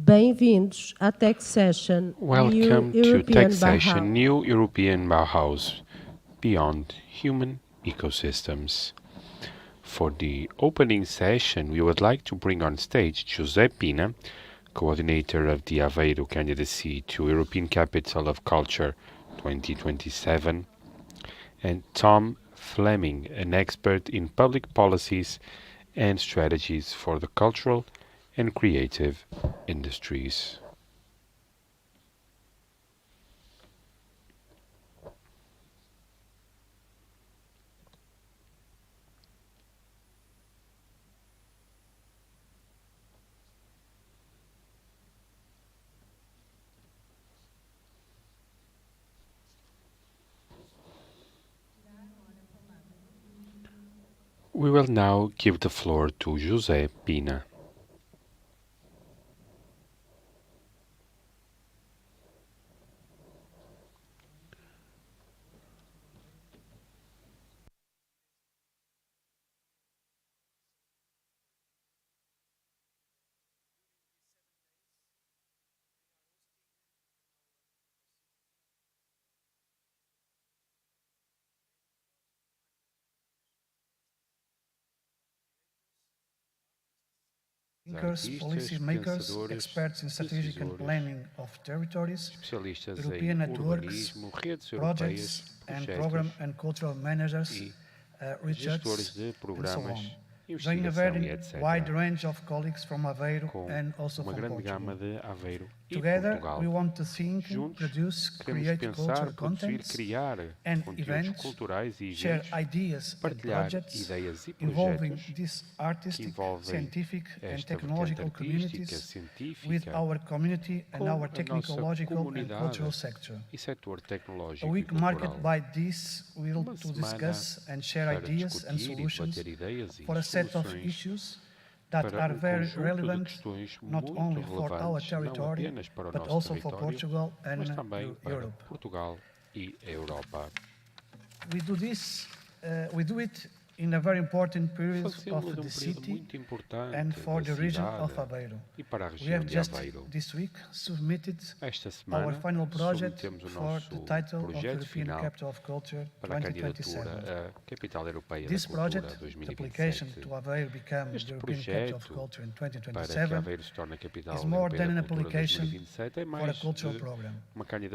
Bem-vindos à Tech Session Welcome New to European Tech Session Bauhaus. New European Bauhaus Beyond Human Ecosystems. For the opening session, we would like to bring on stage José Pina, coordinator of the Aveiro candidacy to European Capital of Culture 2027, and Tom Fleming, an expert in public policies and strategies for the cultural and creative industries. We will now give the floor to José Pina. Thinkers, policy makers, experts in strategic and planning of territories, European networks, projects and program and cultural managers, researchers, and so on. Joining a very wide range of colleagues from Aveiro and also from Portugal. Together, we want to think, produce, create cultural contents and events, share ideas and projects involving these artistic, scientific and technological communities with our community and our technological and cultural sector. A week marked by this will to discuss and share ideas and solutions for a set of issues that are very relevant not only for our territory, but also for Portugal and Europe. We do it in a very important period of the city and for the region of Aveiro. We have just this week submitted our final project for the title of European Capital of Culture 2027. This project, the application to Aveiro become the European Capital of Culture in 2027, is more than an application for a cultural program.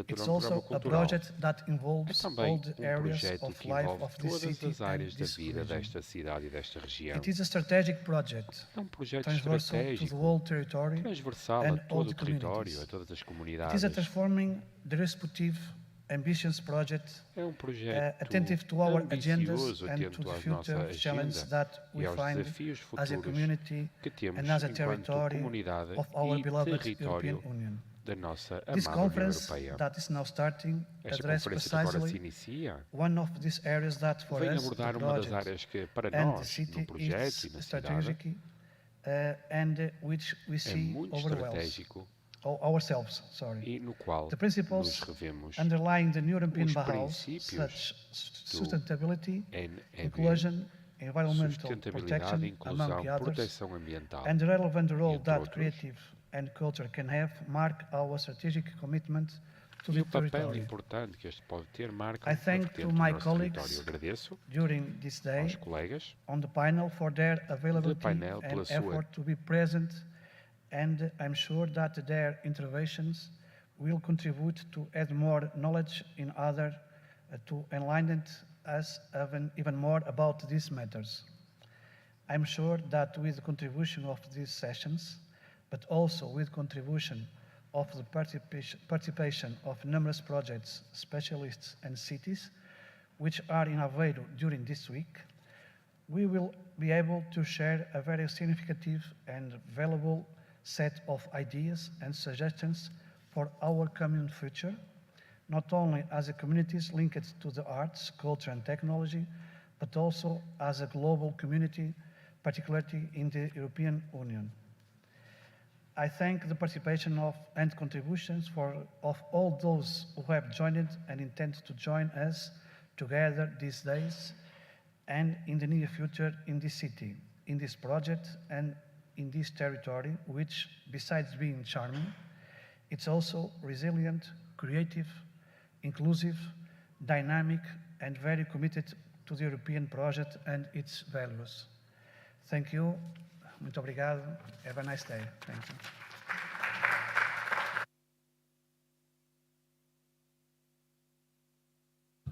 It's also a project that involves all the areas of life of this city and this region. It is a strategic project, transversal to the whole territory and all the communities. It is a transforming, disruptive, ambitious project, attentive to our agendas and to the future challenges that we find as a community and as a territory of our beloved European Union. This conference that is now starting addresses precisely one of these areas that for us, the project and the city is strategic and which we see ourselves. The principles underlying the new European Bauhaus, such sustainability, inclusion, environmental protection, among others, and the relevant role that creative and culture can have, mark our strategic commitment to the territory. I thank to my colleagues during this day on the panel for their availability and effort to be present, and I'm sure that their interventions will contribute to add more knowledge in order to enlighten us even more about these matters. I'm sure that with the contribution of these sessions, but also with contribution of the participation of numerous projects, specialists and cities, which are in Aveiro during this week, we will be able to share a very significant and valuable set of ideas and suggestions for our common future, not only as a communities linked to the arts, culture and technology, but also as a global community, particularly in the European Union. I thank the participation of and contributions of all those who have joined and intend to join us together these days and in the near future in this city, in this project and in this territory, which, besides being charming, it's also resilient, creative, inclusive, dynamic, and very committed to the European project and its values. Thank you. Muito obrigado. Have a nice day. Thank you.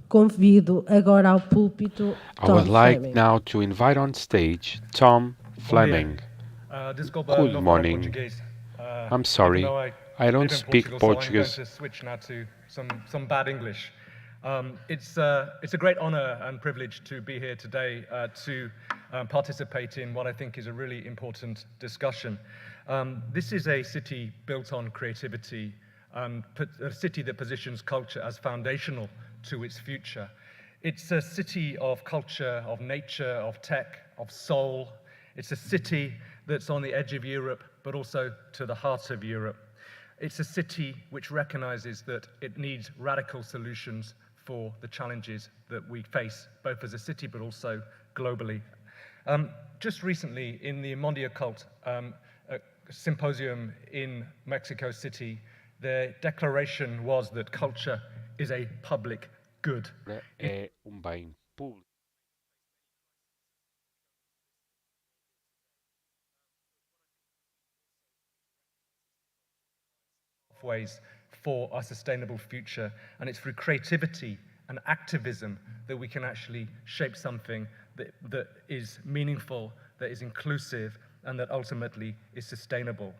Convido agora ao púlpito I would Tom like Fleming. now to invite on stage Tom Fleming. Good morning. I'm sorry, I don't speak Portuguese. So I'm going to switch now to some bad English. It's a great honor and privilege to be here today to participate in what I think is a really important discussion. This is a city built on creativity, a city that positions culture as foundational to its future. It's a city of culture, of nature, of tech, of soul. It's a city that's on the edge of Europe, but also to the heart of Europe. It's a city which recognizes that it needs radical solutions for the challenges that we face, both as a city, but also globally. Just recently, in the Mondial Cult symposium in Mexico City, the declaration was that culture is a public good. É bem público. Ways for a sustainable future, and it's through creativity and activism that we can actually shape something that is meaningful, that is inclusive, and that ultimately is sustainable.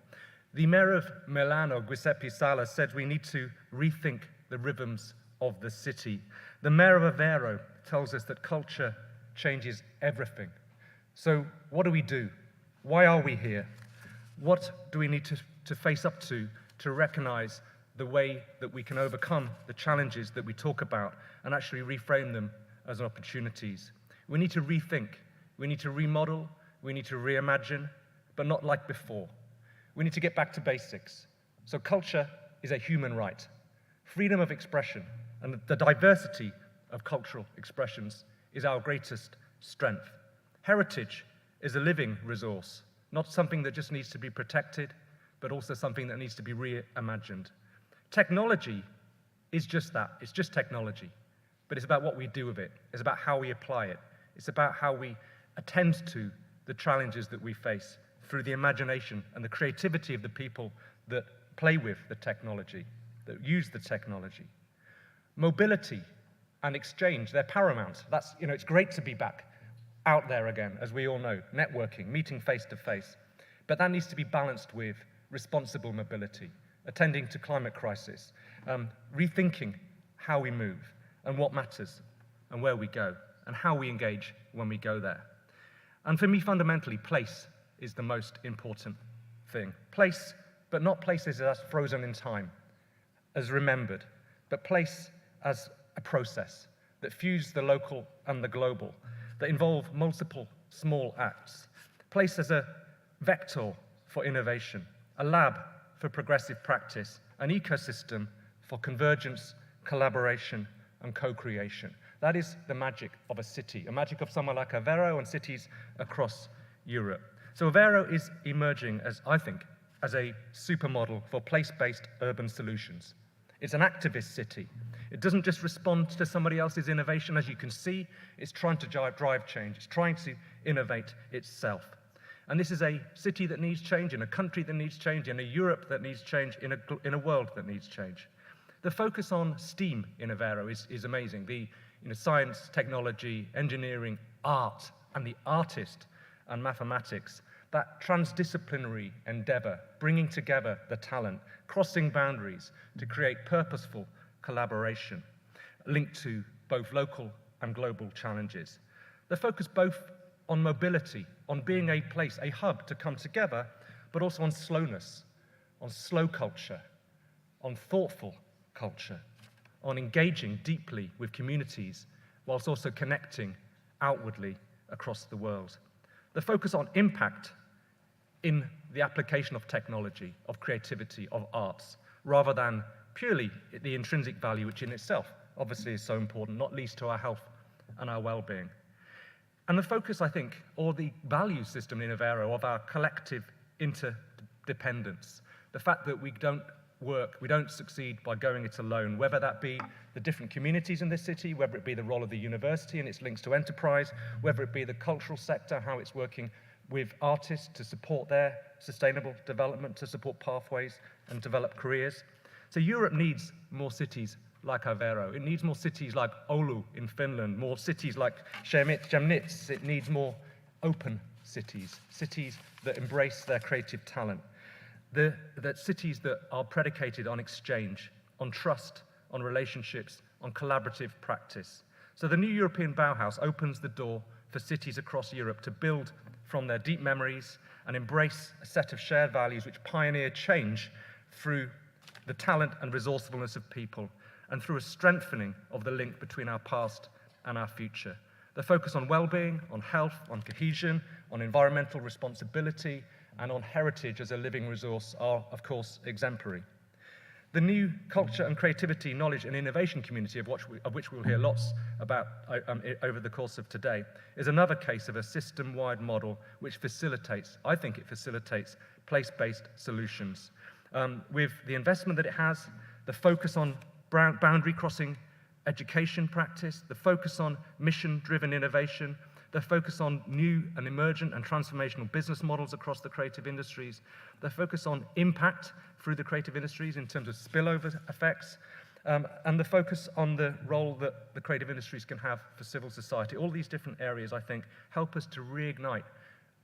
The mayor of Milano, Giuseppe Sala, said we need to rethink the rhythms of the city. The mayor of Aveiro tells us that culture changes everything. So what do we do? Why are we here? What do we need to face up to recognize the way that we can overcome the challenges that we talk about and actually reframe them as opportunities? We need to rethink, we need to remodel, we need to reimagine, but not like before. We need to get back to basics. So culture is a human right. Freedom of expression and the diversity of cultural expressions is our greatest strength. Heritage is a living resource, not something that just needs to be protected, but also something that needs to be reimagined. Technology is just that, it's just technology, but it's about what we do with it, it's about how we apply it, it's about how we attend to the challenges that we face through the imagination and the creativity of the people that play with the technology, that use the technology. Mobility and exchange, they're paramount. That's, it's great to be back out there again, as we all know, networking, meeting face to face, but that needs to be balanced with responsible mobility, attending to climate crisis, rethinking how we move and what matters and where we go and how we engage when we go there. And for me, fundamentally, place is the most important thing. Place, but not places as frozen in time, as remembered, but place as a process that fuse the local and the global, that involve multiple small acts. Place as a vector for innovation, a lab for progressive practice, an ecosystem for convergence, collaboration, and co-creation. That is the magic of a city, a magic of somewhere like Aveiro and cities across Europe. So Aveiro is emerging, as I think, as a supermodel for place-based urban solutions. It's an activist city. It doesn't just respond to somebody else's innovation. As you can see, it's trying to drive change. It's trying to innovate itself. And this is a city that needs change, in a country that needs change, in a Europe that needs change, in a world that needs change. The focus on STEAM in Aveiro is amazing. The science, technology, engineering, art, and the artist and mathematics, that transdisciplinary endeavor, bringing together the talent, crossing boundaries to create purposeful collaboration linked to both local and global challenges. The focus both on mobility, on being a place, a hub to come together, but also on slowness, on slow culture, on thoughtful culture, on engaging deeply with communities, whilst also connecting outwardly across the world. The focus on impact in the application of technology, of creativity, of arts, rather than purely the intrinsic value, which in itself obviously is so important, not least to our health and our well-being. And the focus, I think, or the value system in Aveiro of our collective interdependence. The fact that we don't succeed by going it alone, whether that be the different communities in this city, whether it be the role of the university and its links to enterprise, whether it be the cultural sector, how it's working with artists to support their sustainable development, to support pathways and develop careers. So Europe needs more cities like Aveiro. It needs more cities like Oulu in Finland, more cities like Chemnitz. It needs more open cities, cities that embrace their creative talent. That cities that are predicated on exchange, on trust, on relationships, on collaborative practice. So the new European Bauhaus opens the door for cities across Europe to build from their deep memories and embrace a set of shared values which pioneer change through the talent and resourcefulness of people and through a strengthening of the link between our past and our future. The focus on well-being, on health, on cohesion, on environmental responsibility, and on heritage as a living resource are, of course, exemplary. The new culture and creativity, knowledge and innovation community, of which we'll hear lots about over the course of today, is another case of a system-wide model which facilitates, I think it facilitates, place-based solutions. With the investment that it has, the focus on boundary-crossing education practice, the focus on mission-driven innovation, the focus on new and emergent and transformational business models across the creative industries, the focus on impact through the creative industries in terms of spillover effects, and the focus on the role that the creative industries can have for civil society. All these different areas, I think, help us to reignite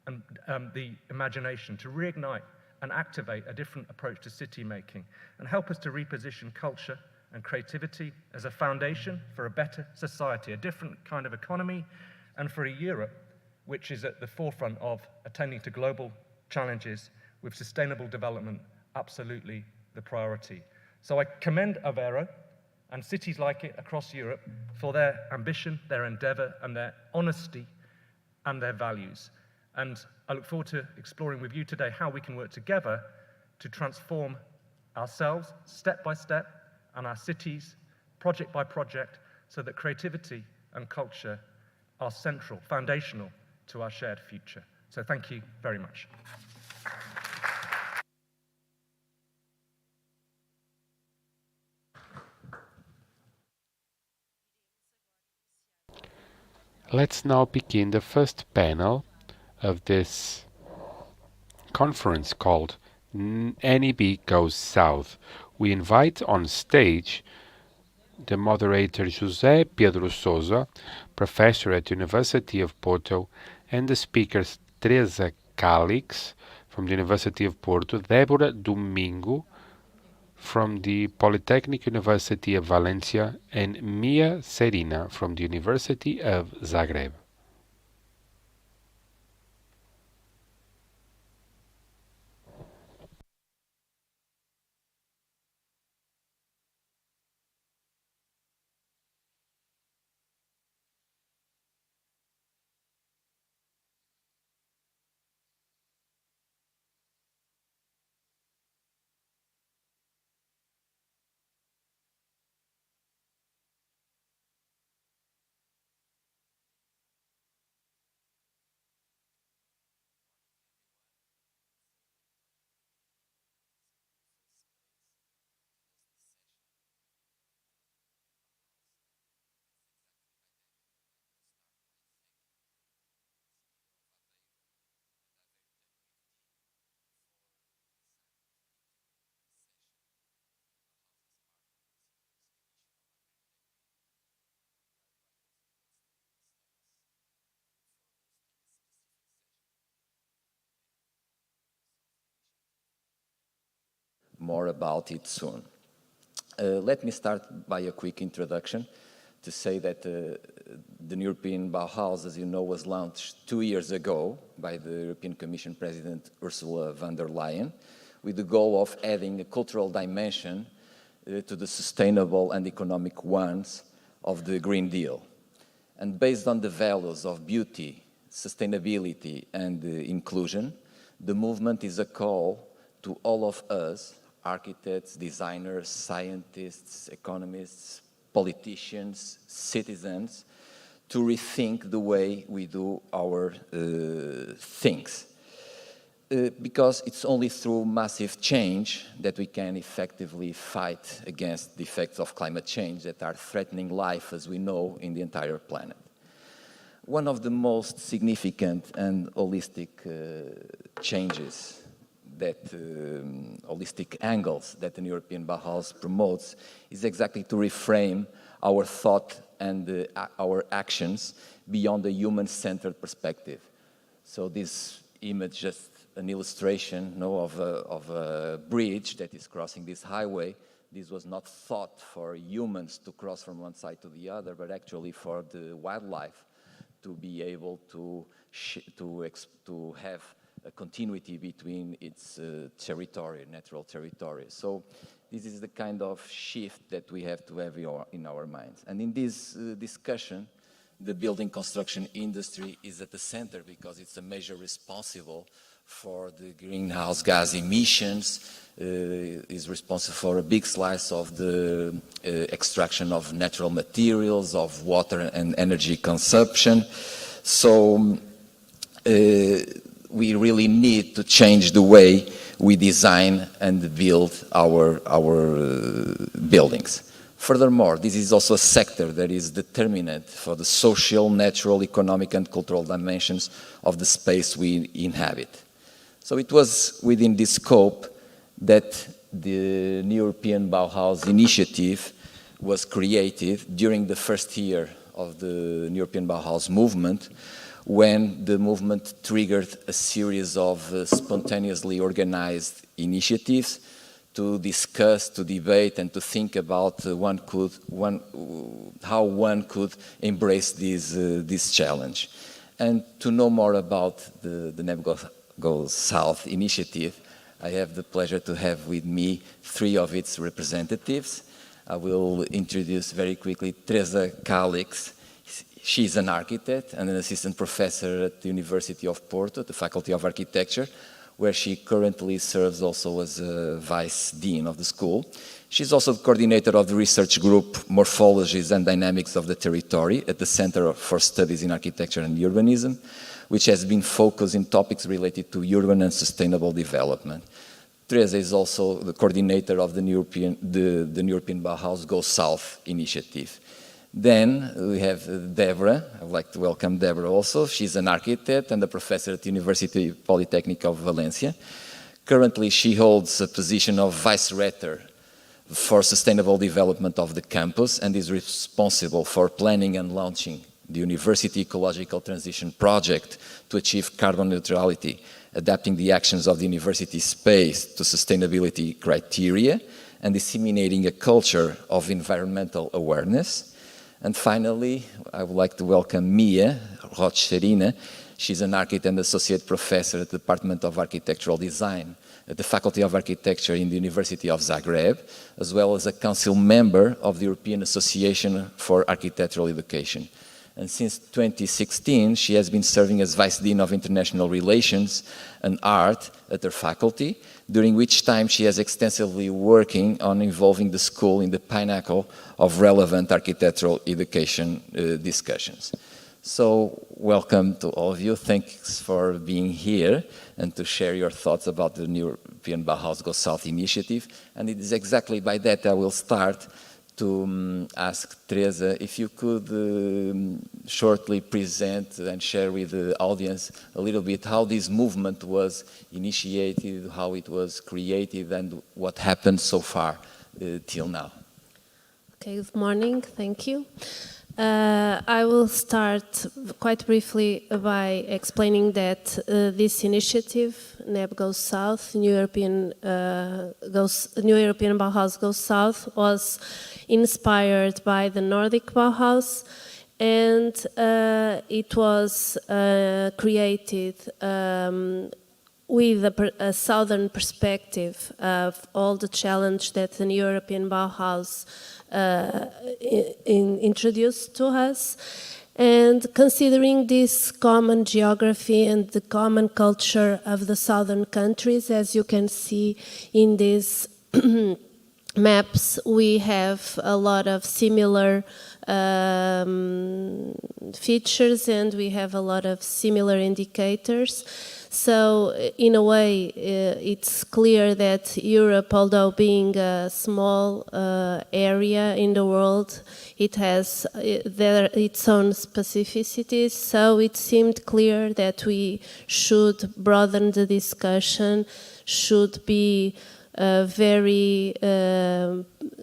the imagination, to reignite and activate a different approach to city making, and help us to reposition culture and creativity as a foundation for a better society, a different kind of economy, and for a Europe which is at the forefront of attending to global challenges with sustainable development absolutely the priority. So I commend Aveiro and cities like it across Europe for their ambition, their endeavor, and their honesty and their values. And I look forward to exploring with you today how we can work together to transform ourselves step by step and our cities project by project so that creativity and culture are central, foundational to our shared future. So thank you very much. Let's now begin the first panel of this conference called NEB Goes South. We invite on stage the moderator José Pedro Sousa, professor at University of Porto, and the speakers Teresa Calix from the University of Porto, Débora Domingo from the Polytechnic University of Valencia, and Mia Serina from the University of Zagreb. More about it soon. Let me start by a quick introduction to say that the European Bauhaus, as you know, was launched 2 years ago by the European Commission President Ursula von der Leyen with the goal of adding a cultural dimension to the sustainable and economic ones of the Green Deal. And based on the values of beauty, sustainability, and inclusion, the movement is a call to all of us, architects, designers, scientists, economists, politicians, citizens, to rethink the way we do our things. because it's only through massive change that we can effectively fight against the effects of climate change that are threatening life as we know in the entire planet. One of the most significant and holistic changes that, holistic angles that the European Bauhaus promotes is exactly to reframe our thought and our actions beyond a human-centered perspective. So this image just an illustration of a bridge that is crossing this highway. This was not thought for humans to cross from one side to the other, but actually for the wildlife to be able to have a continuity between its territory, natural territory. So this is the kind of shift that we have to have in our minds. And in this discussion, the building construction industry is at the center because it's a major responsible for the greenhouse gas emissions, is responsible for a big slice of the extraction of natural materials, of water and energy consumption. So we really need to change the way we design and build our buildings. Furthermore, this is also a sector that is determinant for the social, natural, economic and cultural dimensions of the space we inhabit. So it was within this scope that the European Bauhaus initiative was created during the first year of the European Bauhaus movement, when the movement triggered a series of spontaneously organized initiatives to discuss, to debate, and to think about how one could embrace this challenge. And to know more about the NEB Goes South initiative, I have the pleasure to have with me three of its representatives. I will introduce very quickly Teresa Calix. She's an architect and an assistant professor at the University of Porto, the Faculty of Architecture, where she currently serves also as a vice dean of the school. She's also the coordinator of the research group Morphologies and Dynamics of the Territory at the Center for Studies in Architecture and Urbanism, which has been focused in topics related to urban and sustainable development. Teresa is also the coordinator of the European Bauhaus Go South initiative. Then we have Deborah. I would like to welcome Deborah also. She's an architect and a professor at the University Polytechnic of Valencia. Currently, she holds a position of vice rector for sustainable development of the campus and is responsible for planning and launching the University Ecological Transition Project to achieve carbon neutrality, adapting the actions of the university space to sustainability criteria, and disseminating a culture of environmental awareness. And finally, I would like to welcome Mia Rocherina. She's an architect and associate professor at the Department of Architectural Design at the Faculty of Architecture in the University of Zagreb, as well as a council member of the European Association for Architectural Education. And since 2016, she has been serving as Vice Dean of International Relations and Art at her faculty, during which time she has extensively working on involving the school in the pinnacle of relevant architectural education discussions. So welcome to all of you. Thanks for being here and to share your thoughts about the European Bauhaus Go South initiative. And it is exactly by that I will start to ask Teresa if you could shortly present and share with the audience a little bit how this movement was initiated, how it was created, and what happened so far till now. Okay, good morning, thank you. I will start quite briefly by explaining that this initiative, NEB Goes South, New European Bauhaus Goes South, was inspired by the Nordic Bauhaus, and it was created with a southern perspective of all the challenge that the European Bauhaus introduced to us, and considering this common geography and the common culture of the southern countries, as you can see in these maps, we have a lot of similar features, and we have a lot of similar indicators. So in a way, it's clear that Europe, although being a small area in the world, it has its own specificities. So it seemed clear that we should broaden the discussion, should be very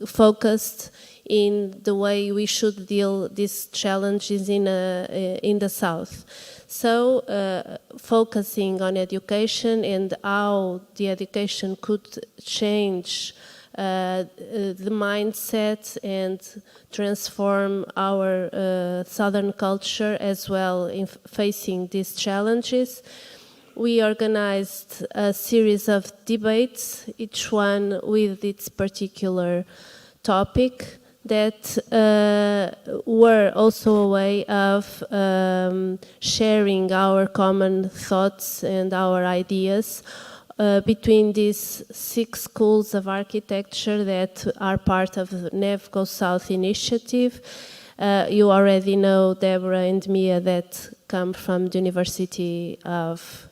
focused in the way we should deal these challenges in the South. So focusing on education and how the education could change the mindset and transform our Southern culture as well in facing these challenges. We organized a series of debates, each one with its particular topic, that were also a way of sharing our common thoughts and our ideas between these 6 schools of architecture that are part of the NEB Go South initiative. You already know Deborah and Mia that come from the University of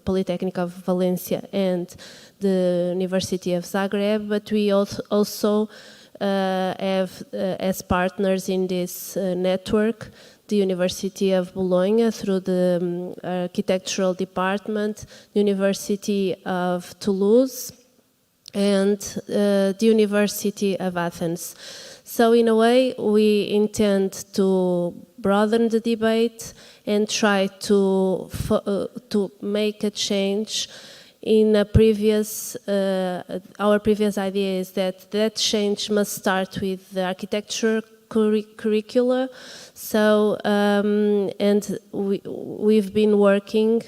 Polytechnic of Valencia and the University of Zagreb, but we also have as partners in this network the University of Bologna through the architectural department, the University of Toulouse, and the University of Athens. So in a way, we intend to broaden the debate and try to make a change. In a previous, our previous idea is that change must start with the architecture curricula. So, and we've been working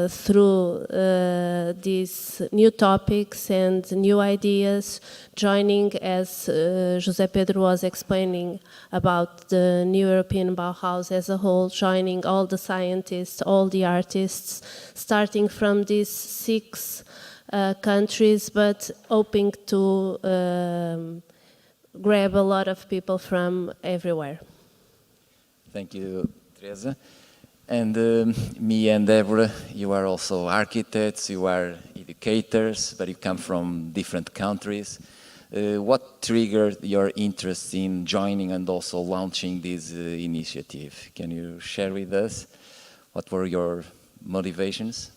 through these new topics and new ideas, joining, as José Pedro was explaining about the new European Bauhaus as a whole, joining all the scientists, all the artists, starting from these 6 countries, but hoping to grab a lot of people from everywhere. Thank you, Teresa. And me and Deborah, you are also architects, you are educators, but you come from different countries. What triggered your interest in joining and also launching this initiative? Can you share with us what were your motivations?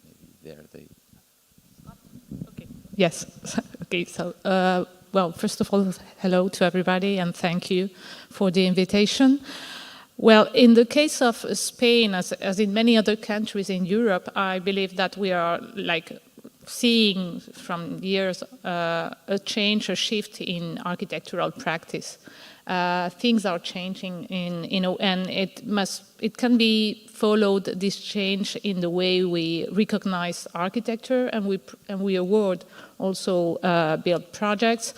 Maybe there they... Okay. Yes. Okay. So, well, first of all, hello to everybody, and thank you for the invitation. Well, in the case of Spain, as in many other countries in Europe, I believe that we are seeing from years a change, a shift in architectural practice. Things are changing and it can be followed, this change, in the way we recognize architecture and we award also build projects.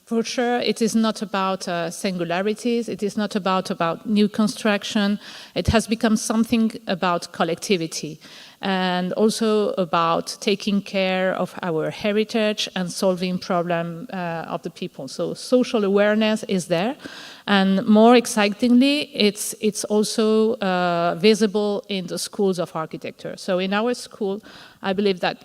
For sure, it is not about singularities. It is not about new construction. It has become something about collectivity and also about taking care of our heritage and solving problems of the people. So social awareness is there. And more excitingly, it's also visible in the schools of architecture. So in our school, I believe that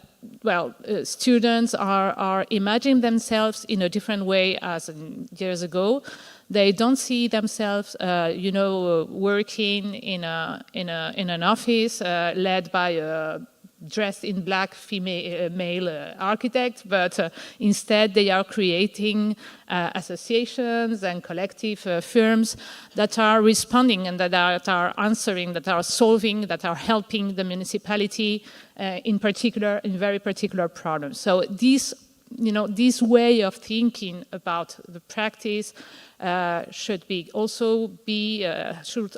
students are imagining themselves in a different way as years ago. They don't see themselves, working in an office led by a dressed in black male architect, but instead they are creating associations and collective firms that are responding and that are answering, that are solving, that are helping the municipality in very particular problems. So this way of thinking about the practice should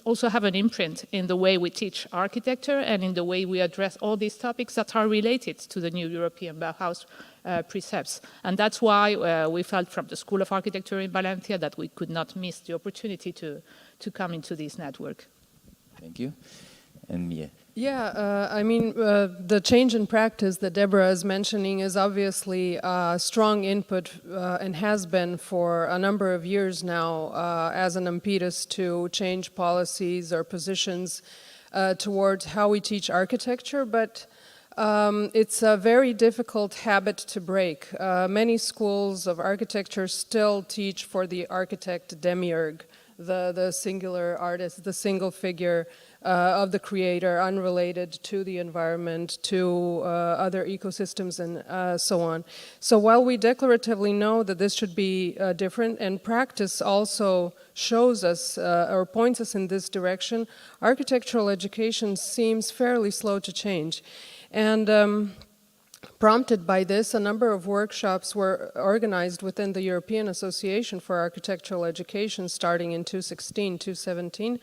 also have an imprint in the way we teach architecture and in the way we address all these topics that are related to the new European Bauhaus precepts. And that's why we felt from the School of Architecture in Valencia that we could not miss the opportunity to come into this network. Thank you. And Mia, Yeah, I mean, the change in practice that Deborah is mentioning is obviously a strong input and has been for a number of years now as an impetus to change policies or positions towards how we teach architecture, but it's a very difficult habit to break. Many schools of architecture still teach for the architect demiurge, the singular artist, the single figure of the creator, unrelated to the environment, to other ecosystems, and so on. So while we declaratively know that this should be different, and practice also shows us or points us in this direction, architectural education seems fairly slow to change. And prompted by this, a number of workshops were organized within the European Association for Architectural Education starting in 2017,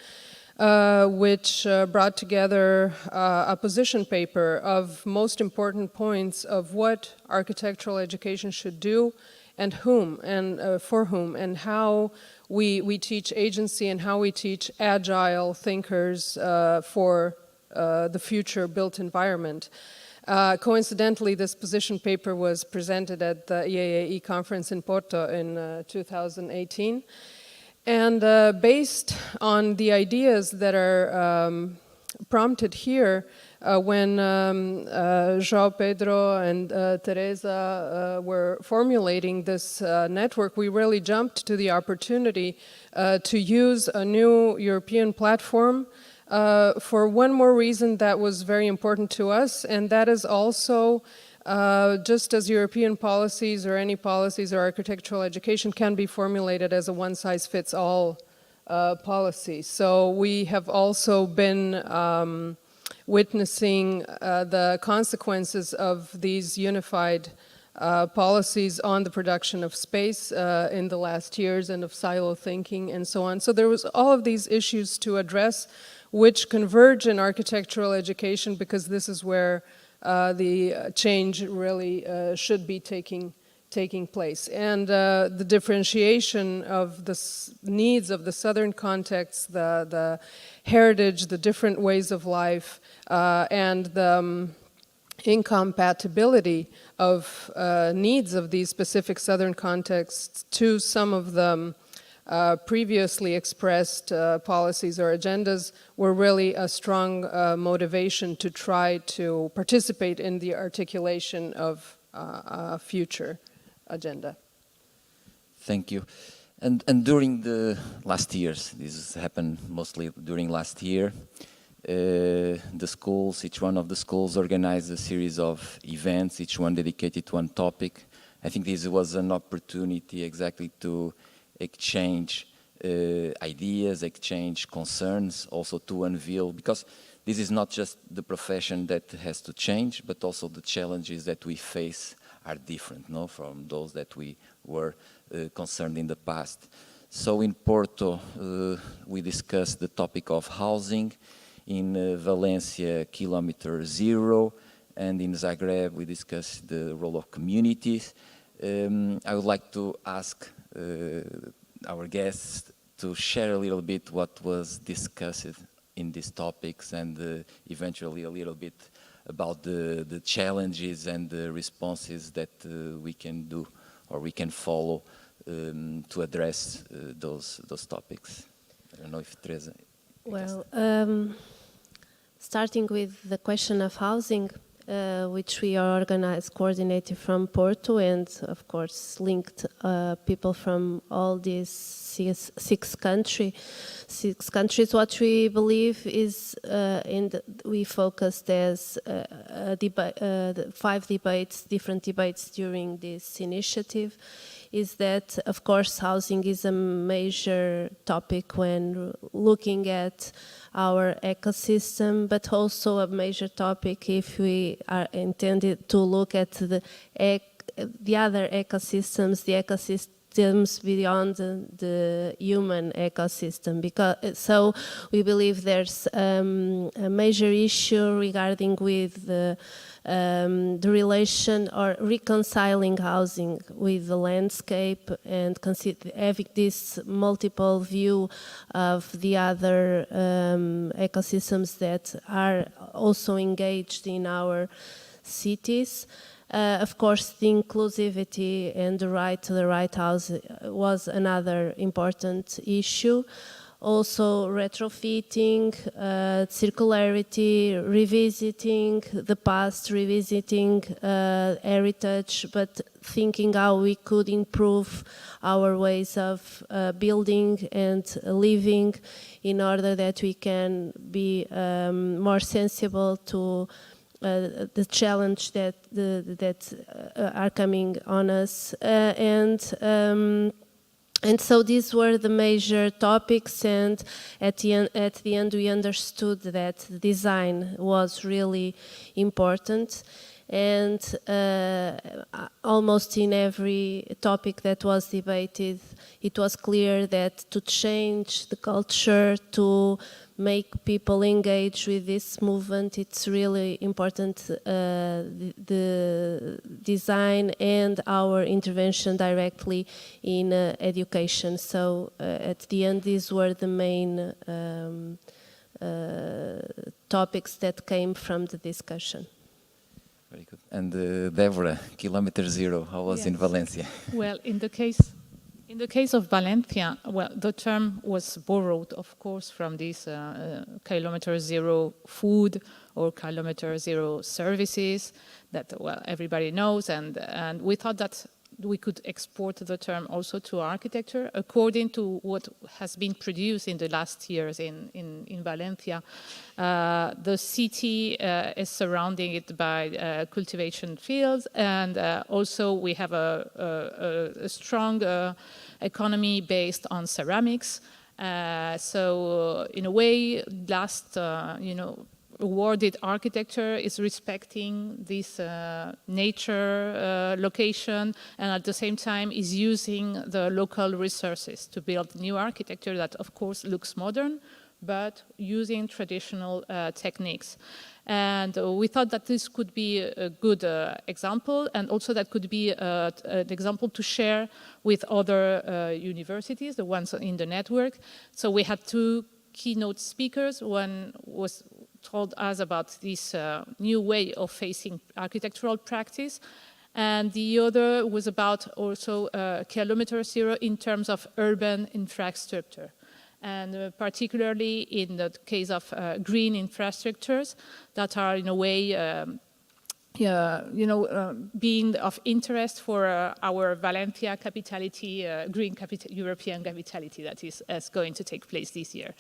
which brought together a position paper of most important points of what architectural education should do and whom and for whom, and how we teach agency and how we teach agile thinkers for the future built environment. Coincidentally, this position paper was presented at the EAAE conference in Porto in 2018. And based on the ideas that are prompted here, when João Pedro and Teresa were formulating this network, we really jumped to the opportunity to use a new European platform for one more reason that was very important to us, and that is also just as European policies or any policies or architectural education can be formulated as a one-size-fits-all policy. So we have also been witnessing the consequences of these unified policies on the production of space in the last years, and of silo thinking and so on. So there was all of these issues to address which converge in architectural education, because this is where the change really should be taking place. And the differentiation of the needs of the southern context, the heritage, the different ways of life, and the incompatibility of needs of these specific southern contexts to some of the previously expressed policies or agendas were really a strong motivation to try to participate in the articulation of a future agenda. Thank you. And during the last years, this happened mostly during last year, the schools, each one of the schools organized a series of events, each one dedicated to one topic. I think this was an opportunity exactly to exchange ideas, exchange concerns, also to unveil, because this is not just the profession that has to change, but also the challenges that we face are different, no, from those that we were concerned in the past. So in Porto, we discussed the topic of housing, in Valencia, Kilometer Zero, and in Zagreb, we discussed the role of communities. I would like to ask our guests to share a little bit what was discussed in these topics, and eventually a little bit about the challenges and the responses that we can do or we can follow to address those topics. I don't know if Teresa... Well, starting with the question of housing, which we organized, coordinated from Porto, and of course linked people from all these six countries. What we believe is, we focused as 5 debates, different debates during this initiative, is that, of course, housing is a major topic when looking at our ecosystem, but also a major topic if we are intended to look at the other ecosystems, the ecosystem ecosystems beyond the human ecosystem. So we believe there's a major issue regarding with the relation or reconciling housing with the landscape and having this multiple view of the other ecosystems that are also engaged in our cities. Of course, the inclusivity and the right to the right house was another important issue. Also retrofitting, circularity, revisiting the past, revisiting heritage, but thinking how we could improve our ways of building and living in order that we can be more sensible to the challenge that are coming on us. And so these were the major topics, and at the end we understood that design was really important. And almost in every topic that was debated, it was clear that to change the culture, to make people engage with this movement, it's really important, the design and our intervention directly in education. So at the end, these were the main topics that came from the discussion. Very good. And Deborah, Kilometer Zero, how was in Valencia? Well, in the case of Valencia, well, the term was borrowed, of course, from this Kilometer Zero food or Kilometer Zero services that, well, everybody knows, and we thought that we could export the term also to architecture according to what has been produced in the last years in Valencia. The city is surrounding it by cultivation fields, and also we have a strong economy based on ceramics. So in a way, awarded architecture is respecting this nature location, and at the same time is using the local resources to build new architecture that of course looks modern, but using traditional techniques. And we thought that this could be a good example, and also that could be an example to share with other universities, the ones in the network. So we had two keynote speakers. One was told us about this new way of facing architectural practice, and the other was about also Kilometer Zero in terms of urban infrastructure, and particularly in the case of green infrastructures that are in a way being of interest for our Valencia capitality, European capitality that is going to take place this year.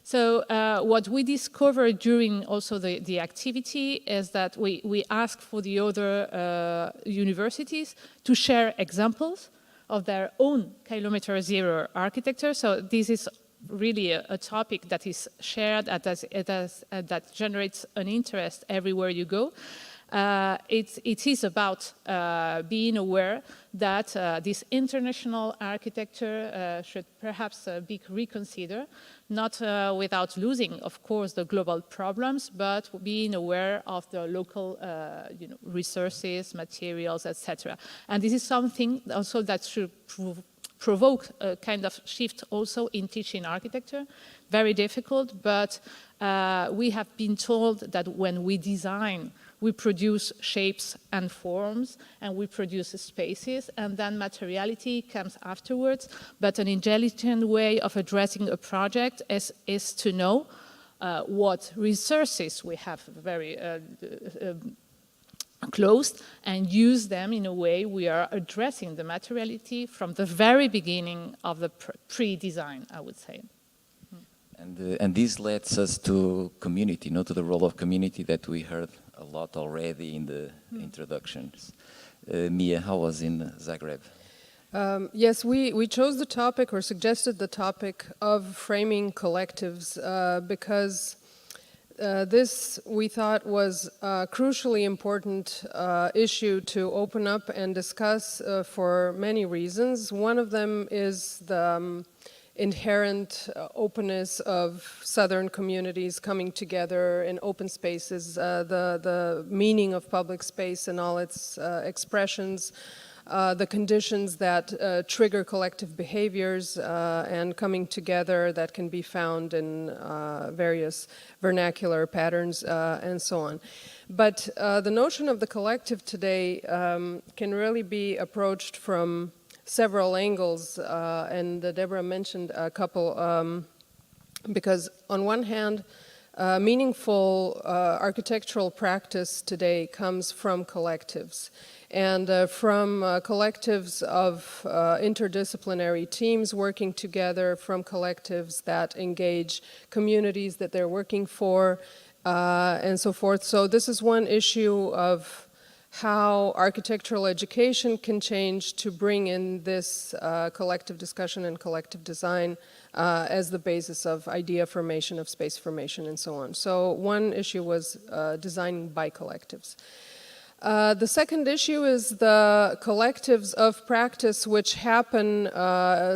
So what we discovered during also the activity is that we asked for the other universities to share examples of their own Kilometer Zero architecture. So this is really a topic that is shared, that generates an interest everywhere you go. It is about being aware that this international architecture should perhaps be reconsidered, not without losing, of course, the global problems, but being aware of the local resources, materials, etc. And this is something also that should provoke a kind of shift also in teaching architecture. Very difficult, but we have been told that when we design, we produce shapes and forms, and we produce spaces, and then materiality comes afterwards. But an intelligent way of addressing a project is to know what resources we have very closed, and use them in a way we are addressing the materiality from the very beginning of the pre-design, I would say. And this leads us to community, to the role of community that we heard a lot already in the introductions. Mia, how was in Zagreb? Yes, we chose the topic, or suggested the topic, of framing collectives because this, we thought, was a crucially important issue to open up and discuss for many reasons. One of them is the inherent openness of Southern communities coming together in open spaces, the meaning of public space and all its expressions, the conditions that trigger collective behaviors and coming together that can be found in various vernacular patterns and so on. But the notion of the collective today can really be approached from several angles, and Deborah mentioned a couple, because on one hand, meaningful architectural practice today comes from collectives, and from collectives of interdisciplinary teams working together, from collectives that engage communities that they're working for, and so forth. So this is one issue of how architectural education can change to bring in this collective discussion and collective design as the basis of idea formation, of space formation, and so on. So one issue was designing by collectives. The second issue is the collectives of practice which happen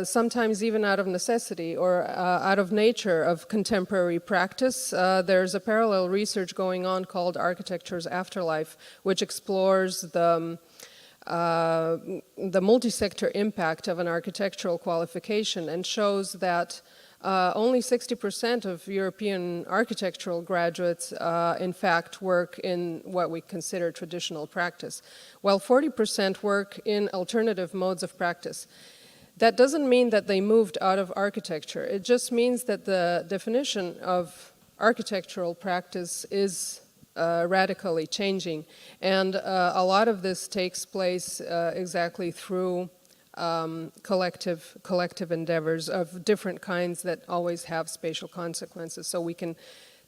sometimes even out of necessity or out of nature of contemporary practice. There's a parallel research going on called Architecture's Afterlife, which explores the multi-sector impact of an architectural qualification and shows that only 60% of European architectural graduates, in fact, work in what we consider traditional practice, while 40% work in alternative modes of practice. That doesn't mean that they moved out of architecture. It just means that the definition of architectural practice is radically changing. And a lot of this takes place exactly through collective endeavors of different kinds that always have spatial consequences, so we can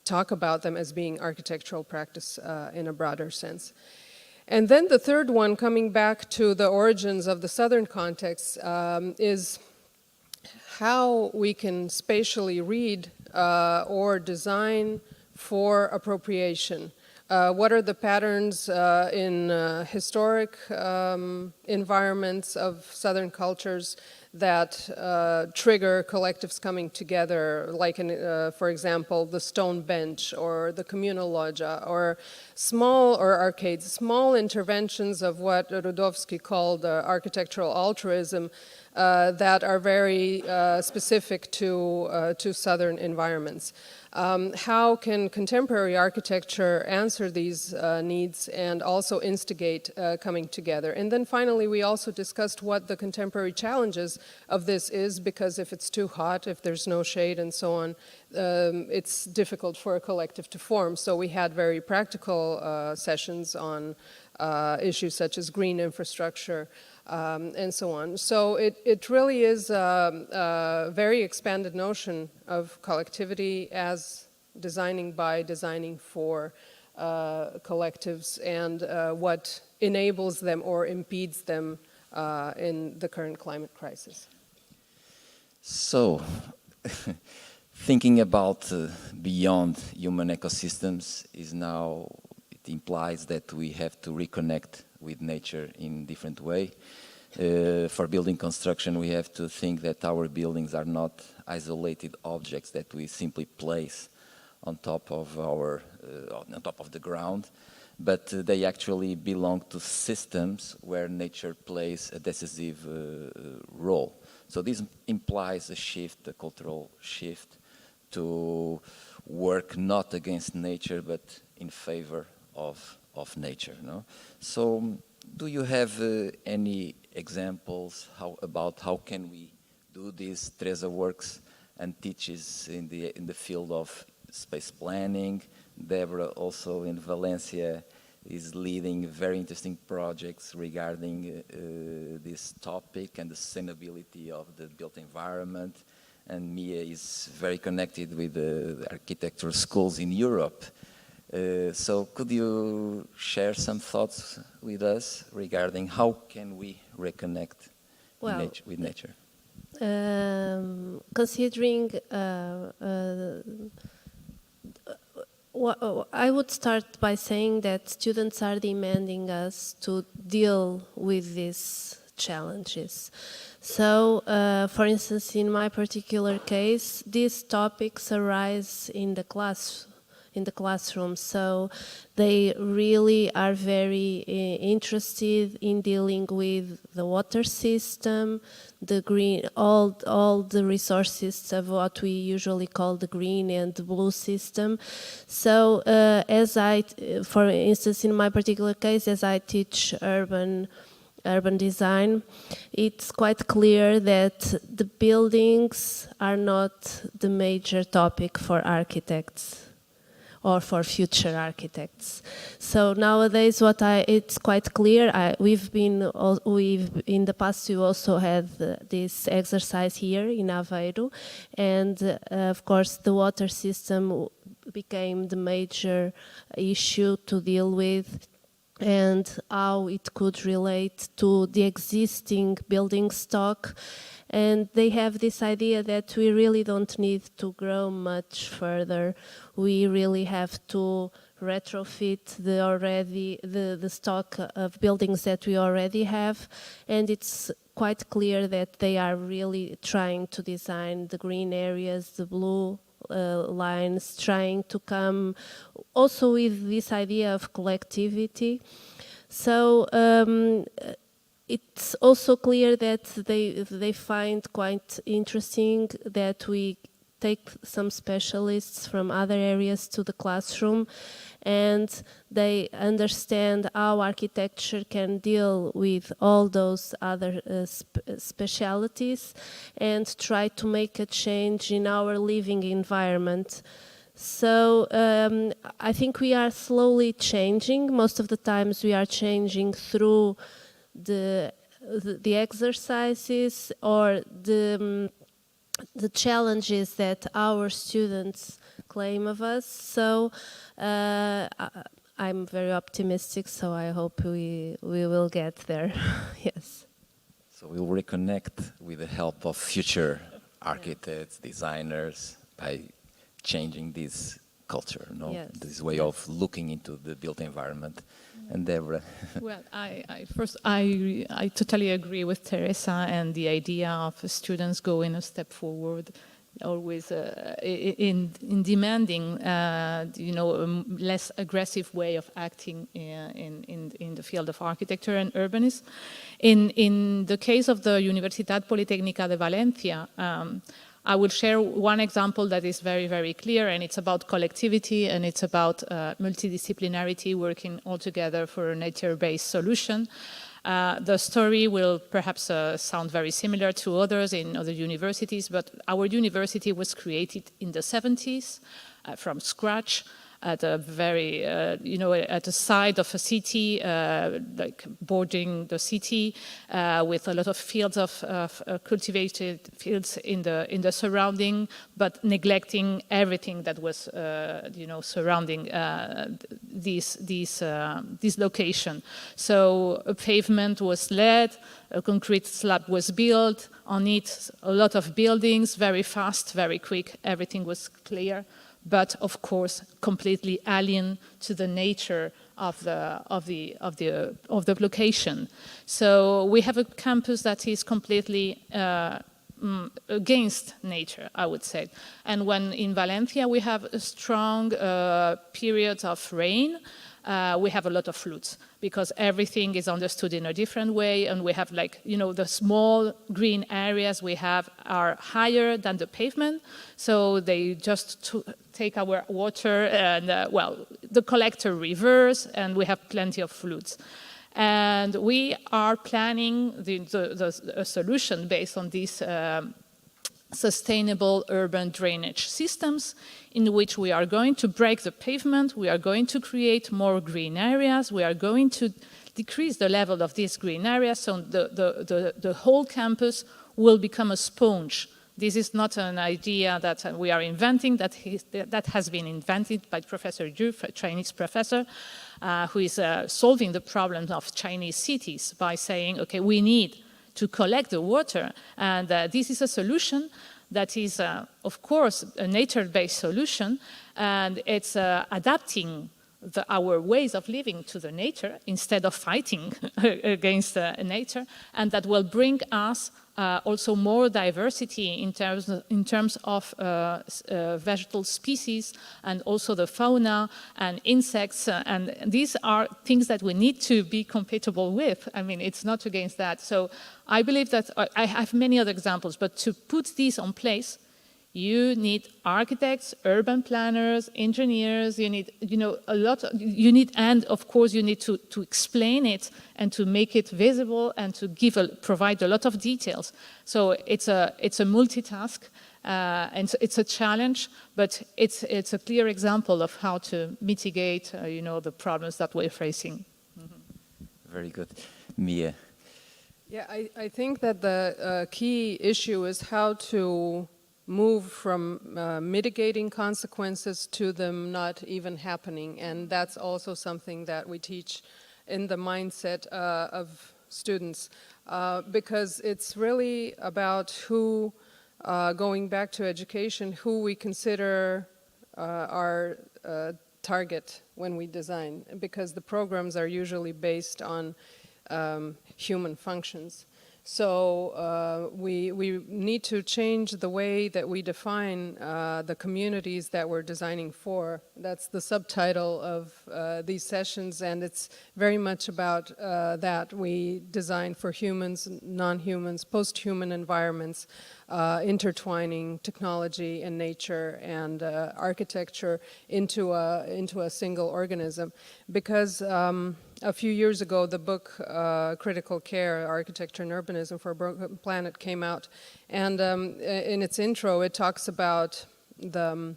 talk about them as being architectural practice in a broader sense. And then the third one, coming back to the origins of the Southern context, is how we can spatially read or design for appropriation. What are the patterns in historic environments of Southern cultures that trigger collectives coming together, like, for example, the stone bench or the communal loggia, or arcades, small interventions of what Rudowski called architectural altruism that are very specific to Southern environments. How can contemporary architecture answer these needs and also instigate coming together? And then finally, we also discussed what the contemporary challenges of this is, because if it's too hot, if there's no shade and so on, it's difficult for a collective to form. So we had very practical sessions on issues such as green infrastructure, and so on. So it really is a very expanded notion of collectivity as designing by, designing for collectives, and what enables them or impedes them in the current climate crisis. So, thinking about beyond human ecosystems is now, it implies that we have to reconnect with nature in a different way. For building construction, we have to think that our buildings are not isolated objects that we simply place on top of on top of the ground, but they actually belong to systems where nature plays a decisive role. So this implies a shift, a cultural shift, to work not against nature but in favor of nature. No? So do you have any examples about how can we do this? Teresa works and teaches in the field of space planning. Deborah also in Valencia is leading very interesting projects regarding this topic and the sustainability of the built environment. And Mia is very connected with the architecture schools in Europe. So could you share some thoughts with us regarding how can we reconnect with nature? Considering I would start by saying that students are demanding us to deal with these challenges. So, for instance, in my particular case, these topics arise in the classroom. So they really are very interested in dealing with the water system, the green, all the resources of what we usually call the green and the blue system. So for instance, in my particular case, as I teach urban design, it's quite clear that the buildings are not the major topic for architects or for future architects. So nowadays, it's quite clear. We've in the past we also had this exercise here in Aveiro, and of course the water system became the major issue to deal with, and how it could relate to the existing building stock. And they have this idea that we really don't need to grow much further. We really have to retrofit the stock of buildings that we already have. And it's quite clear that they are really trying to design the green areas, the blue lines, trying to come also with this idea of collectivity. So it's also clear that they find quite interesting that we take some specialists from other areas to the classroom, and they understand how architecture can deal with all those other specialities and try to make a change in our living environment. So I think we are slowly changing. Most of the times we are changing through the exercises or the challenges that our students claim of us. So I'm very optimistic, so I hope we will get there. Yes. So we'll reconnect with the help of future architects, designers, by changing this culture, no? Yes. This way of looking into the built environment. And Deborah. Well, I totally agree with Teresa and the idea of students going a step forward, always in demanding, a less aggressive way of acting in the field of architecture and urbanism. In the case of the Universidad Politécnica de Valencia, I will share one example that is very, very clear, and it's about collectivity, and it's about multidisciplinarity, working all together for a nature-based solution. The story will perhaps sound very similar to others in other universities, but our university was created in the 70s from scratch, at a very, at the side of a city, like bordering the city, with a lot of fields of cultivated fields in the surrounding, but neglecting everything that was, surrounding this location. So a pavement was laid, a concrete slab was built, on it a lot of buildings, very fast, very quick, everything was clear, but of course completely alien to the nature of the location. So we have a campus that is completely against nature, I would say. And when in Valencia we have a strong period of rain, we have a lot of floods, because everything is understood in a different way, and we have the small green areas we have are higher than the pavement, so they just take our water and, the collector reverse, and we have plenty of floods. And we are planning a solution based on these sustainable urban drainage systems, in which we are going to break the pavement, we are going to create more green areas, we are going to decrease the level of these green areas, so the whole campus will become a sponge. This is not an idea that we are inventing, that has been invented by Professor Yu, a Chinese professor, who is solving the problems of Chinese cities by saying, okay, we need to collect the water, and this is a solution that is, of course, a nature-based solution, and it's adapting our ways of living to the nature instead of fighting against nature, and that will bring us also more diversity in terms of vegetal species and also the fauna and insects, and these are things that we need to be compatible with. I mean, it's not against that. So I believe that I have many other examples, but to put these on place, you need architects, urban planners, engineers, you need, and of course you need to explain it and to make it visible and to provide a lot of details. So it's a multitask, and it's a challenge, but it's a clear example of how to mitigate, the problems that we're facing. Mm-hmm. Very good. Mia. Yeah, I think that the key issue is how to move from mitigating consequences to them not even happening. And that's also something that we teach in the mindset of students, because it's really about who, going back to education, who we consider our target when we design, because the programs are usually based on human functions. So we need to change the way that we define the communities that we're designing for. That's the subtitle of these sessions, and it's very much about that. We design for humans, non-humans, post-human environments, intertwining technology and nature and architecture into a single organism. Because a few years ago, the book Critical Care, Architecture and Urbanism for a Broken Planet came out. And in its intro, it talks about the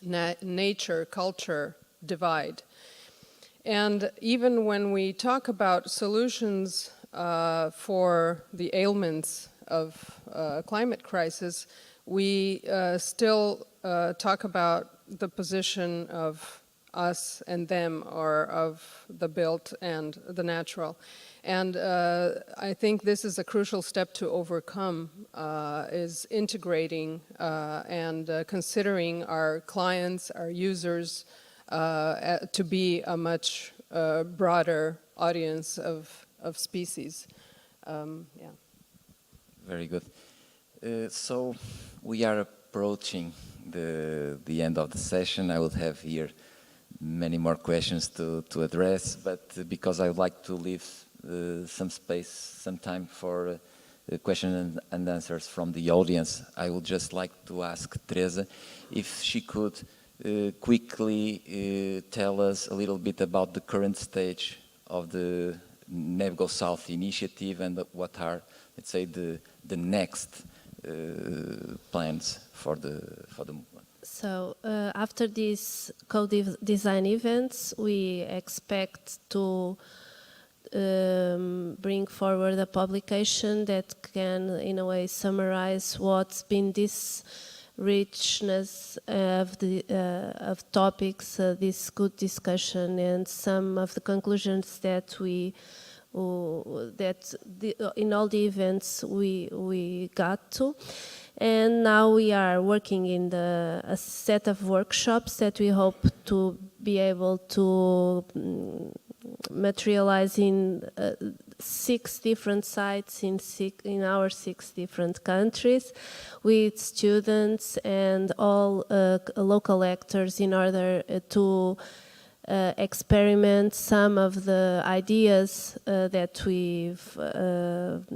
nature-culture divide. And even when we talk about solutions for the ailments of climate crisis, we still talk about the position of us and them, or of the built and the natural. And I think this is a crucial step to overcome, is integrating and considering our clients, our users, to be a much broader audience of species. Yeah. Very good. So we are approaching the end of the session. I would have here many more questions to address, but because I would like to leave some space, some time for questions and answers from the audience, I would just like to ask Teresa if she could quickly tell us a little bit about the current stage of the NEB Go South initiative and what are, let's say, the next plans for the movement. So after these co-design events, we expect to bring forward a publication that can, in a way, summarize what's been this richness of topics, this good discussion, and some of the conclusions that in all the events we got to. And now we are working in a set of workshops that we hope to be able to materialize in 6 different sites in our 6 different countries, with students and all local actors, in order to experiment some of the ideas that we've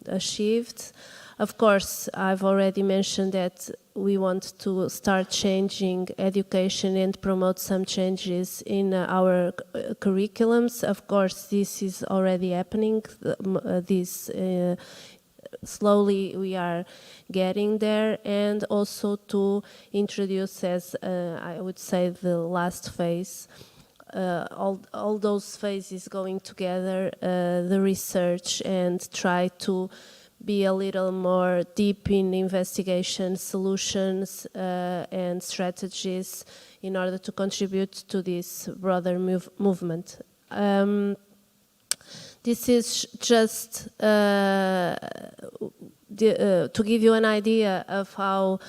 achieved. Of course, I've already mentioned that we want to start changing education and promote some changes in our curriculums. Of course, this is already happening. Slowly we are getting there, and also to introduce, as I would say, the last phase, all those phases going together, the research, and try to be a little more deep in investigation, solutions, and strategies in order to contribute to this broader movement. This is just to give you an idea of how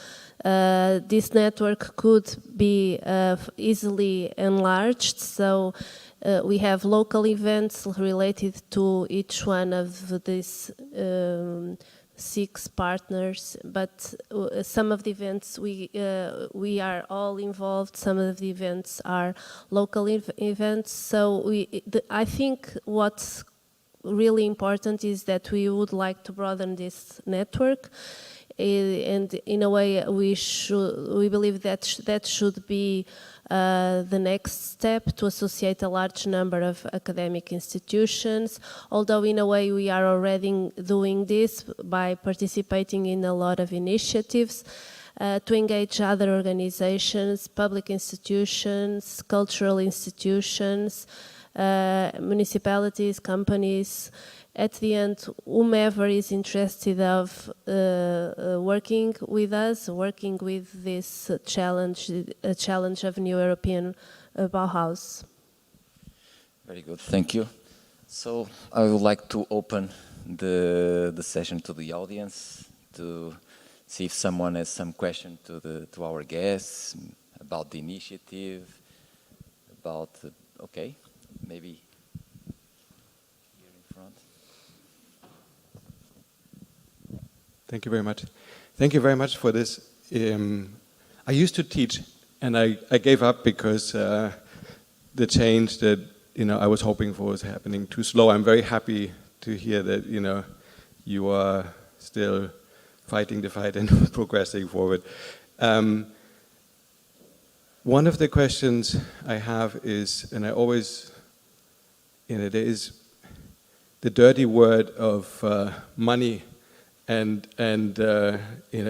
This network could be easily enlarged, so we have local events related to each one of these 6 partners, but some of the events we are all involved, some of the events are local events, so I think what's really important is that we would like to broaden this network, and in a way we believe that that should be the next step, to associate a large number of academic institutions, although in a way we are already doing this by participating in a lot of initiatives to engage other organizations, public institutions, cultural institutions, municipalities, companies. At the end, whomever is interested of working with us, working with this challenge of new European Bauhaus. Very good, thank you. So I would like to open the session to the audience to see if someone has some question to our guests about the initiative, about okay, maybe. Thank you very much. Thank you very much for this. I used to teach, and I gave up because the change that I was hoping for was happening too slow. I'm very happy to hear that you are still fighting the fight and progressing forward. One of the questions I have is, and I always, there is the dirty word of money and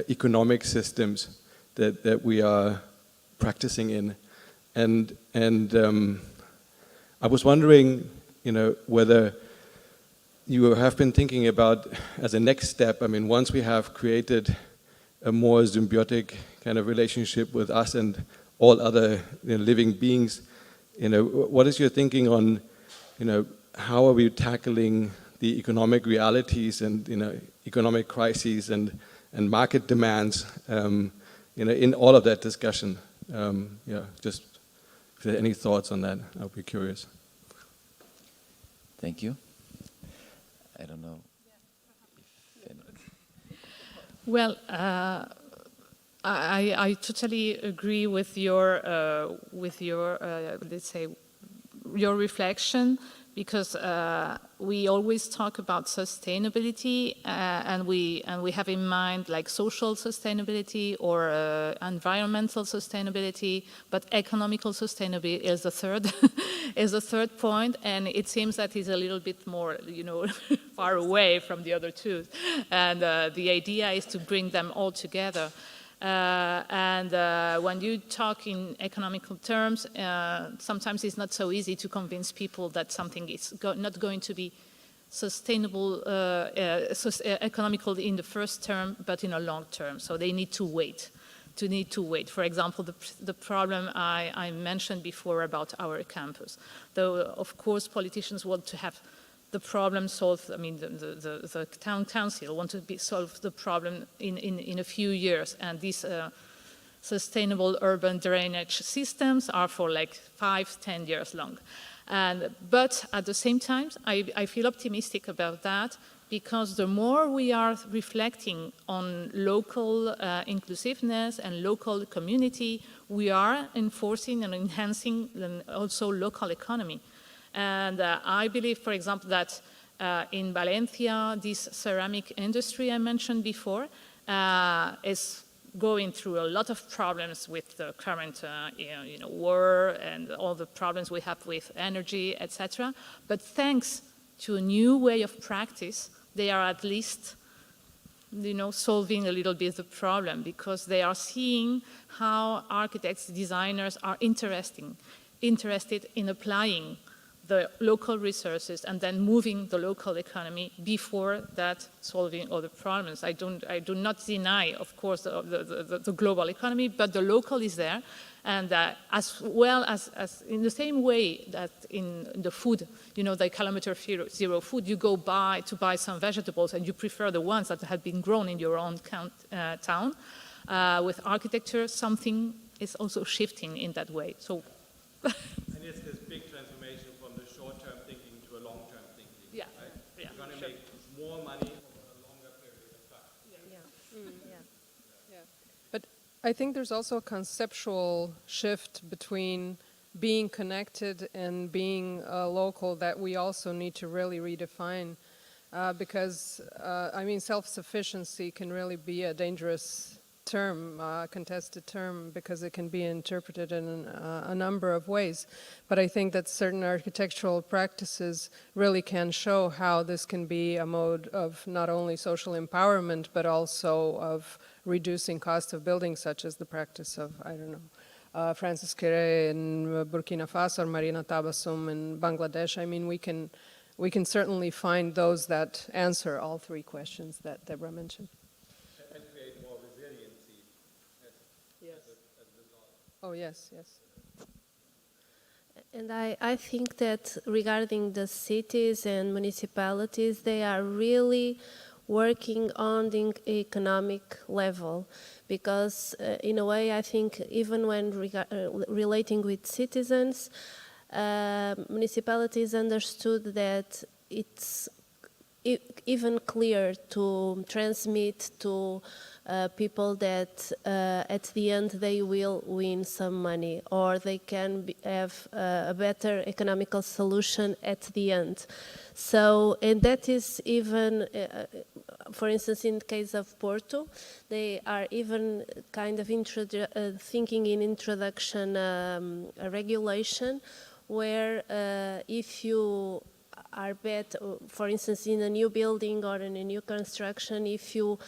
economic systems that we are practicing in, and I was wondering, whether you have been thinking about as a next step. I mean, once we have created a more symbiotic kind of relationship with us and all other living beings, what is your thinking on, how are we tackling the economic realities and economic crises and market demands, in all of that discussion? Just if there are any thoughts on that, I'll be curious. Thank you. I don't know. Well, I totally agree with your let's say, your reflection, because we always talk about sustainability, and we have in mind like social sustainability or environmental sustainability, but economical sustainability is the third is the third point, and it seems that is a little bit more far away from the other two, and the idea is to bring them all together. When you talk in economical terms, sometimes it's not so easy to convince people that something is not going to be sustainable, economical in the first term, but in a long term. So they need to wait. For example, the problem I mentioned before about our campus. Though, of course, politicians want to have the problem solved. I mean, the town council want to solve the problem in a few years, and these sustainable urban drainage systems are for like 5-10 years long. But at the same time, I feel optimistic about that, because the more we are reflecting on local inclusiveness and local community, we are enforcing and enhancing also local economy. And I believe, for example, that in Valencia, this ceramic industry I mentioned before is going through a lot of problems with the current war and all the problems we have with energy, etc. But thanks to a new way of practice, they are at least solving a little bit the problem, because they are seeing how architects, designers are interested in applying the local resources and then moving the local economy before that solving other problems. I do not deny, of course, the global economy, but the local is there. And as well as in the same way that in the food, the kilometer zero food, you go to buy some vegetables and you prefer the ones that have been grown in your own town. With architecture, something is also shifting in that way. So. And it's this big transformation from the short-term thinking to a long-term thinking. Yeah. Right? Yeah. You're going to make more money over a longer period of time. Yeah. But I think there's also a conceptual shift between being connected and being local that we also need to really redefine, because I mean, self-sufficiency can really be a dangerous term, contested term, because it can be interpreted in a number of ways. But I think that certain architectural practices really can show how this can be a mode of not only social empowerment, but also of reducing cost of building, such as the practice of, I don't know, Francis Kere in Burkina Faso or Marina Tabassum in Bangladesh. I mean, we can certainly find those that answer all three questions that Deborah mentioned. And create more resiliency Yes. as a result. Oh, yes, yes. And I think that regarding the cities and municipalities, they are really working on the economic level, because in a way I think even when relating with citizens, municipalities understood that it's even clear to transmit to people that at the end they will win some money, or they can have a better economical solution at the end. So, and that is even, for instance, in the case of Porto, they are even kind of thinking in introduction a regulation where if you are better, for instance, in a new building or in a new construction, if you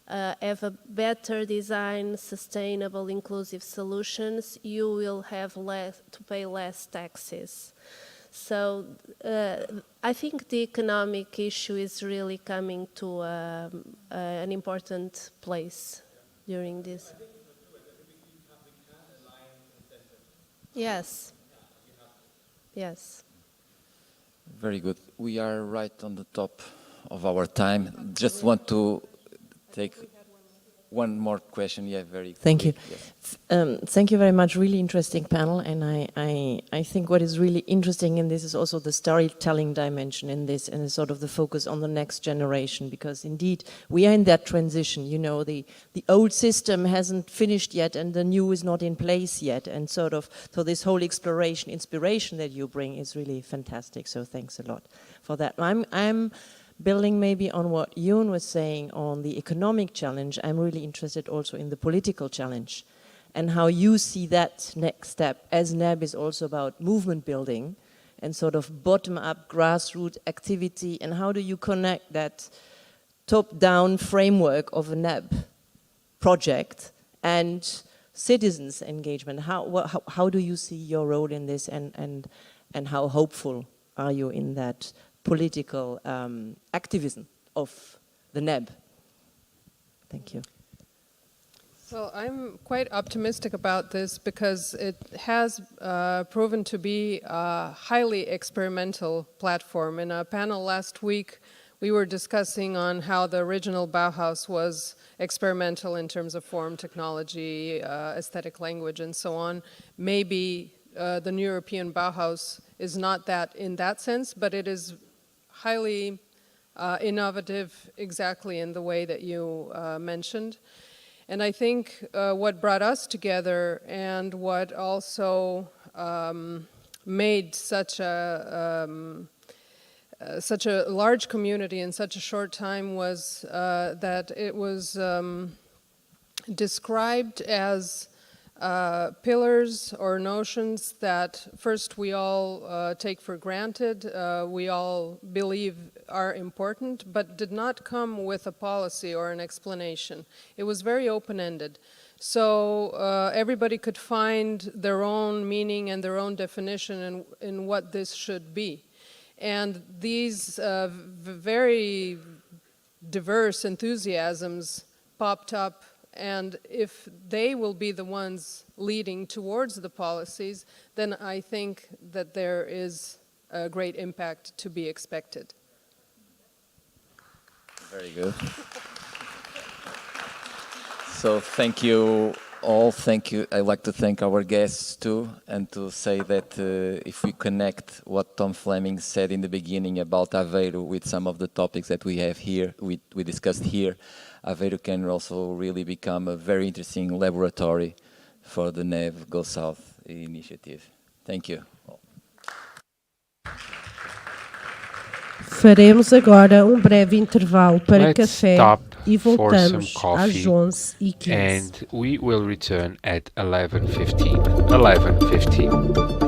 have a better design, sustainable, inclusive solutions, you will have to pay less taxes. So I think the economic issue is really coming to an important place during this. Yes. Yes. Very good. We are right on the top of our time. Just want to take one more question. Yeah, very Thank quick. you. Yes. Thank you very much. Really interesting panel. And I think what is really interesting in this is also the storytelling dimension in this, and sort of the focus on the next generation, because indeed we are in that transition. You know, the old system hasn't finished yet and the new is not in place yet. And sort of, so this whole exploration, inspiration that you bring is really fantastic. So thanks a lot for that. I'm building maybe on what Yoon was saying on the economic challenge. I'm really interested also in the political challenge and how you see that next step, as NEB is also about movement building and sort of bottom-up grassroots activity, and how do you connect that top-down framework of a NEB project and citizens' engagement? How do you see your role in this, and how hopeful are you in that political activism of the NEB? Thank you. Well, I'm quite optimistic about this because it has proven to be a highly experimental platform. In a panel last week, we were discussing on how the original Bauhaus was experimental in terms of form, technology, aesthetic language, and so on. Maybe the new European Bauhaus is not that in that sense, but it is highly innovative exactly in the way that you mentioned. And I think what brought us together and what also made such a large community in such a short time was that it was described as pillars or notions that first we all take for granted, we all believe are important, but did not come with a policy or an explanation. It was very open-ended. So everybody could find their own meaning and their own definition in what this should be. And these very diverse enthusiasms popped up, and if they will be the ones leading towards the policies, then I think that there is a great impact to be expected. Very good. So thank you all. Thank you. I'd like to thank our guests too, and to say that if we connect what Tom Fleming said in the beginning about Aveiro with some of the topics that we have here, we discussed here, Aveiro can also really become a very interesting laboratory for the NEB Go South initiative. Thank you. Faremos agora breve intervalo para Let's café stop e for some voltamos coffee às 11h15. and we will return at 11:15. 11:15.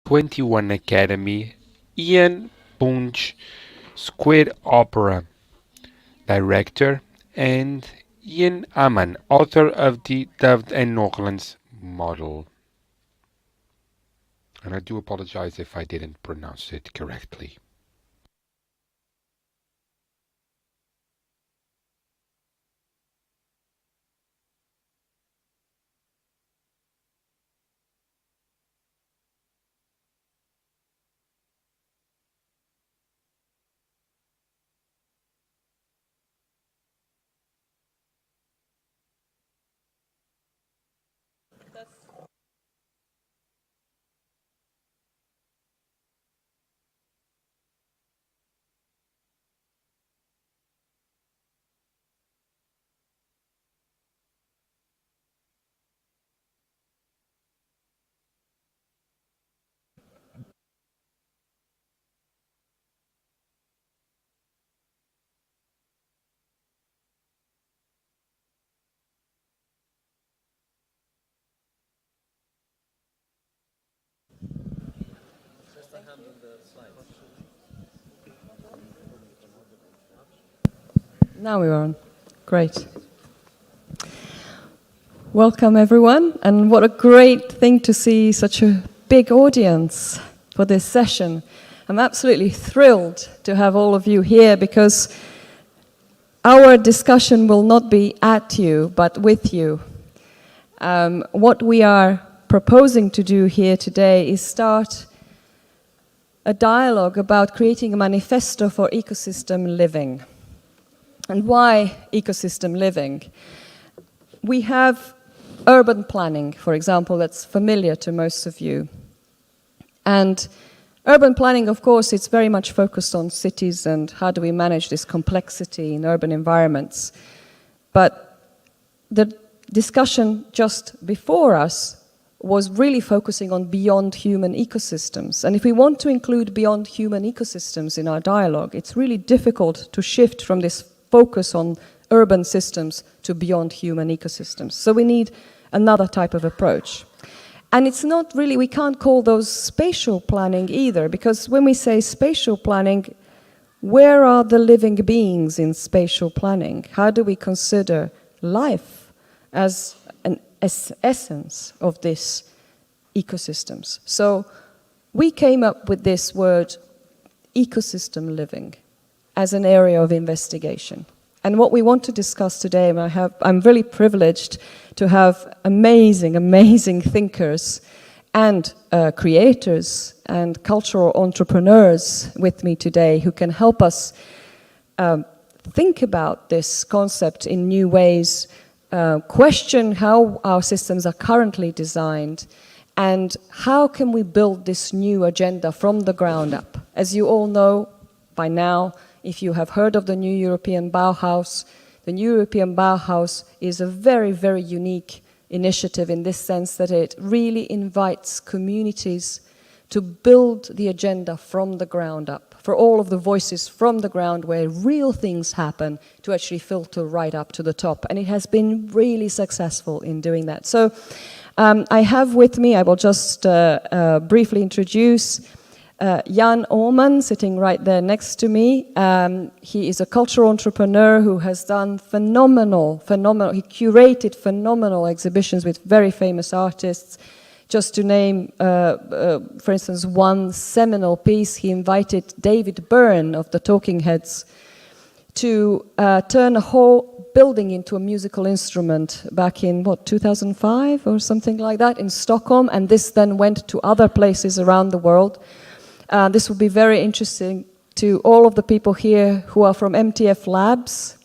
21 Academy, Ian Punch, Square Opera director, and Ian Amman, author of the Dove and Norlands model. And I do apologize if I didn't pronounce it correctly. Now we're on. Great. Welcome, everyone, and what a great thing to see such a big audience for this session. I'm absolutely thrilled to have all of you here because our discussion will not be at you, but with you. What we are proposing to do here today is start a dialogue about creating a manifesto for ecosystem living. And why ecosystem living? We have urban planning, for example, that's familiar to most of you. And urban planning, of course, it's very much focused on cities and how do we manage this complexity in urban environments. But the discussion just before us was really focusing on beyond human ecosystems. And if we want to include beyond human ecosystems in our dialogue, it's really difficult to shift from this focus on urban systems to beyond human ecosystems. So we need another type of approach. And it's not really, we can't call those spatial planning either, because when we say spatial planning, where are the living beings in spatial planning? How do we consider life as an essence of these ecosystems? So we came up with this word, ecosystem living, as an area of investigation. And what we want to discuss today, and I'm really privileged to have amazing thinkers and creators and cultural entrepreneurs with me today who can help us think about this concept in new ways, question how our systems are currently designed, and how can we build this new agenda from the ground up. As you all know by now, if you have heard of the new European Bauhaus, the new European Bauhaus is a very, very unique initiative in this sense that it really invites communities to build the agenda from the ground up, for all of the voices from the ground where real things happen to actually filter right up to the top. And it has been really successful in doing that. So I have with me, I will just briefly introduce Jan Åman, sitting right there next to me. He is a cultural entrepreneur who has done phenomenal, he curated phenomenal exhibitions with very famous artists. Just to name, for instance, one seminal piece, he invited David Byrne of the Talking Heads to turn a whole building into a musical instrument back in, 2005 or something like that in Stockholm, and this then went to other places around the world. This will be very interesting to all of the people here who are from MTF Labs,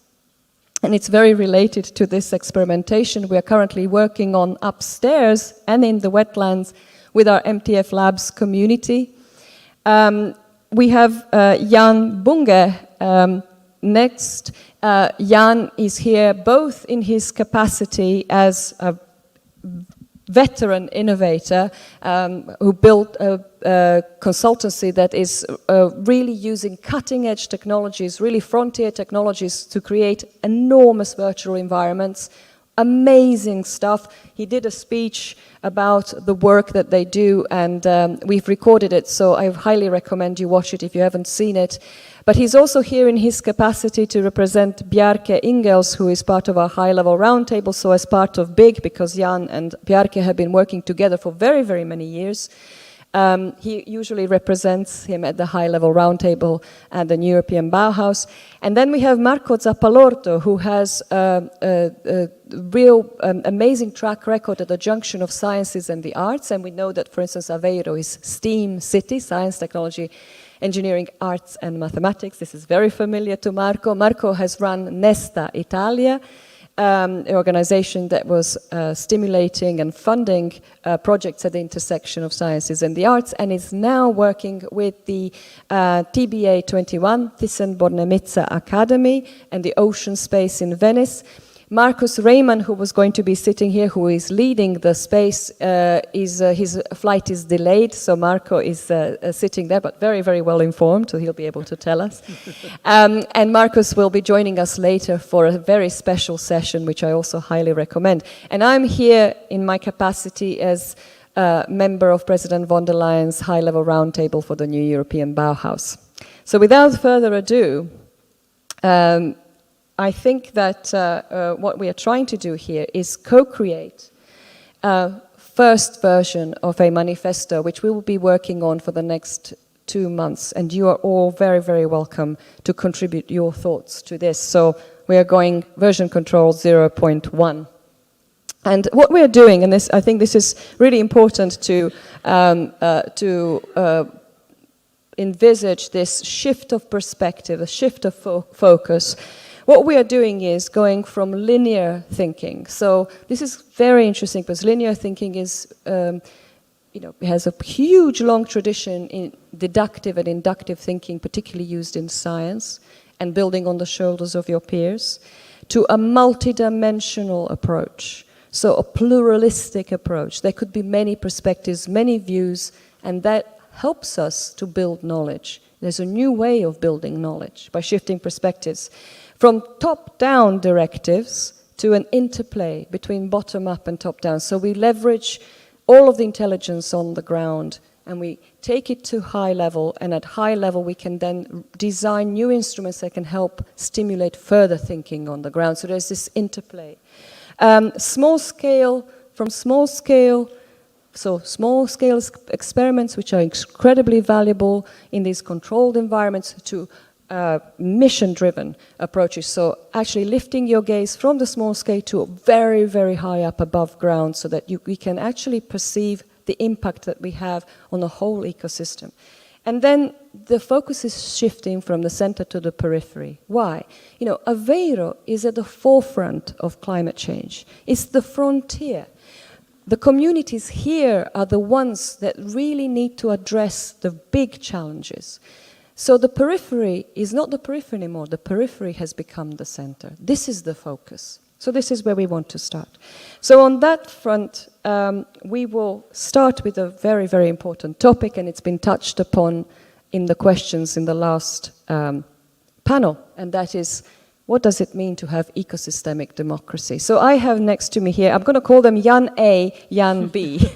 and it's very related to this experimentation we are currently working on upstairs and in the wetlands with our MTF Labs community. We have Jan Bunge next. Jan is here both in his capacity as a veteran innovator who built a consultancy that is really using cutting-edge technologies, really frontier technologies to create enormous virtual environments amazing stuff. He did a speech about the work that they do, and we've recorded it, so I highly recommend you watch it if you haven't seen it. But he's also here in his capacity to represent Bjarke Ingels, who is part of our high-level roundtable, so as part of BIG, because Jan and Bjarke have been working together for very, very many years. He usually represents him at the high-level roundtable and the European Bauhaus. And then we have Marco Zappalorto, who has a real amazing track record at the junction of sciences and the arts. And we know that, for instance, Aveiro is STEAM city, science, technology, engineering, arts, and mathematics. This is very familiar to Marco. Marco has run Nesta Italia, an organization that was stimulating and funding projects at the intersection of sciences and the arts, and is now working with the TBA 21, Thyssen-Bornemisza Academy, and the Ocean Space in Venice. Marcus Rayman, who was going to be sitting here, who is leading the space, his flight is delayed, so Marco is sitting there, but very, very well informed, so he'll be able to tell us. And Marcus will be joining us later for a very special session, which I also highly recommend. And I'm here in my capacity as member of President von der Leyen's high-level roundtable for the new European Bauhaus. So without further ado, I think that what we are trying to do here is co-create a first version of a manifesto, which we will be working on for the next 2 months. And you are all very, very welcome to contribute your thoughts to this. So we are going version control 0.1. And what we are doing, and this, I think this is really important to envisage this shift of perspective, a shift of focus. What we are doing is going from linear thinking. So this is very interesting because linear thinking is, has a huge long tradition in deductive and inductive thinking, particularly used in science and building on the shoulders of your peers, to a multidimensional approach. So a pluralistic approach. There could be many perspectives, many views, and that helps us to build knowledge. There's a new way of building knowledge by shifting perspectives. From top-down directives to an interplay between bottom-up and top-down. So we leverage all of the intelligence on the ground and we take it to high level, and at high level we can then design new instruments that can help stimulate further thinking on the ground. So there's this interplay. Small scale experiments, which are incredibly valuable in these controlled environments, to mission-driven approaches. So actually lifting your gaze from the small scale to very, very high up above ground so that we can actually perceive the impact that we have on the whole ecosystem. And then the focus is shifting from the center to the periphery. Why? Aveiro is at the forefront of climate change. It's the frontier. The communities here are the ones that really need to address the big challenges. So the periphery is not the periphery anymore. The periphery has become the center. This is the focus. So this is where we want to start. So on that front, we will start with a very, very important topic, and it's been touched upon in the questions in the last panel, and that is, what does it mean to have ecosystemic democracy? So I have next to me here, I'm going to call them Jan A, Jan B.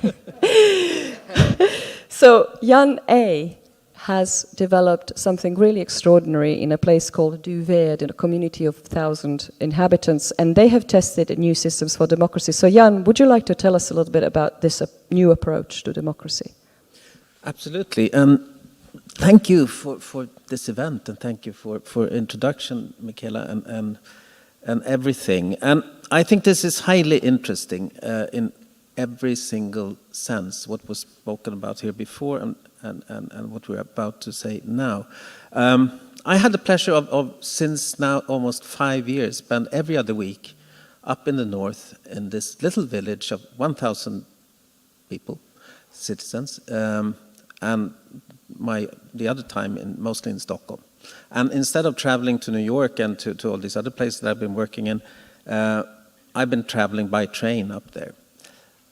So Jan A has developed something really extraordinary in a place called Duveer, in a community of 1,000 inhabitants, and they have tested new systems for democracy. So Jan, would you like to tell us a little bit about this new approach to democracy? Absolutely. Thank you for this event, and thank you for introduction, Michaela, and everything. And I think this is highly interesting in every single sense, what was spoken about here before and what we're about to say now. I had the pleasure of since now almost 5 years, spend every other week up in the north in this little village of 1,000 people, citizens, and the other time mostly in Stockholm. And instead of traveling to New York and to all these other places that I've been working in, I've been traveling by train up there.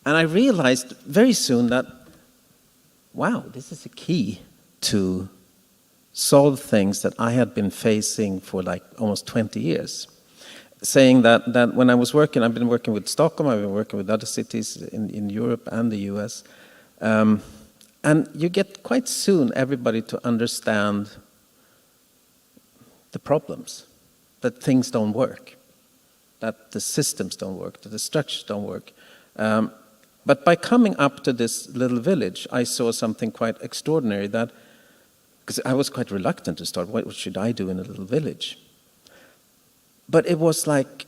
And I realized very soon that, wow, this is a key to solve things that I had been facing for like almost 20 years. saying that when I was working, I've been working with Stockholm, I've been working with other cities in Europe and the US, and you get quite soon everybody to understand the problems, that things don't work, that the systems don't work, that the structures don't work. But by coming up to this little village, I saw something quite extraordinary, that, because I was quite reluctant to start, what should I do in a little village? But it was like,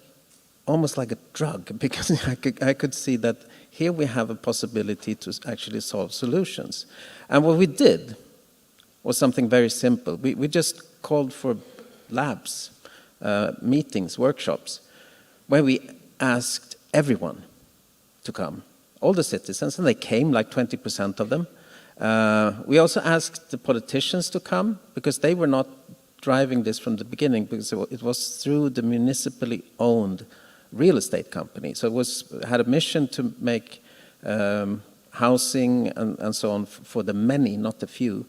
almost like a drug, because I could see that here we have a possibility to actually solve solutions. And what we did was something very simple. We just called for labs, meetings, workshops, where we asked everyone to come, all the citizens, and they came, like 20% of them. We also asked the politicians to come, because they were not driving this from the beginning, because it was through the municipally owned real estate company. So it had a mission to make housing and so on for the many, not the few.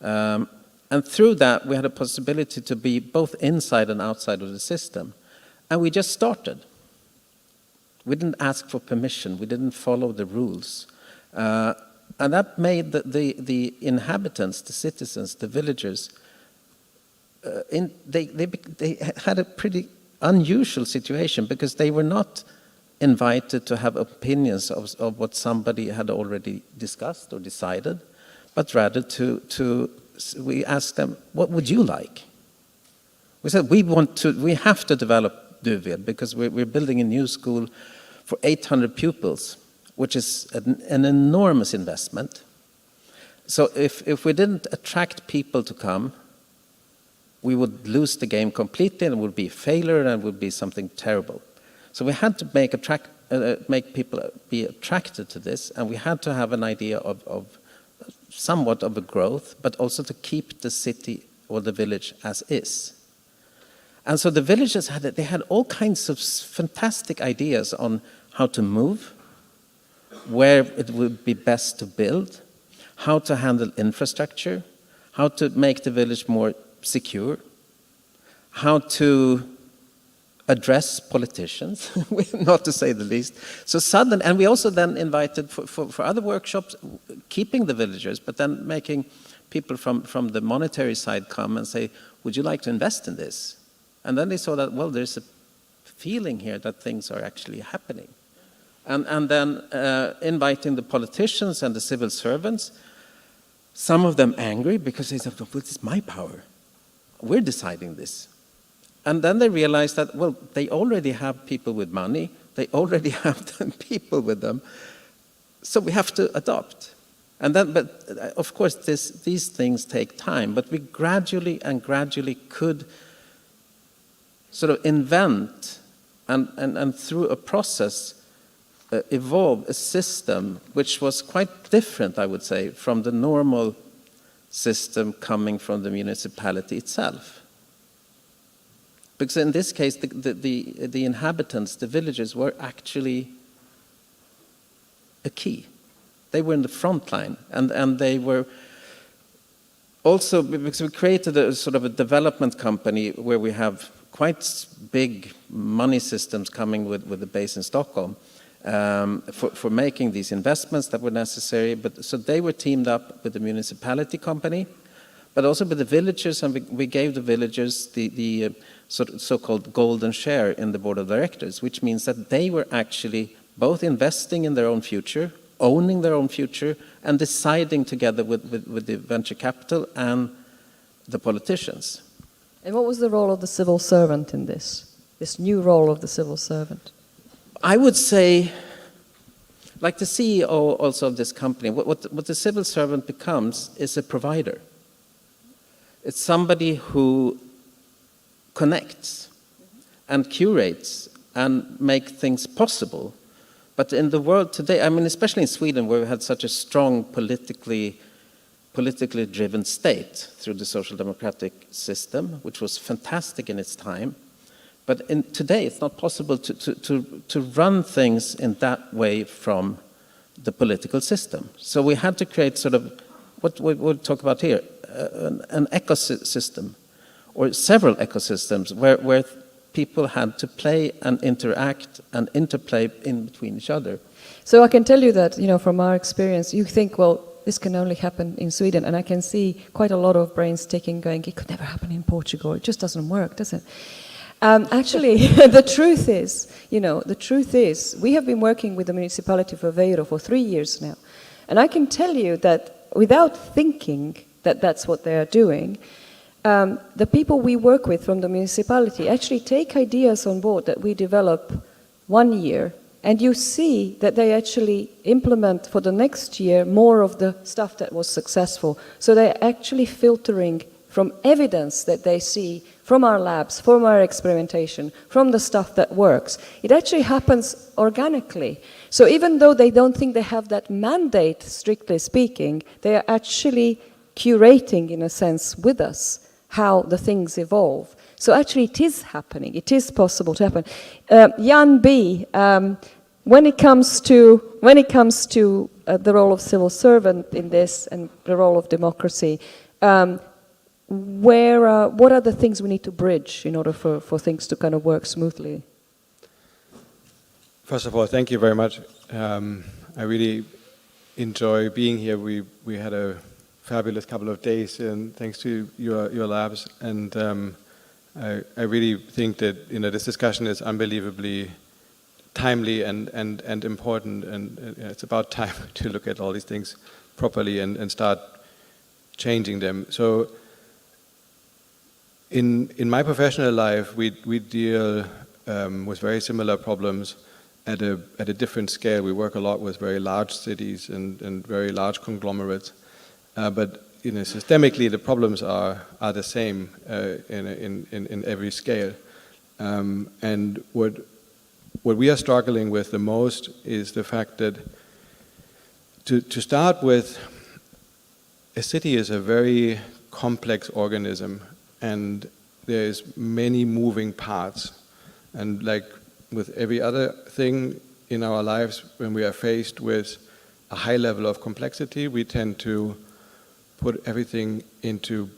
And through that, we had a possibility to be both inside and outside of the system. And we just started. We didn't ask for permission. We didn't follow the rules. And that made the inhabitants, the citizens, the villagers, they had a pretty unusual situation, because they were not invited to have opinions of what somebody had already discussed or decided, but rather we asked them, what would you like? We said, we have to develop Duved, because we're building a new school for 800 pupils, which is an enormous investment. So if we didn't attract people to come, we would lose the game completely, and it would be a failure, and it would be something terrible. So we had to make people be attracted to this, and we had to have an idea of somewhat of a growth, but also to keep the city or the village as is. And so the villagers had all kinds of fantastic ideas on how to move, where it would be best to build, how to handle infrastructure, how to make the village more secure, how to address politicians, not to say the least. So suddenly, and we also then invited for other workshops, keeping the villagers, but then making people from the monetary side come and say, would you like to invest in this? And then they saw that, well, there's a feeling here that things are actually happening. And then inviting the politicians and the civil servants, some of them angry, because they said, well, this is my power. We're deciding this. And then they realized that, well, they already have people with money. They already have people with them. So we have to adopt. And then, but of course, these things take time. But we gradually could sort of invent and through a process evolve a system which was quite different, I would say, from the normal system coming from the municipality itself. Because in this case, the inhabitants, the villagers, were actually a key. They were in the front line, and they were also, because we created a sort of a development company where we have quite big money systems coming with the base in Stockholm for making these investments that were necessary. But so they were teamed up with the municipality company, but also with the villagers, and we gave the villagers the so-called golden share in the board of directors, which means that they were actually both investing in their own future, owning their own future, and deciding together with the venture capital and the politicians. And what was the role of the civil servant in this new role of the civil servant? I would say, like the CEO also of this company, what the civil servant becomes is a provider. It's somebody who connects and curates and make things possible. But in the world today, I mean, especially in Sweden, where we had such a strong politically driven state through the social democratic system, which was fantastic in its time. But today, it's not possible to run things in that way from the political system. So we had to create sort of what we'll talk about here, an ecosystem, or several ecosystems where people had to play and interact and interplay in between each other. So I can tell you that, from our experience, you think, well, this can only happen in Sweden, and I can see quite a lot of brains ticking, going, it could never happen in Portugal. It just doesn't work, does it? Actually, the truth is, we have been working with the municipality of Aveiro for 3 years now, and I can tell you that without thinking that that's what they are doing, the people we work with from the municipality actually take ideas on board that we develop 1 year, and you see that they actually implement for the next year more of the stuff that was successful. So they're actually filtering from evidence that they see from our labs, from our experimentation, from the stuff that works. It actually happens organically. So even though they don't think they have that mandate, strictly speaking, they are actually curating, in a sense, with us how the things evolve. So actually it is happening. It is possible to happen. Jan B., when it comes to the role of civil servant in this and the role of democracy, what are the things we need to bridge in order for things to kind of work smoothly? First of all, thank you very much. I really enjoy being here. We had a fabulous couple of days, and thanks to your labs. And I really think that this discussion is unbelievably timely and important, and it's about time to look at all these things properly and start changing them. So in my professional life, we deal with very similar problems at a different scale. We work a lot with very large cities and very large conglomerates, but systemically the problems are the same in every scale. And what we are struggling with the most is the fact that to start with, a city is a very complex organism, and there's many moving parts. And like with every other thing in our lives, when we are faced with a high level of complexity, we tend to put everything into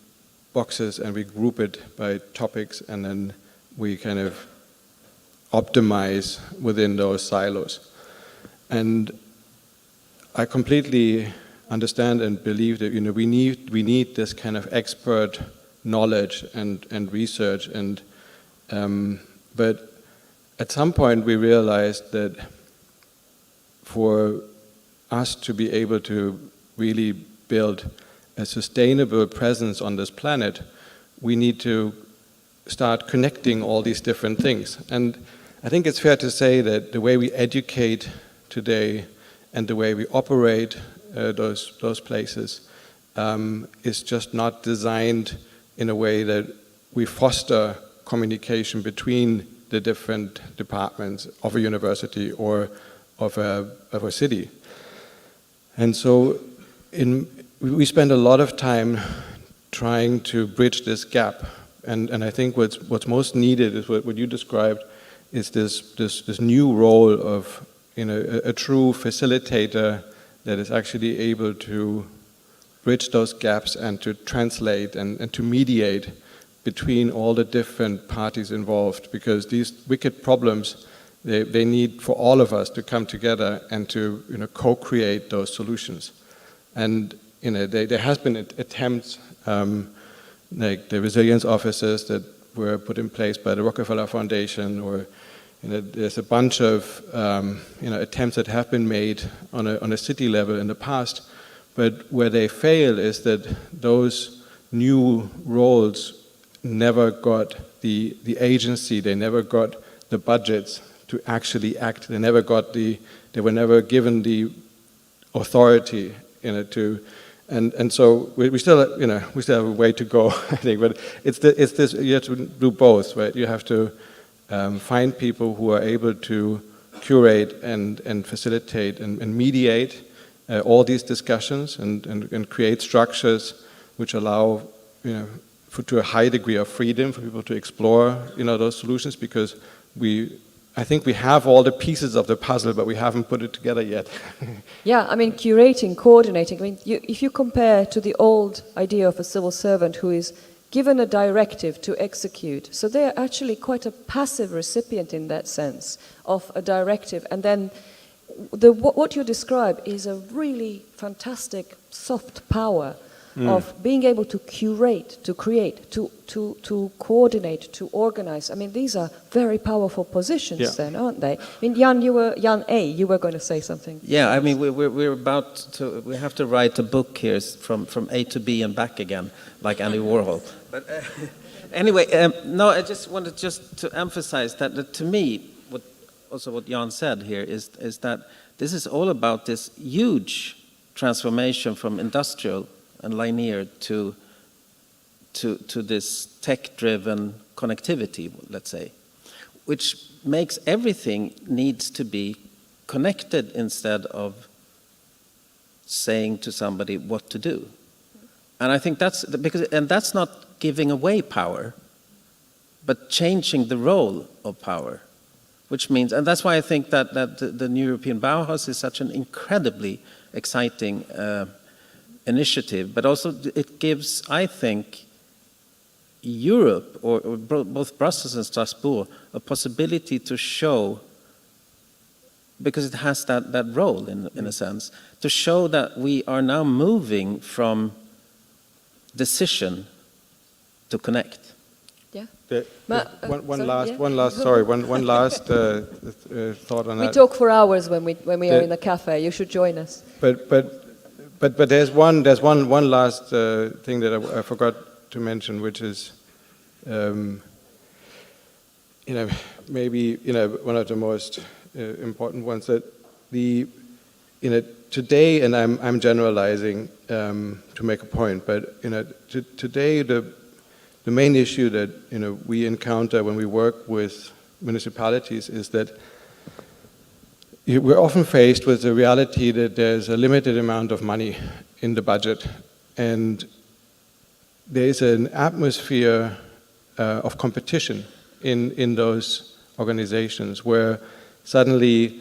boxes and we group it by topics, and then we kind of optimize within those silos. And I completely understand and believe that we need this kind of expert knowledge and research, and but at some point we realized that for us to be able to really build a sustainable presence on this planet, we need to start connecting all these different things. And I think it's fair to say that the way we educate today and the way we operate those places is just not designed in a way that we foster communication between the different departments of a university or of a city. And so we spend a lot of time trying to bridge this gap, and I think what's most needed is what you described, is this new role of a true facilitator that is actually able to bridge those gaps and to translate and to mediate between all the different parties involved, because these wicked problems, they need for all of us to come together and to co-create those solutions. And there has been attempts, like the resilience offices that were put in place by the Rockefeller Foundation, or there's a bunch of attempts that have been made on a city level in the past, but where they fail is that those new roles never got the agency, they never got the budgets to actually act, they were never given the authority and so we still have a way to go, I think, but it's this, you have to do both, right? You have to find people who are able to curate and facilitate and mediate all these discussions and create structures which allow to a high degree of freedom for people to explore those solutions, because I think we have all the pieces of the puzzle, but we haven't put it together yet. Yeah, I mean, curating, coordinating. I mean, if you compare to the old idea of a civil servant who is given a directive to execute. So they are actually quite a passive recipient in that sense of a directive. And then what you describe is a really fantastic soft power of being able to curate, to create, to coordinate, to organize. I mean, these are very powerful positions then, aren't they? I mean, Jan, you were going to say something. Yeah, I mean, we're about to, we have to write a book here from A to B and back again, like Andy Warhol. But anyway, no, I just wanted to emphasize that to me, what Jan said here is that this is all about this huge transformation from industrial and linear to this tech-driven connectivity, let's say, which makes everything needs to be connected instead of saying to somebody what to do. And I think that's not giving away power, but changing the role of power, which means, and that's why I think that the new European Bauhaus is such an incredibly exciting initiative, but also it gives, I think, Europe, or both Brussels and Strasbourg, a possibility to show, because it has that role in a sense, to show that we are now moving from decision to connect. Yeah. One last thought on that. We talk for hours when we are in a cafe. You should join us. But there's one last thing that I forgot to mention, which is, maybe one of the most important ones, that today, and I'm generalizing to make a point, but today the main issue that we encounter when we work with municipalities is that we're often faced with the reality that there's a limited amount of money in the budget, and there's an atmosphere of competition in those organizations where suddenly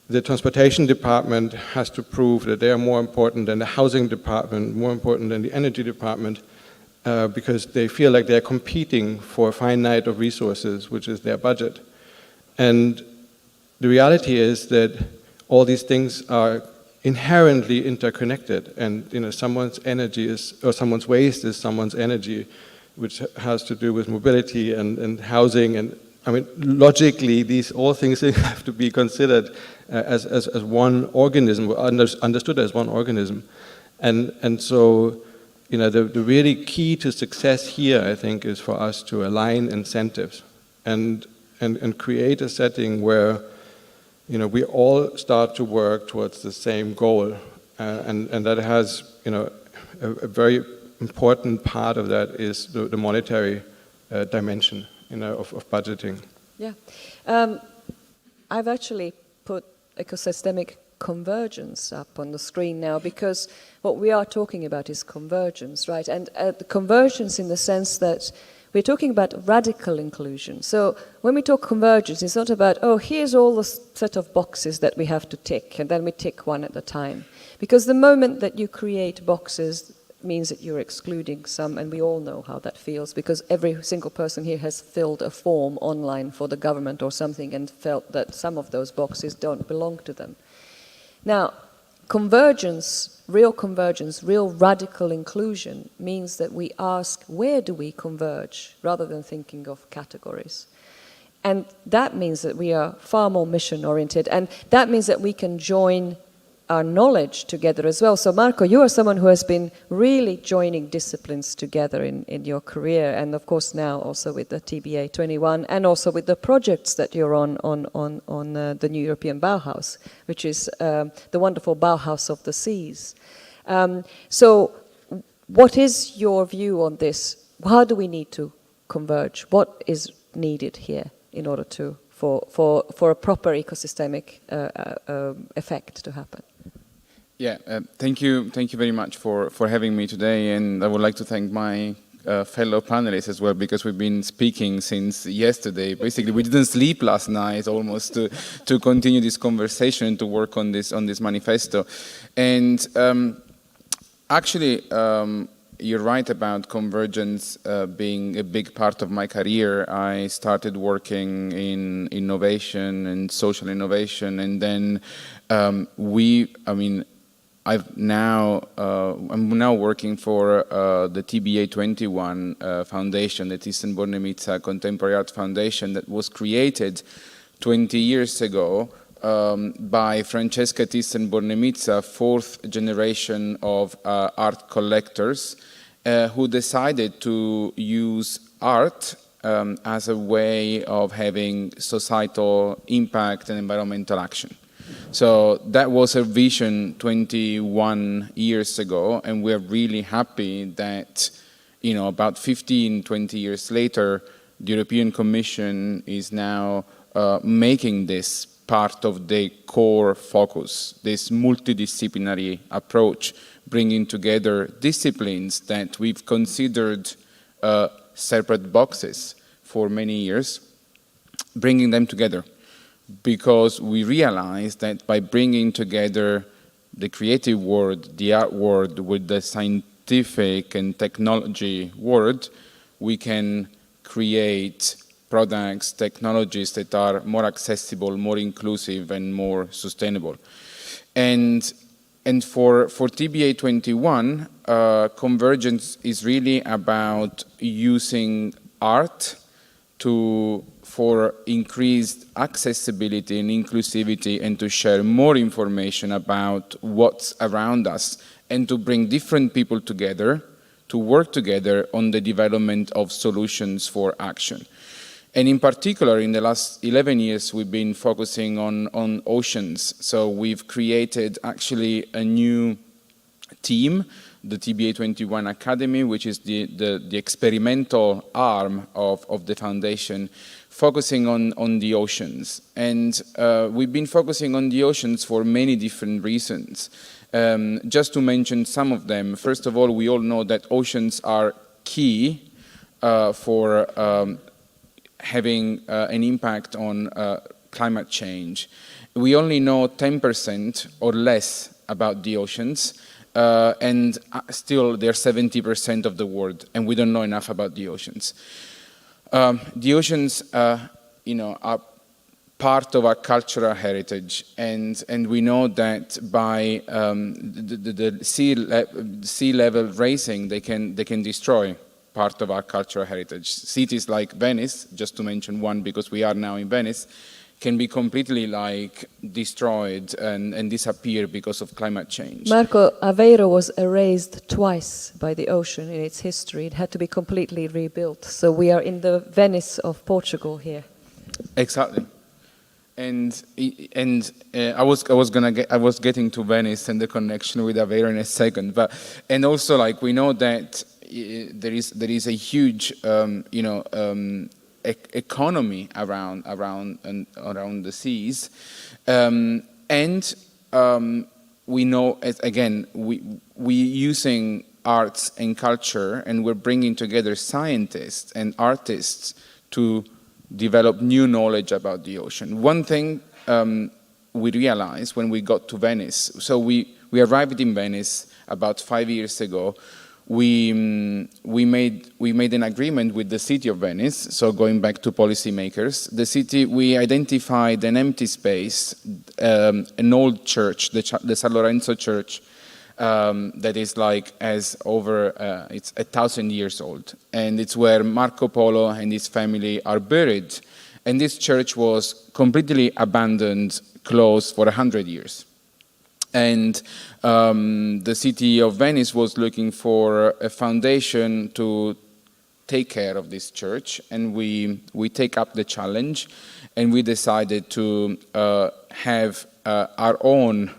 the transportation department has to prove that they are more important than the housing department, more important than the energy department, because they feel like they're competing for a finite of resources, which is their budget. And the reality is that all these things are inherently interconnected, and someone's energy is, or someone's waste is someone's energy, which has to do with mobility and housing. And I mean, logically, all things have to be considered as one organism, understood as one organism. And so, the really key to success here, I think, is for us to align incentives and create a setting where we all start to work towards the same goal, and that has, a very important part of that is the monetary dimension, of budgeting. Yeah, I've actually put ecosystemic convergence up on the screen now, because what we are talking about is convergence, right? And the convergence in the sense that we're talking about radical inclusion. So when we talk convergence, it's not about, here's all the set of boxes that we have to tick, and then we tick one at a time. Because the moment that you create boxes means that you're excluding some, and we all know how that feels, because every single person here has filled a form online for the government or something and felt that some of those boxes don't belong to them. Now, convergence, real radical inclusion means that we ask, where do we converge, rather than thinking of categories. And that means that we are far more mission-oriented, and that means that we can join our knowledge together as well. So Marco, you are someone who has been really joining disciplines together in your career, and of course now also with the TBA 21, and also with the projects that you're on the new European Bauhaus, which is the wonderful Bauhaus of the Seas. So what is your view on this? How do we need to converge? What is needed here in order to for a proper ecosystemic effect to happen? Yeah, thank you very much for having me today, and I would like to thank my fellow panelists as well, because we've been speaking since yesterday. Basically, we didn't sleep last night almost to continue this conversation, to work on this manifesto. And actually, you're right about convergence being a big part of my career. I started working in innovation and social innovation, and then I'm now working for the TBA 21 foundation, the Thyssen-Bornemisza Contemporary Art Foundation, that was created 20 years ago by Francesca Thyssen-Bornemisza, fourth generation of art collectors, who decided to use art as a way of having societal impact and environmental action. So that was her vision 21 years ago, and we're really happy that, about 15, 20 years later, the European Commission is now making this part of the core focus, this multidisciplinary approach, bringing together disciplines that we've considered separate boxes for many years, bringing them together. Because we realize that by bringing together the creative world, the art world, with the scientific and technology world, we can create products, technologies that are more accessible, more inclusive, and more sustainable. And for TBA 21, convergence is really about using art for increased accessibility and inclusivity, and to share more information about what's around us, and to bring different people together to work together on the development of solutions for action. And in particular, in the last 11 years, we've been focusing on oceans. So we've created actually a new team, the TBA 21 Academy, which is the experimental arm of the foundation, focusing on the oceans. And we've been focusing on the oceans for many different reasons. Just to mention some of them, first of all, we all know that oceans are key for having an impact on climate change. We only know 10% or less about the oceans, and still they're 70% of the world, and we don't know enough about the oceans. The oceans, are part of our cultural heritage, and we know that by the sea level rising, they can destroy part of our cultural heritage. Cities like Venice, just to mention one, because we are now in Venice, can be completely destroyed and disappear because of climate change. Marco, Aveiro was erased twice by the ocean in its history. It had to be completely rebuilt. So we are in the Venice of Portugal here. Exactly. And I was getting to Venice and the connection with Aveiro in a second, and also we know that there is a huge economy around the seas, and we know, again, we using arts and culture, and we're bringing together scientists and artists to develop new knowledge about the ocean. One thing we realized when we got to Venice, so we arrived in Venice about 5 years ago. We made an agreement with the city of Venice, so going back to policymakers. The city, we identified an empty space, an old church, the San Lorenzo Church, that is it's 1,000 years old. And it's where Marco Polo and his family are buried. And this church was completely abandoned, closed for 100 years. And the city of Venice was looking for a foundation to take care of this church, and we take up the challenge, and we decided to have our own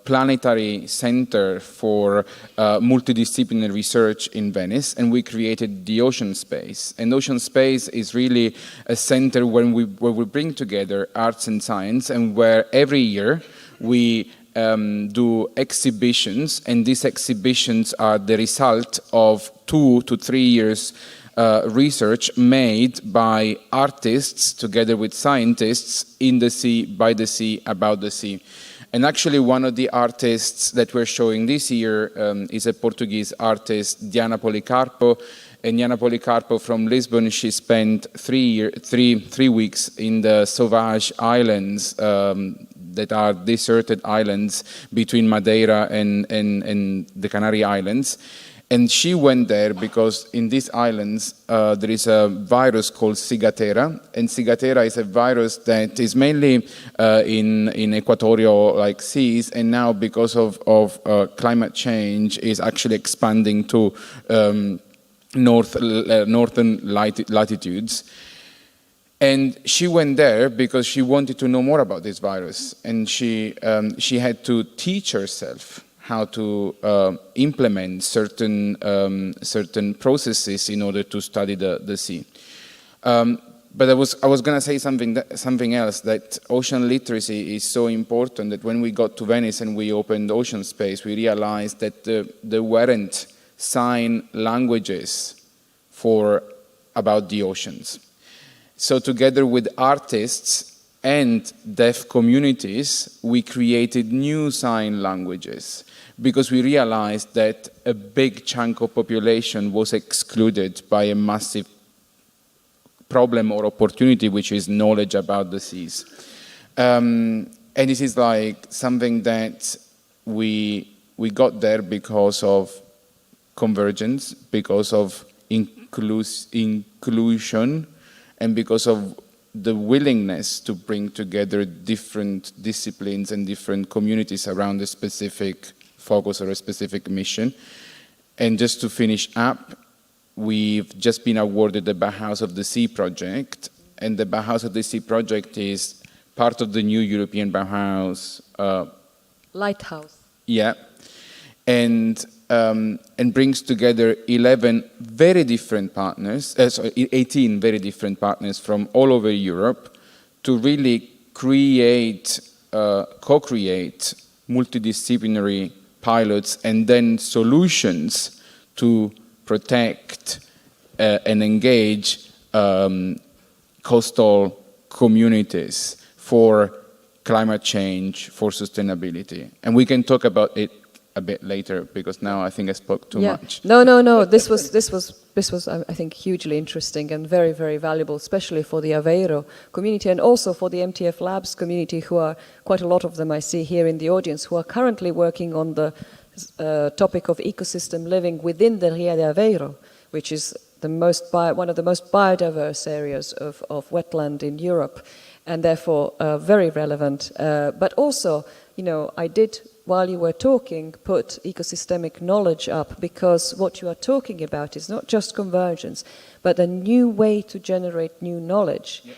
planetary center for multidisciplinary research in Venice, and we created the Ocean Space. And Ocean Space is really a center where we bring together arts and science, and where every year we do exhibitions, and these exhibitions are the result of 2 to 3 years research made by artists together with scientists in the sea, by the sea, about the sea. And actually one of the artists that we're showing this year is a Portuguese artist, Diana Policarpo. And Diana Policarpo from Lisbon, she spent 3 weeks in the Sauvage Islands, that are deserted islands between Madeira and the Canary Islands. And she went there because in these islands there is a virus called ciguatera, and ciguatera is a virus that is mainly in equatorial seas, and now because of climate change is actually expanding to northern latitudes. And she went there because she wanted to know more about this virus, and she had to teach herself how to implement certain processes in order to study the sea. But I was going to say something else, that ocean literacy is so important that when we got to Venice and we opened Ocean Space, we realized that there weren't sign languages about the oceans. So together with artists and deaf communities, we created new sign languages because we realized that a big chunk of population was excluded by a massive problem or opportunity, which is knowledge about the seas. And this is something that we got there because of convergence, because of inclusion, and because of the willingness to bring together different disciplines and different communities around a specific focus or a specific mission. And just to finish up, we've just been awarded the Bauhaus of the Sea project, and the Bauhaus of the Sea project is part of the new European Bauhaus. Lighthouse. Yeah. And brings together 11 very different partners, 18 very different partners from all over Europe to really co-create multidisciplinary pilots and then solutions to protect and engage coastal communities for climate change, for sustainability. And we can talk about it a bit later, because now I think I spoke too much. No. This was, I think, hugely interesting and very, very valuable, especially for the Aveiro community and also for the MTF Labs community, who are quite a lot of them I see here in the audience, who are currently working on the topic of ecosystem living within the Ria de Aveiro, which is one of the most biodiverse areas of wetland in Europe, and therefore very relevant. But also, I did, while you were talking, put ecosystemic knowledge up, because what you are talking about is not just convergence, but a new way to generate new knowledge. Yeah.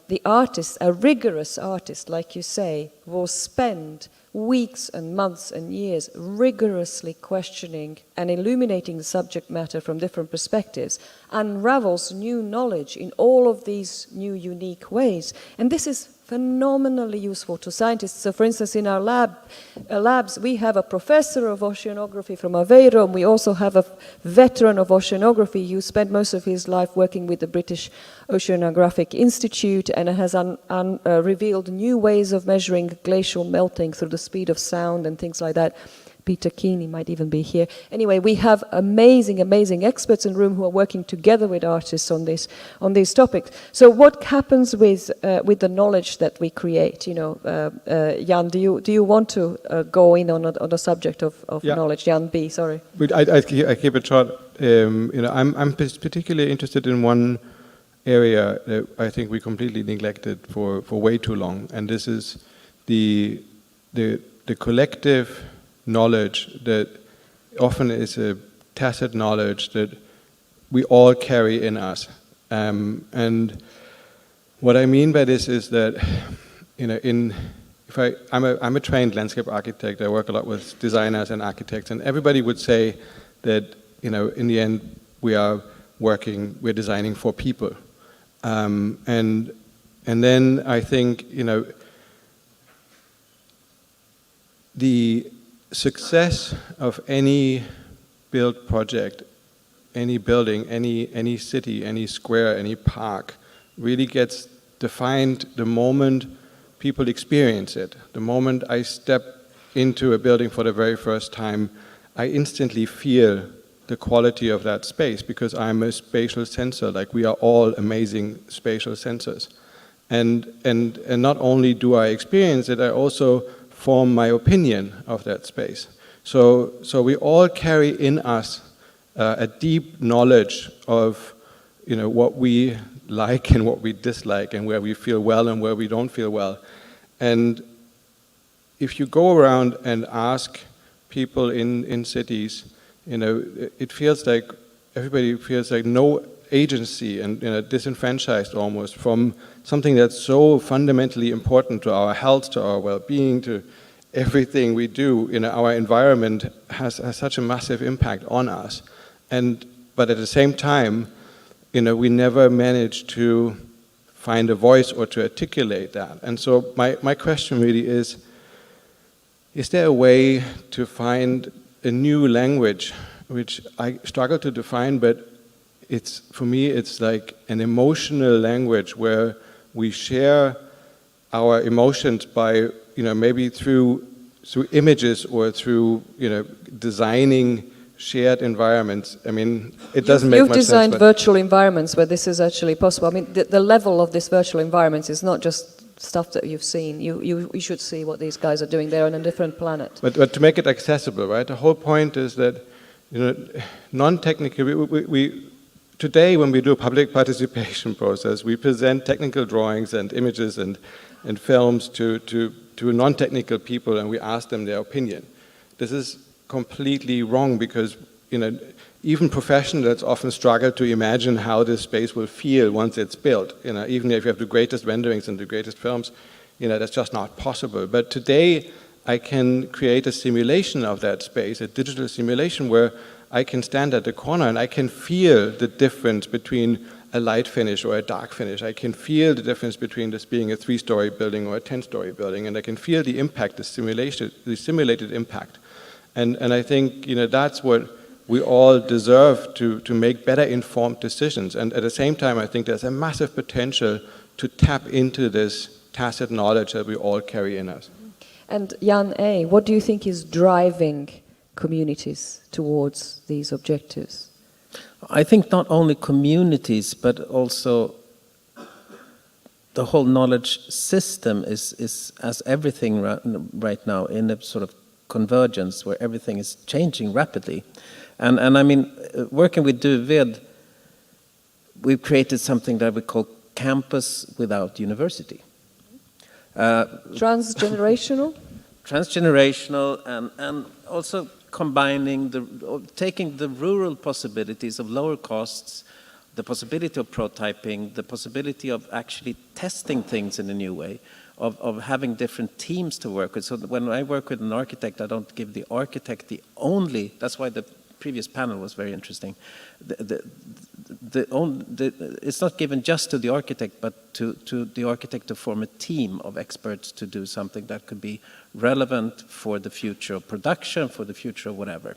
The artist, a rigorous artist, like you say, will spend weeks and months and years rigorously questioning and illuminating the subject matter from different perspectives, unravels new knowledge in all of these new unique ways. And this is phenomenally useful to scientists. So for instance, in our labs, we have a professor of oceanography from Aveiro, and we also have a veteran of oceanography who spent most of his life working with the British Oceanographic Institute and has revealed new ways of measuring glacial melting through the speed of sound and things like that. Peter Keeney might even be here. Anyway, we have amazing, amazing experts in the room who are working together with artists on these topics. So what happens with the knowledge that we create? Jan, do you want to go in on the subject of knowledge? Jan B, sorry. But I keep it short. I'm particularly interested in one area that I think we completely neglected for way too long, and this is the collective knowledge that often is a tacit knowledge that we all carry in us. And what I mean by this is that, I'm a trained landscape architect. I work a lot with designers and architects, and everybody would say that, in the end, we're designing for people. And then I think, the success of any built project, any building, any city, any square, any park, really gets defined the moment people experience it. The moment I step into a building for the very first time, I instantly feel the quality of that space because I'm a spatial sensor, like we are all amazing spatial sensors. And not only do I experience it, I also form my opinion of that space. So we all carry in us a deep knowledge of, you know, what we like and what we dislike, and where we feel well and where we don't feel well. And if you go around and ask people in cities, you know, it feels like everybody feels like no agency and, you know, disenfranchised almost from something that's so fundamentally important to our health, to our well-being, to everything we do. You know, our environment has such a massive impact on us. But at the same time, you know, we never manage to find a voice or to articulate that. And so my question really is there a way to find a new language, which I struggle to define, but for me, it's like an emotional language where we share our emotions by, you know, maybe through images or through, you know, designing shared environments. I mean, it doesn't make much sense. You've designed virtual environments where this is actually possible. I mean, the level of this virtual environments is not just stuff that you've seen. You should see what these guys are doing. They're on a different planet. But to make it accessible, right? The whole point is that, you know, non-technical, today when we do a public participation process, we present technical drawings and images and films to non-technical people, and we ask them their opinion. This is completely wrong because, you know, even professionals often struggle to imagine how this space will feel once it's built. You know, even if you have the greatest renderings and the greatest films, you know, that's just not possible. But today, I can create a simulation of that space, a digital simulation where I can stand at the corner and I can feel the difference between a light finish or a dark finish. I can feel the difference between this being a 3-story building or a 10-story building, and I can feel the impact, the simulated impact. And I think, you know, that's what we all deserve to make better informed decisions. And at the same time, I think there's a massive potential to tap into this tacit knowledge that we all carry in us. And Jan A., what do you think is driving communities towards these objectives? I think not only communities, but also the whole knowledge system is as everything right now, in a sort of convergence where everything is changing rapidly. And I mean, working with Duvid, we've created something that we call campus without university. Transgenerational? Transgenerational, and also combining, taking the rural possibilities of lower costs, the possibility of prototyping, the possibility of actually testing things in a new way, of having different teams to work with. So when I work with an architect, I don't give the architect the only, that's why the previous panel was very interesting. It's not given just to the architect, but to the architect to form a team of experts to do something that could be relevant for the future of production, for the future of whatever.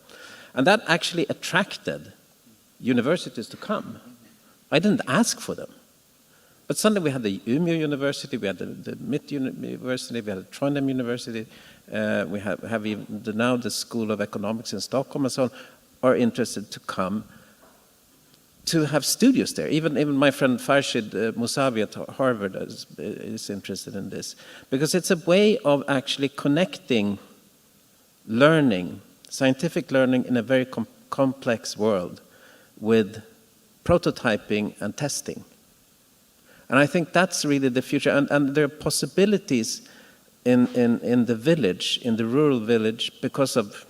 And that actually attracted universities to come. I didn't ask for them. But suddenly we had the Umeå University, we had the Mitt University, we had the Trondheim University, we have even now the School of Economics in Stockholm and so on, are interested to come to have studios there. Even my friend Farshid Musavi at Harvard is interested in this. Because it's a way of actually connecting learning, scientific learning in a very complex world with prototyping and testing. And I think that's really the future. And there are possibilities in the village, in the rural village, because of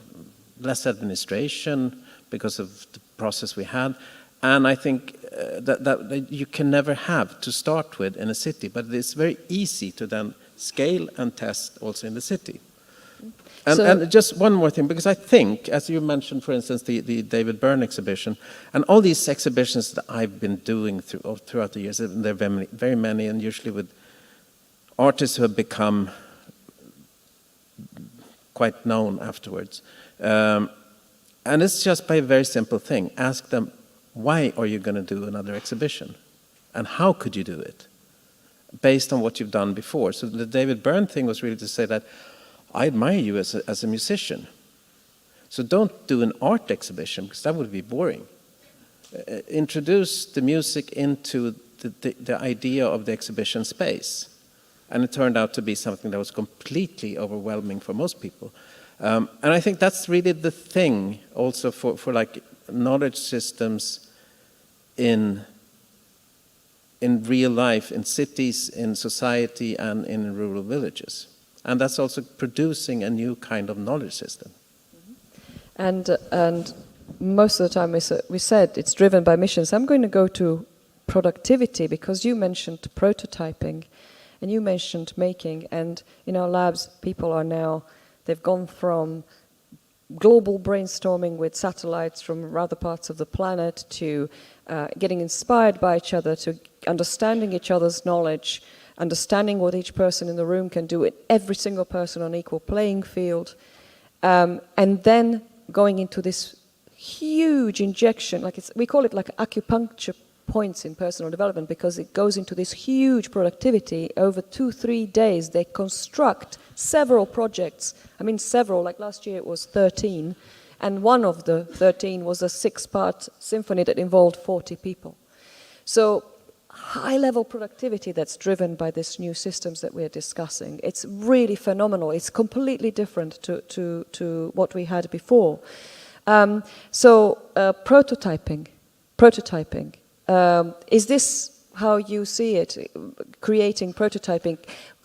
less administration, because of the process we had. And I think that you can never have to start with in a city, but it's very easy to then scale and test also in the city. And just one more thing, because I think, as you mentioned, for instance, the David Byrne exhibition, and all these exhibitions that I've been doing throughout the years, and there are very many, and usually with artists who have become quite known afterwards. And it's just by a very simple thing. Ask them, why are you going to do another exhibition? And how could you do it? based on what you've done before. So the David Byrne thing was really to say that I admire you as a musician. So don't do an art exhibition, because that would be boring. Introduce the music into the idea of the exhibition space. And it turned out to be something that was completely overwhelming for most people. And I think that's really the thing also for like knowledge systems in real life, in cities, in society, and in rural villages. And that's also producing a new kind of knowledge system. And most of the time we said it's driven by missions. I'm going to go to productivity, because you mentioned prototyping and you mentioned making, and in our labs people are now, they've gone from global brainstorming with satellites from other parts of the planet to getting inspired by each other, to understanding each other's knowledge, understanding what each person in the room can do, with every single person on equal playing field, and then going into this huge injection, we call it like acupuncture points in personal development, because it goes into this huge productivity. Over 2-3 days they construct several projects. I mean several, like last year it was 13, and one of the 13 was a 6-part symphony that involved 40 people. So high-level productivity that's driven by these new systems that we're discussing. It's really phenomenal. It's completely different to what we had before. Prototyping. Is this how you see it, creating prototyping?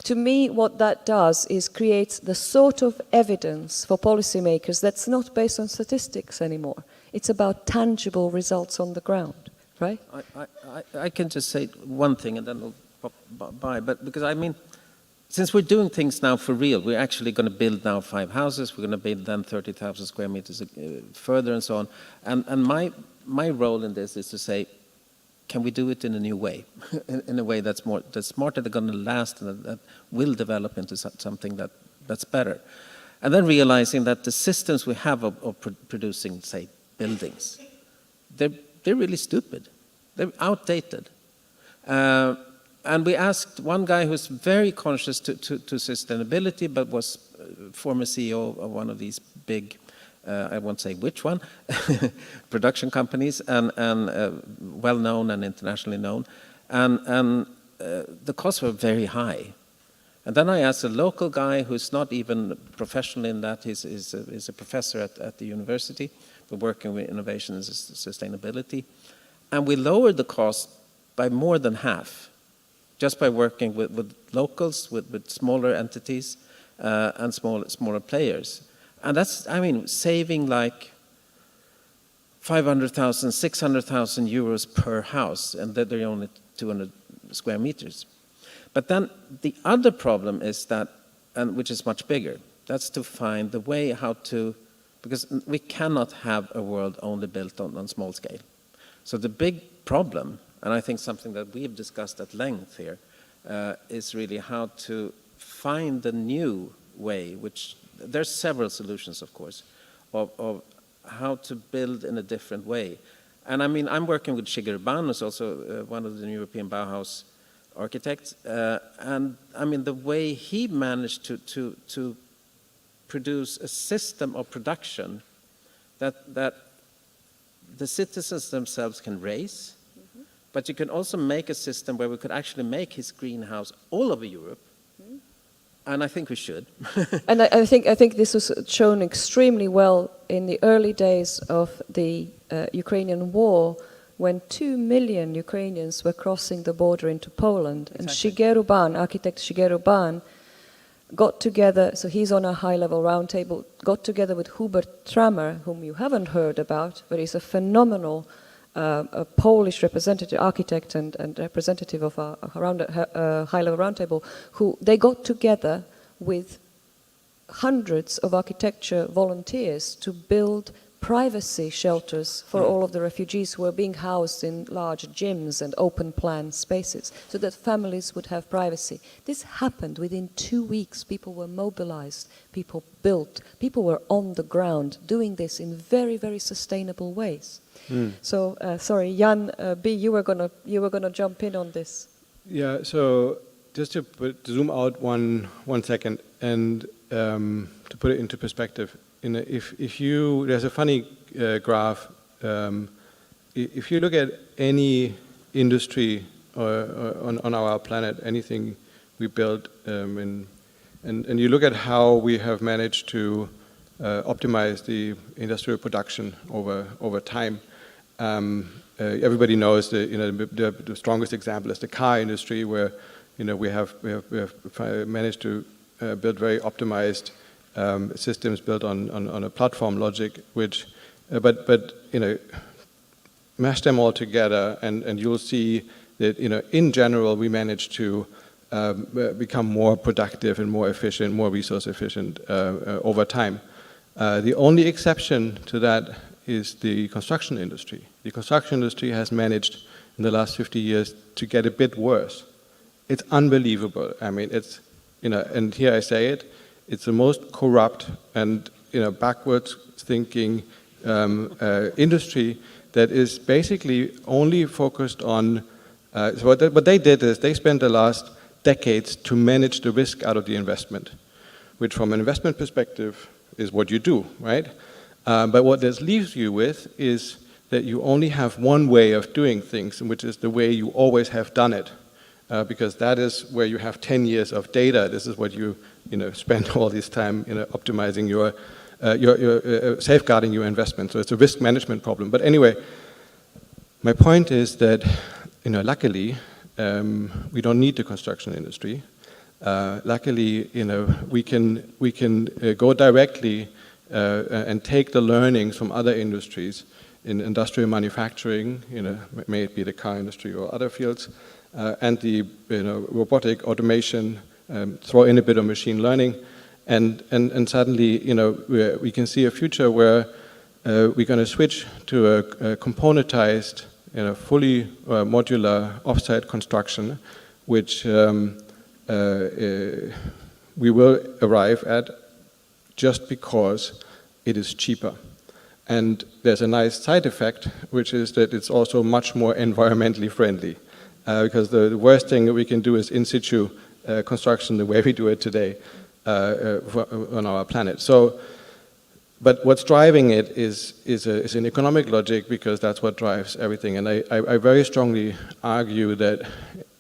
To me, what that does is creates the sort of evidence for policymakers that's not based on statistics anymore. It's about tangible results on the ground, right? I can just say one thing and then we'll pop by, but because I mean, since we're doing things now for real, we're actually going to build now 5 houses, we're going to build then 30,000 square meters further and so on. And my role in this is to say, can we do it in a new way, in a way that's smarter, that's going to last, and that will develop into something that's better. And then realizing that the systems we have of producing, say, buildings, they're really stupid. They're outdated. And we asked one guy who's very conscious to sustainability, but was former CEO of one of these big, I won't say which one, production companies, and well-known and internationally known. And the costs were very high. And then I asked a local guy who's not even professional in that, he's a professor at the university, but working with innovation and sustainability. And we lowered the cost by more than half, just by working with locals, with smaller entities, and smaller players. And that's, I mean, saving like 500,000, 600,000 euros per house, and they're only 200 square meters. But then the other problem is that, and which is much bigger, that's to find the way how to, because we cannot have a world only built on small scale. So the big problem, and I think something that we've discussed at length here, is really how to find the new way, which there's several solutions, of course, of how to build in a different way. And I mean, I'm working with Shigeru Ban, who's also one of the European Bauhaus architects, and I mean, the way he managed to produce a system of production that the citizens themselves can raise, but you can also make a system where we could actually make his greenhouse all over Europe, and I think we should. And I think this was shown extremely well in the early days of the Ukrainian war, when 2 million Ukrainians were crossing the border into Poland. Exactly. And Shigeru Ban, architect Shigeru Ban, got together, so he's on a high-level roundtable, got together with Hubert Tramer, whom you haven't heard about, but he's a phenomenal a Polish representative, architect and representative of a high-level roundtable, who they got together with hundreds of architecture volunteers to build privacy shelters for all of the refugees who were being housed in large gyms and open plan spaces, so that families would have privacy. This happened within 2 weeks. People were mobilized, people built, people were on the ground doing this in very, very sustainable ways. So, sorry, Jan B., you were gonna jump in on this. Yeah, so just to zoom out one second and to put it into perspective, if you, there's a funny graph. If you look at any industry on our planet, anything we build, and you look at how we have managed to optimize the industrial production over time. Everybody knows the strongest example is the car industry, where we have managed to build very optimized systems built on a platform logic, which but mash them all together, and you'll see that in general we manage to become more productive and more efficient, more resource efficient over time. The only exception to that is the construction industry. The construction industry has managed in the last 50 years to get a bit worse. It's unbelievable. I mean, it's, and here I say it, it's the most corrupt and, backwards thinking industry that is basically only focused on, so what they did is they spent the last decades to manage the risk out of the investment, which from an investment perspective is what you do, right? But what this leaves you with is that you only have one way of doing things, which is the way you always have done it, because that is where you have 10 years of data. This is what you spend all this time optimizing your safeguarding your investment. So it's a risk management problem. But anyway, my point is that luckily we don't need the construction industry. Luckily, we can go directly and take the learnings from other industries in industrial manufacturing, may it be the car industry or other fields, and the robotic automation, throw in a bit of machine learning, and suddenly we can see a future where we're going to switch to a componentized, fully modular offsite construction, which we will arrive at just because it is cheaper. And there's a nice side effect, which is that it's also much more environmentally friendly. Because the worst thing that we can do is in situ construction the way we do it today on our planet. So, but what's driving it is an economic logic, because that's what drives everything. And I very strongly argue that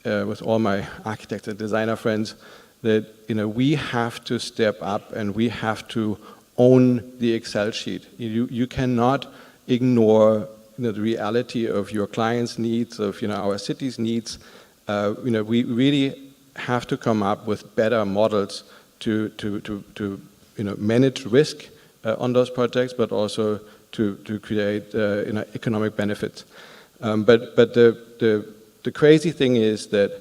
with all my architects and designer friends, that we have to step up and we have to own the Excel sheet. You cannot ignore the reality of your clients' needs, of our city's needs. We really have to come up with better models to manage risk on those projects, but also to create economic benefits. But the crazy thing is that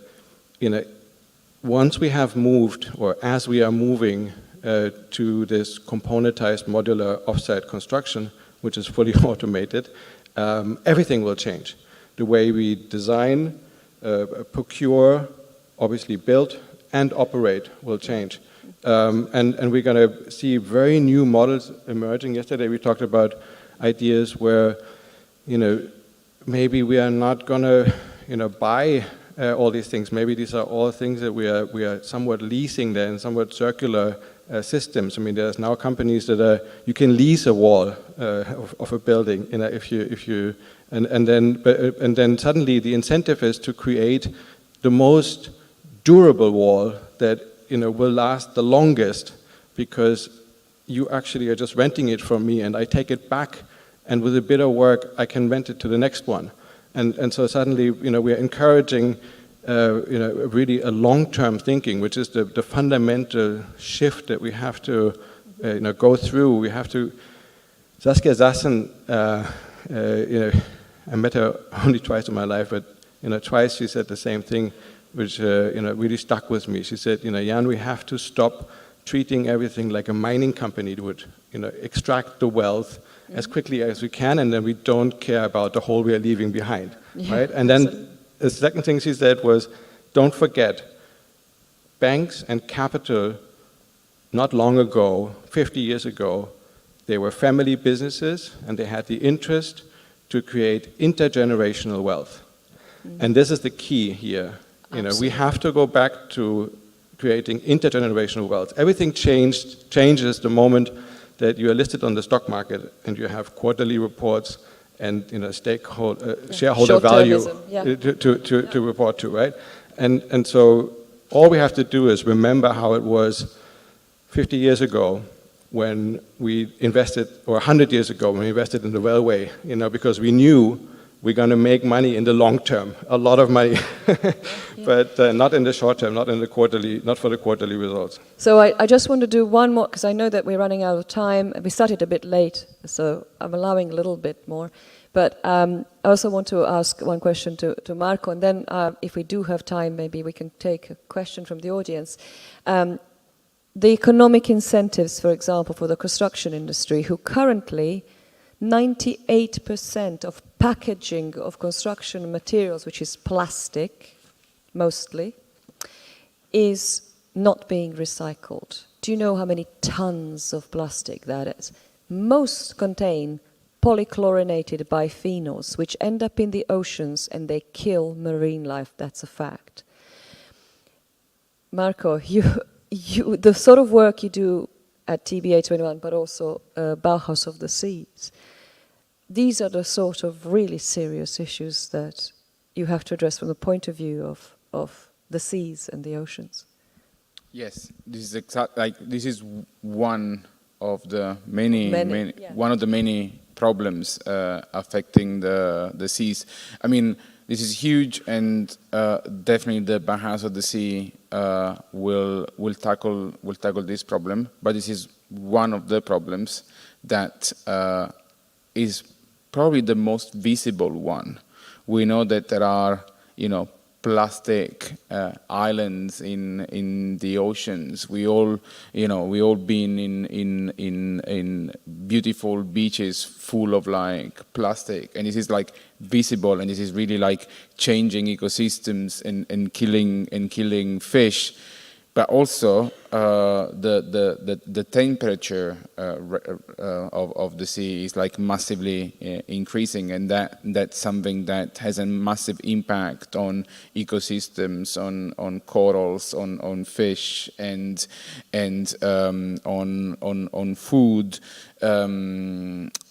once we have moved, or as we are moving to this componentized modular offsite construction, which is fully automated, everything will change. The way we design, procure, obviously build, and operate will change. And we're going to see very new models emerging. Yesterday we talked about ideas where, maybe we are not going to, buy all these things. Maybe these are all things that we are somewhat leasing there in somewhat circular systems. I mean, there's now companies that you can lease a wall of a building, and then suddenly the incentive is to create the most durable wall that will last the longest, because you actually are just renting it from me and I take it back, and with a bit of work I can rent it to the next one. And so suddenly we are encouraging really a long-term thinking, which is the fundamental shift that we have to go through. We have to. Saskia Sassen, I met her only twice in my life, but twice she said the same thing, which really stuck with me. She said, Jan, we have to stop treating everything like a mining company would, extract the wealth as quickly as we can, and then we don't care about the hole we are leaving behind, right? And then the second thing she said was, don't forget, banks and capital, not long ago, 50 years ago, they were family businesses, and they had the interest to create intergenerational wealth. And this is the key here. You know, we have to go back to creating intergenerational wealth. Everything changes the moment that you are listed on the stock market and you have quarterly reports and shareholder value to report to, right? And so all we have to do is remember how it was 50 years ago when we invested, or 100 years ago when we invested in the railway, you know, because we knew we're going to make money in the long term, a lot of money, but not in the short term, not for the quarterly results. So I just want to do one more, because I know that we're running out of time. We started a bit late, so I'm allowing a little bit more. But I also want to ask one question to Marco, and then if we do have time, maybe we can take a question from the audience. The economic incentives, for example, for the construction industry, who currently 98% of packaging of construction materials, which is plastic, mostly, is not being recycled. Do you know how many tons of plastic that is? Most contain polychlorinated biphenyls, which end up in the oceans and they kill marine life. That's a fact. Marco, the sort of work you do at TBA 21, but also Bauhaus of the Seas, these are the sort of really serious issues that you have to address from the point of view of the seas and the oceans. Yes, this is one of the many problems affecting the seas. I mean, this is huge, and definitely the Bauhaus of the Sea will tackle this problem. But this is one of the problems that is probably the most visible one. We know that there are, you know, plastic islands in the oceans. We all been in beautiful beaches full of like plastic, and this is like visible, and this is really like changing ecosystems and killing fish. But also the temperature of the sea is like massively increasing, and that's something that has a massive impact on ecosystems, on corals, on fish, and on food.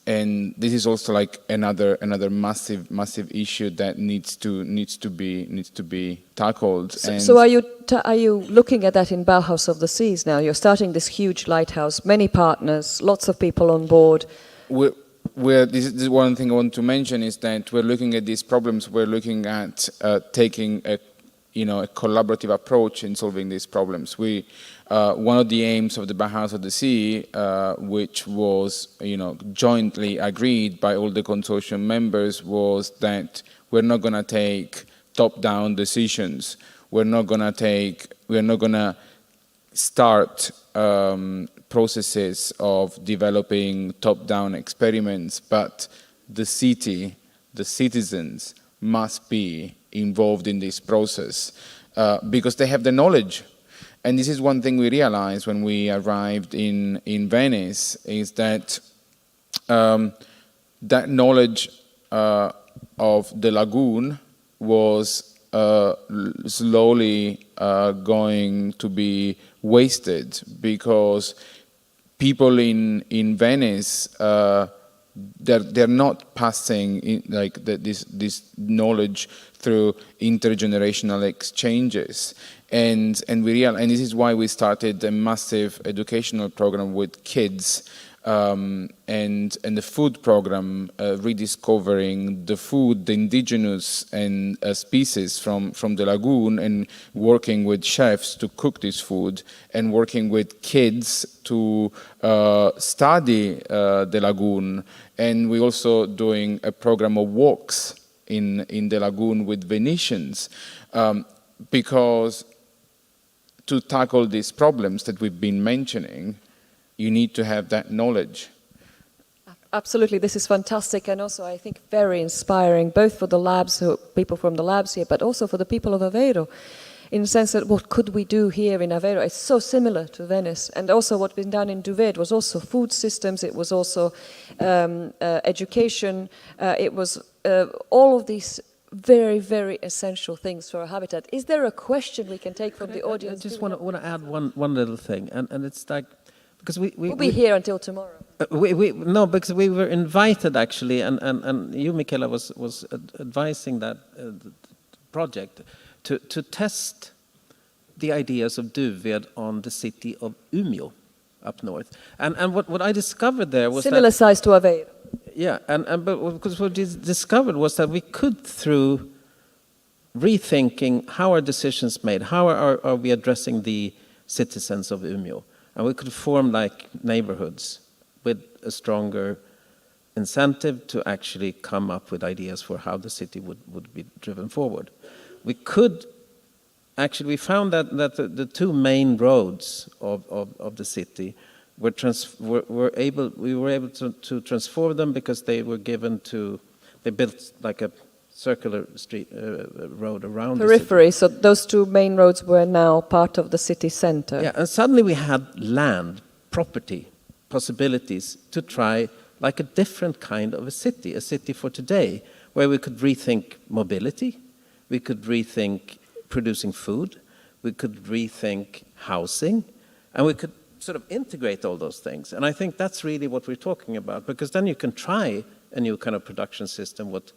And this is also like another massive issue that needs to be tackled. So are you looking at that in Bauhaus of the Seas now? You're starting this huge lighthouse, many partners, lots of people on board. This is one thing I want to mention is that we're looking at these problems. We're looking at taking a collaborative approach in solving these problems. One of the aims of the Bauhaus of the Sea, which was jointly agreed by all the consortium members, was that we're not going to take top-down decisions. We're not going to start processes of developing top-down experiments, but the city, the citizens must be involved in this process because they have the knowledge. And this is one thing we realized when we arrived in Venice, is that that knowledge of the lagoon was slowly going to be wasted, because people in Venice, they're not passing this knowledge through intergenerational exchanges, and this is why we started a massive educational program with kids, and the food program, rediscovering the food, the indigenous and species from the lagoon, and working with chefs to cook this food, and working with kids to study the lagoon. And we're also doing a program of walks in the lagoon with Venetians, because to tackle these problems that we've been mentioning, you need to have that knowledge. Absolutely, this is fantastic, and also I think very inspiring, both for the labs, people from the labs here, but also for the people of Aveiro, in the sense that what could we do here in Aveiro? It's so similar to Venice, and also what's been done in Duvet was also food systems, it was also education, it was all of these very, very essential things for a habitat. Is there a question we can take from the audience? I just want to add one little thing, and it's like, because we'll be here until tomorrow. No, because we were invited actually, and you, Michaela, was advising that project to test the ideas of Duved on the city of Umeå up north. And what I discovered there was similar size to Aveiro. Yeah, but because what we discovered was that we could, through rethinking how are decisions made, how are we addressing the citizens of Umeå, and we could form like neighborhoods with a stronger incentive to actually come up with ideas for how the city would be driven forward. We found that the two main roads of the city we were able to transform them because they built like a circular street road around periphery. the city. So those two main roads were now part of the city center. Yeah, and suddenly we had land, property, possibilities to try like a different kind of a city for today, where we could rethink mobility, we could rethink producing food, we could rethink housing, and we could sort of integrate all those things. And I think that's really what we're talking about, because then you can try a new kind of production system, what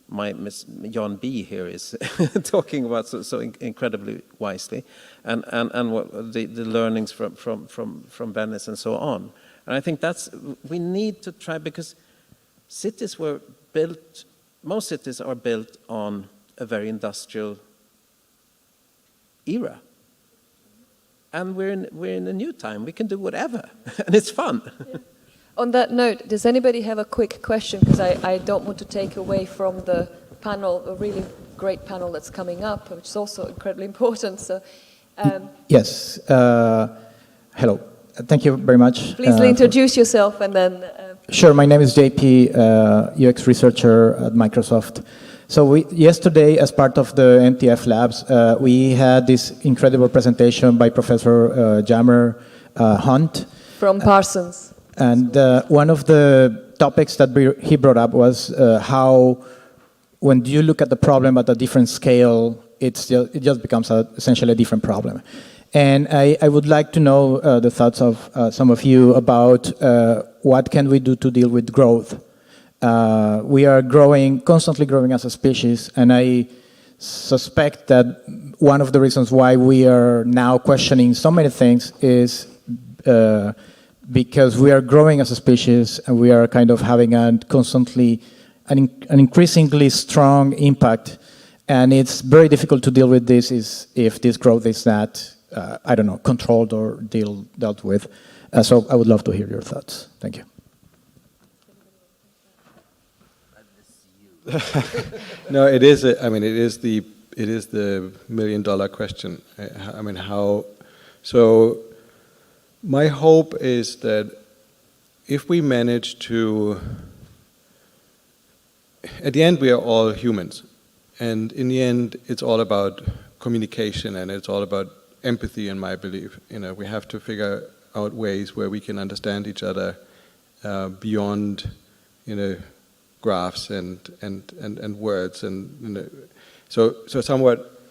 my Miss Jan B here is talking about so incredibly wisely, and what the learnings from Venice and so on. And I think we need to try, because most cities are built on a very industrial era. And we're in a new time. We can do whatever, and it's fun. Yeah. On that note, does anybody have a quick question? Because I don't want to take away from the panel, a really great panel that's coming up, which is also incredibly important. So, yes. Hello. Thank you very much. Please introduce yourself and then. Sure. My name is JP, UX researcher at Microsoft. So yesterday, as part of the NTF labs, we had this incredible presentation by Professor Jammer Hunt. From Parsons. And one of the topics that he brought up was how, when you look at the problem at a different scale, it just becomes essentially a different problem. And I would like to know the thoughts of some of you about what can we do to deal with growth. We are constantly growing as a species, and I suspect that one of the reasons why we are now questioning so many things is because we are growing as a species, and we are kind of having an increasingly strong impact, and it's very difficult to deal with this if this growth is not, I don't know, controlled or dealt with. So I would love to hear your thoughts. Thank you. No, it is. It is the million-dollar question. I mean, how? So, my hope is that if we manage to, at the end, we are all humans, and in the end, it's all about communication and it's all about empathy, in my belief. We have to figure out ways where we can understand each other beyond, graphs and words, and so somewhat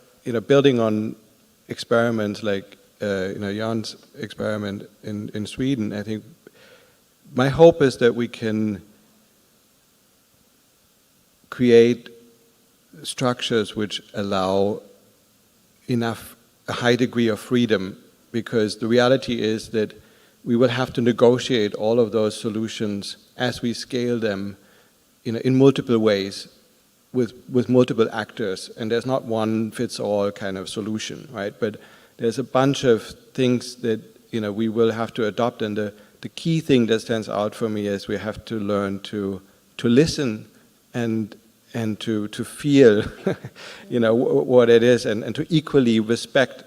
building on experiments like Jan's experiment in Sweden. I think my hope is that we can create structures which allow a high degree of freedom, because the reality is that we will have to negotiate all of those solutions as we scale them in multiple ways with multiple actors, and there's not one fits all kind of solution, right? But there's a bunch of things that we will have to adopt, and the key thing that stands out for me is we have to learn to listen and to feel what it is, and to equally respect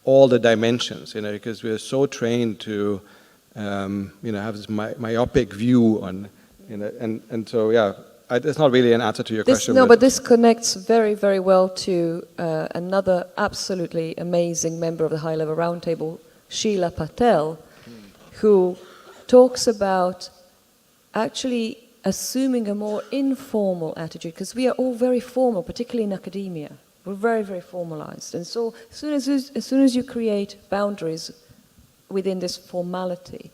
all the dimensions, because we're so trained to have this myopic view on. And so, yeah, it's not really an answer to your question. No, but this connects very, very well to another absolutely amazing member of the high-level roundtable, Sheila Patel, who talks about actually assuming a more informal attitude, because we are all very formal, particularly in academia. We're very, very formalized. And so as soon as you create boundaries within this formality,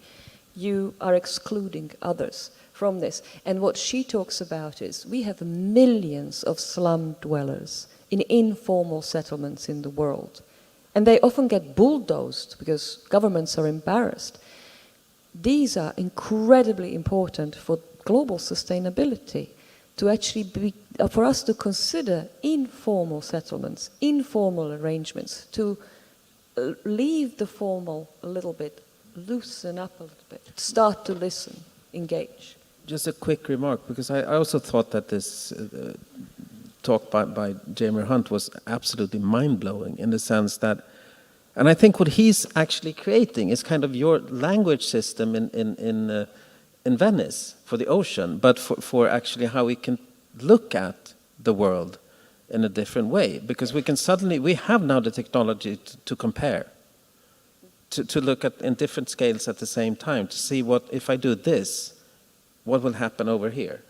you are excluding others from this. And what she talks about is we have millions of slum dwellers in informal settlements in the world. And they often get bulldozed because governments are embarrassed. These are incredibly important for global sustainability, to actually be, for us to consider informal settlements, informal arrangements, to leave the formal a little bit, loosen up a little bit, start to listen, engage. Just a quick remark, because I also thought that this talk by Jamer Hunt was absolutely mind-blowing in the sense that, and I think what he's actually creating is kind of your language system in Venice for the ocean, but for actually how we can look at the world in a different way, because we have now the technology to compare, to look at in different scales at the same time, to see what, if I do this, what will happen over here.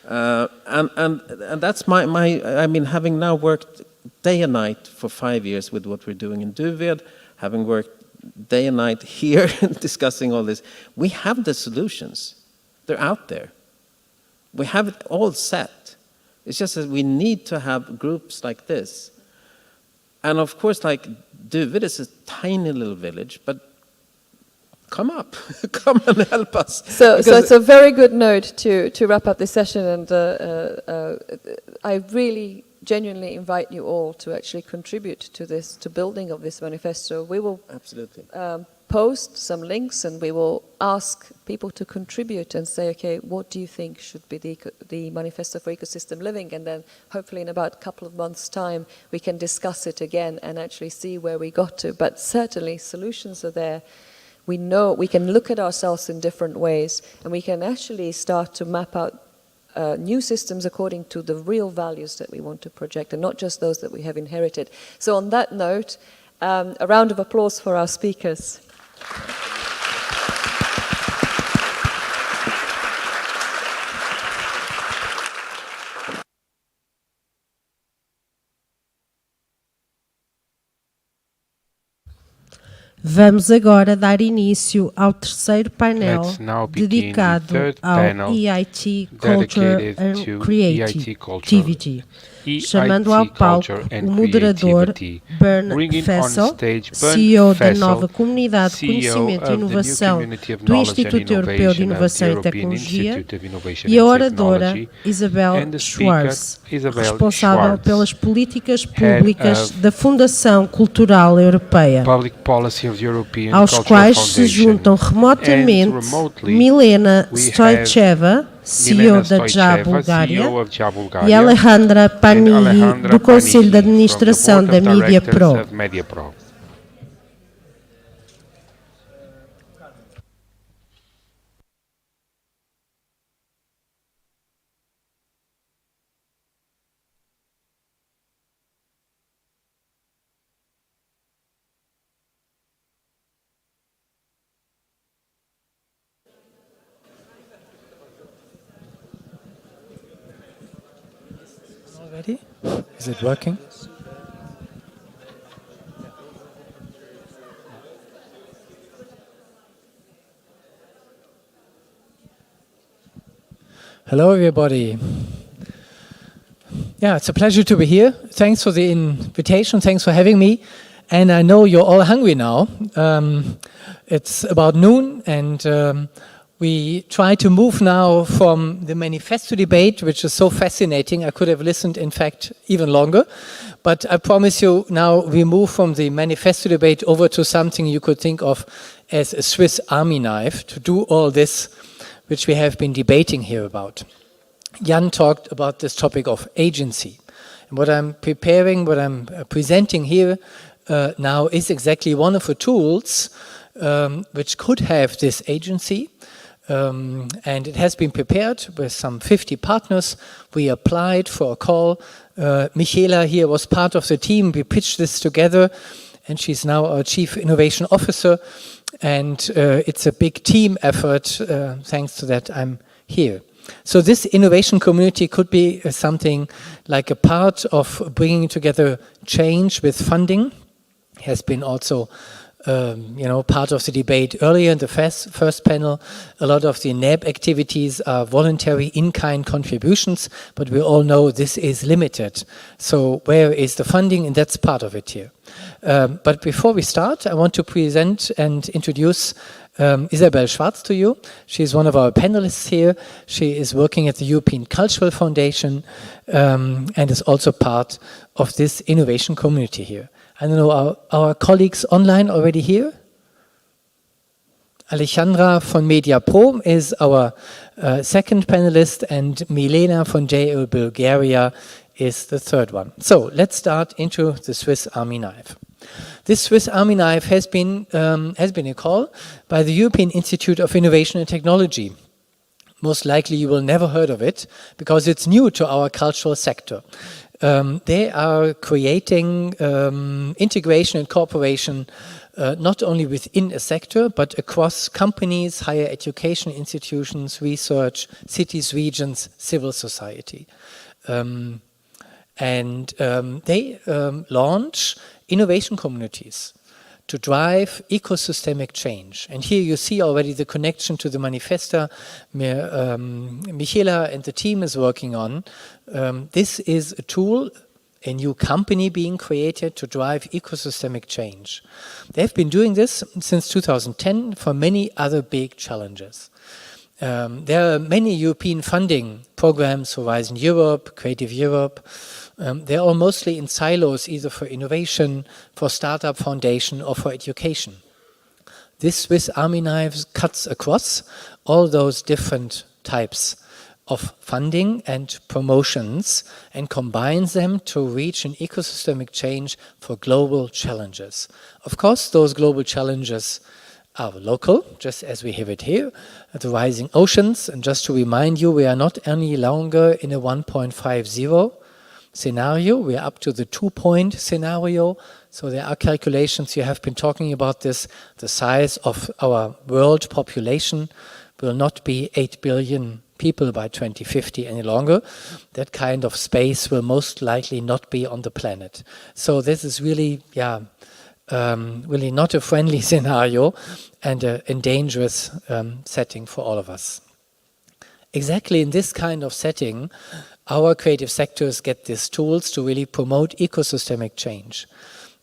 And that's I mean, having now worked day and night for 5 years with what we're doing in Duved, having worked day and night here discussing all this, we have the solutions. They're out there. We have it all set. It's just that we need to have groups like this. And of course, like Duved is a tiny little village, but come up, come and help us. So it's a very good note to wrap up this session, and I really genuinely invite you all to actually contribute to this, to building of this manifesto. We will absolutely post some links, and we will ask people to contribute and say, okay, what do you think should be the manifesto for ecosystem living? And then hopefully in about a couple of months' time, we can discuss it again and actually see where we got to. But certainly solutions are there. We know we can look at ourselves in different ways, and we can actually start to map out new systems according to the real values that we want to project, and not just those that we have inherited. So on that note, a round of applause for our speakers. Vamos agora dar início ao terceiro painel dedicado ao EIT Culture and Creativity, chamando ao palco o moderador Bernd Fessel, CEO da nova Comunidade de Conhecimento e Inovação do Instituto Europeu de Inovação e Tecnologia, e a oradora Isabel Schwarz, responsável pelas políticas públicas da Fundação Cultural Europeia, aos quais se juntam remotamente Milena Stoicheva, CEO da JA Bulgária, e Alejandra Panighi, do Conselho de Administração da Media Pro. Already? Is it working? Hello, everybody. Yeah, it's a pleasure to be here. Thanks for the invitation. Thanks for having me. And I know you're all hungry now. It's about noon, and we try to move now from the manifesto debate, which is so fascinating. I could have listened, in fact, even longer. But I promise you now we move from the manifesto debate over to something you could think of as a Swiss Army knife to do all this, which we have been debating here about. Jan talked about this topic of agency. And what I'm preparing, what I'm presenting here now is exactly one of the tools which could have this agency. And it has been prepared with some 50 partners. We applied for a call. Michela here was part of the team. We pitched this together, and she's now our Chief Innovation Officer. And it's a big team effort. Thanks to that, I'm here. So this innovation community could be something like a part of bringing together change with funding. Has been also part of the debate earlier in the first panel. A lot of the NEB activities are voluntary in-kind contributions, but we all know this is limited. So where is the funding? And that's part of it here. But before we start, I want to present and introduce Isabel Schwarz to you. She's one of our panelists here. She is working at the European Cultural Foundation and is also part of this innovation community here. I don't know, our colleagues online already here? Alejandra von Media Pro is our second panelist, and Milena von JL Bulgaria is the third one. So let's start into the Swiss Army knife. This Swiss Army knife has been a call by the European Institute of Innovation and Technology. Most likely you will never heard of it because it's new to our cultural sector. They are creating integration and cooperation not only within a sector, but across companies, higher education institutions, research, cities, regions, civil society. They launch innovation communities to drive ecosystemic change. And here you see already the connection to the manifesto Michela and the team is working on. This is a tool, a new company being created to drive ecosystemic change. They've been doing this since 2010 for many other big challenges. There are many European funding programs, Horizon Europe, Creative Europe. They're all mostly in silos, either for innovation, for startup foundation, or for education. This Swiss Army knife cuts across all those different types of funding and promotions and combines them to reach an ecosystemic change for global challenges. Of course, those global challenges are local, just as we have it here, the rising oceans. And just to remind you, we are not any longer in a 1.50 scenario, we are up to the 2-point scenario. So there are calculations, you have been talking about this, the size of our world population will not be 8 billion people by 2050 any longer. That kind of space will most likely not be on the planet. So this is really, really not a friendly scenario and a dangerous setting for all of us. Exactly in this kind of setting, our creative sectors get these tools to really promote ecosystemic change.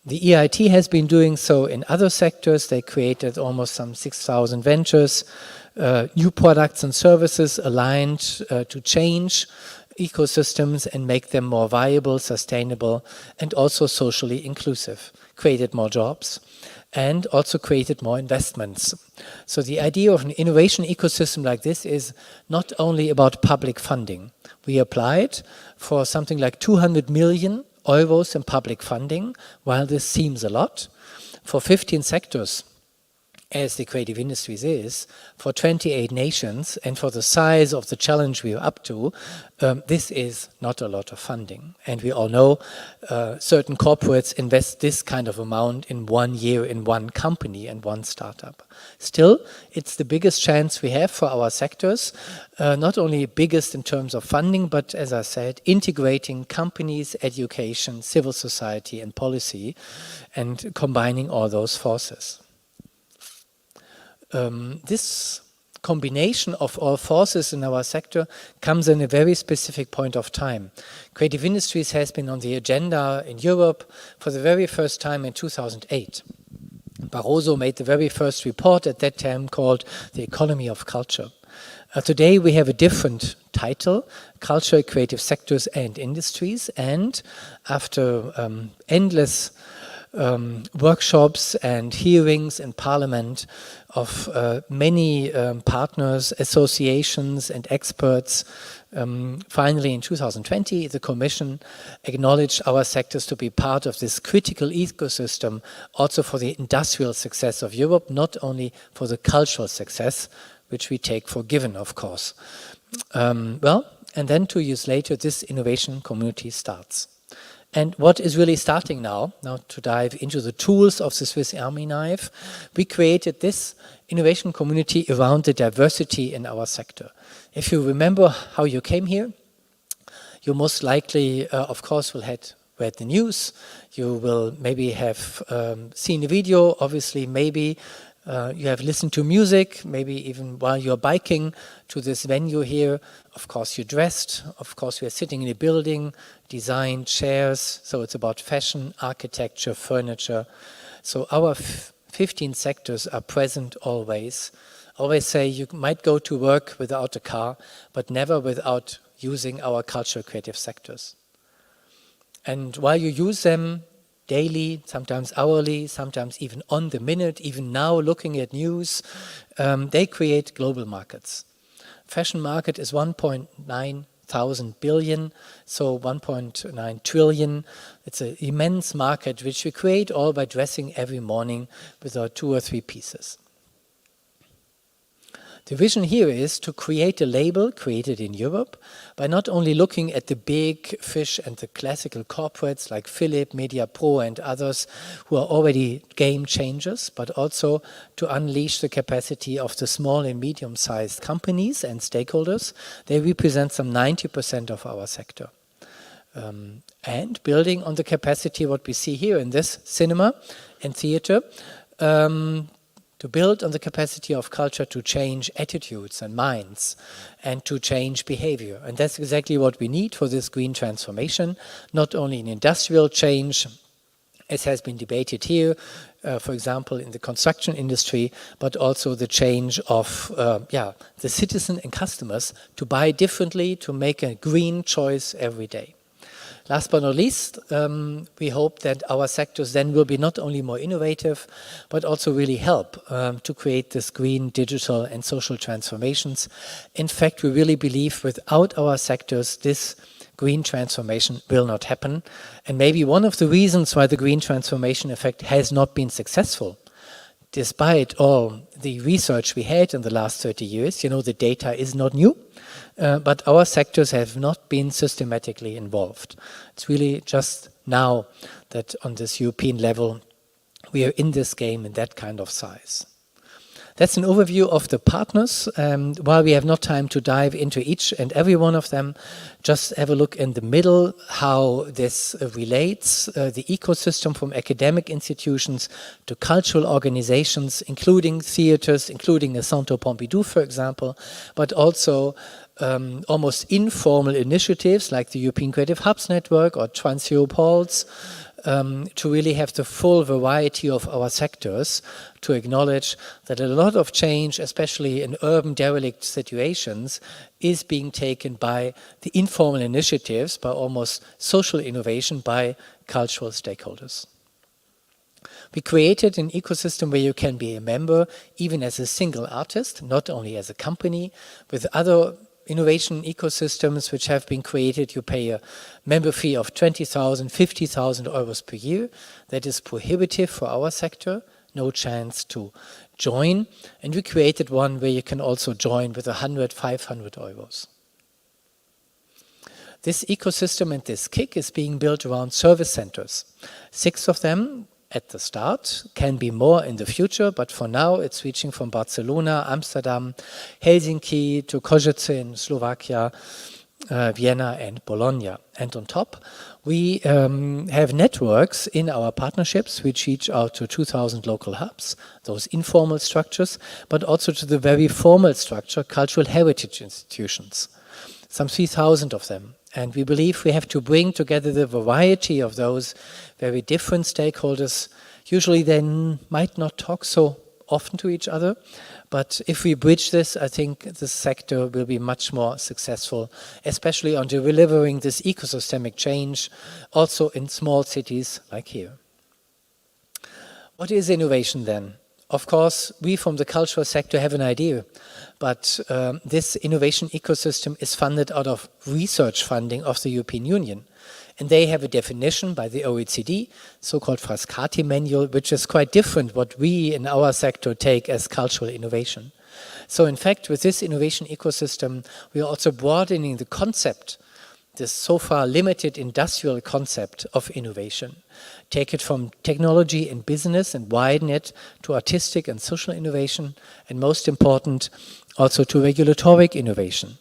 The EIT has been doing so in other sectors. They created almost some 6,000 ventures, new products and services aligned to change ecosystems and make them more viable, sustainable, and also socially inclusive. Created more jobs and also created more investments. So the idea of an innovation ecosystem like this is not only about public funding. We applied for something like 200 million euros in public funding, while this seems a lot, for 15 sectors, as the creative industries is, for 28 nations, and for the size of the challenge we are up to, this is not a lot of funding. And we all know certain corporates invest this kind of amount in 1 year in one company and one startup. Still, it's the biggest chance we have for our sectors, not only biggest in terms of funding, but as I said, integrating companies, education, civil society, and policy, and combining all those forces. This combination of all forces in our sector comes in a very specific point of time. Creative industries has been on the agenda in Europe for the very first time in 2008. Barroso made the very first report at that time called The Economy of Culture. Today we have a different title, Culture, Creative Sectors and Industries, and after endless workshops and hearings in Parliament of many partners, associations and experts. Finally, in 2020, the Commission acknowledged our sectors to be part of this critical ecosystem, also for the industrial success of Europe, not only for the cultural success, which we take for given, of course. And then 2 years later, this innovation community starts. And what is really starting now to dive into the tools of the Swiss Army knife, we created this innovation community around the diversity in our sector. If you remember how you came here, you most likely, of course, will have read the news. You will maybe have seen a video, obviously, maybe you have listened to music, maybe even while you're biking to this venue here. Of course, you're dressed. Of course, we are sitting in a building, designed chairs. So it's about fashion, architecture, furniture. So our 15 sectors are present always. I always say you might go to work without a car, but never without using our cultural creative sectors. And while you use them daily, sometimes hourly, sometimes even on the minute, even now looking at news, they create global markets. Fashion market is 1.9 thousand billion, so 1.9 trillion. It's an immense market which we create all by dressing every morning with our 2 or 3 pieces. The vision here is to create a label created in Europe by not only looking at the big fish and the classical corporates like Philips, MediaPro and others who are already game changers, but also to unleash the capacity of the small and medium-sized companies and stakeholders. They represent some 90% of our sector. And building on the capacity what we see here in this cinema and theater, to build on the capacity of culture to change attitudes and minds and to change behavior. And that's exactly what we need for this green transformation, not only in industrial change, as has been debated here, for example, in the construction industry, but also the change of the citizen and customers to buy differently, to make a green choice every day. Last but not least, we hope that our sectors then will be not only more innovative, but also really help to create this green, digital and social transformations. In fact, we really believe without our sectors, this green transformation will not happen. And maybe one of the reasons why the green transformation effect has not been successful, despite all the research we had in the last 30 years, the data is not new. But our sectors have not been systematically involved. It's really just now that on this European level, we are in this game in that kind of size. That's an overview of the partners. While we have not time to dive into each and every one of them, just have a look in the middle how this relates, the ecosystem from academic institutions to cultural organizations, including theaters, including the Centre Pompidou, for example, but also almost informal initiatives like the European Creative Hubs Network or Trans-Europe Halls, to really have the full variety of our sectors, to acknowledge that a lot of change, especially in urban derelict situations, is being taken by the informal initiatives, by almost social innovation, by cultural stakeholders. We created an ecosystem where you can be a member, even as a single artist, not only as a company, with other innovation ecosystems which have been created. You pay a member fee of 20,000, 50,000 euros per year. That is prohibitive for our sector, no chance to join. And we created one where you can also join with 100, 500 euros. This ecosystem and this kick is being built around service centers. 6 of them at the start, can be more in the future, but for now it's reaching from Barcelona, Amsterdam, Helsinki to Košice in Slovakia, Vienna and Bologna. And on top, we have networks in our partnerships which reach out to 2,000 local hubs, those informal structures, but also to the very formal structure, cultural heritage institutions, some 3,000 of them. And we believe we have to bring together the variety of those very different stakeholders. Usually they might not talk so often to each other, but if we bridge this, I think the sector will be much more successful, especially on delivering this ecosystemic change, also in small cities like here. What is innovation then? Of course, we from the cultural sector have an idea, but this innovation ecosystem is funded out of research funding of the European Union. And they have a definition by the OECD, so-called Frascati manual, which is quite different what we in our sector take as cultural innovation. So in fact, with this innovation ecosystem, we are also broadening the concept this so far limited industrial concept of innovation. Take it from technology and business and widen it to artistic and social innovation, and most important, also to regulatory innovation.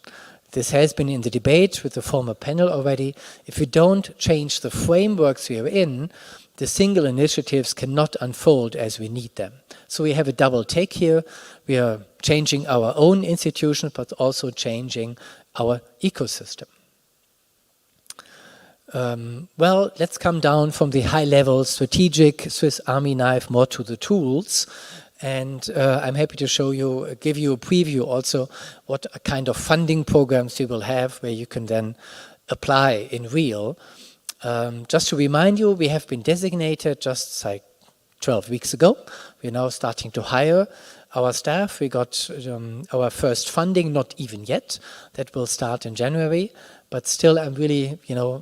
This has been in the debate with the former panel already. If we don't change the frameworks we are in, the single initiatives cannot unfold as we need them. So we have a double take here. We are changing our own institution, but also changing our ecosystem. Well, let's come down from the high-level strategic Swiss Army knife more to the tools. And I'm happy to show you, give you a preview also what kind of funding programs you will have where you can then apply in real. Just to remind you, we have been designated just like 12 weeks ago. We're now starting to hire our staff. We got our first funding, not even yet. That will start in January. But still, I'm really,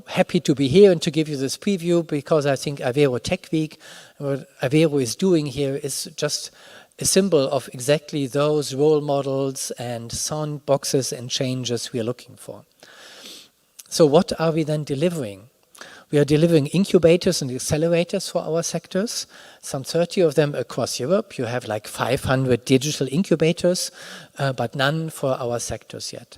happy to be here and to give you this preview, because I think Aveiro Tech Week, what Aveiro is doing here is just a symbol of exactly those role models and sandboxes and changes we are looking for. So what are we then delivering? We are delivering incubators and accelerators for our sectors, some 30 of them across Europe. You have like 500 digital incubators, but none for our sectors yet.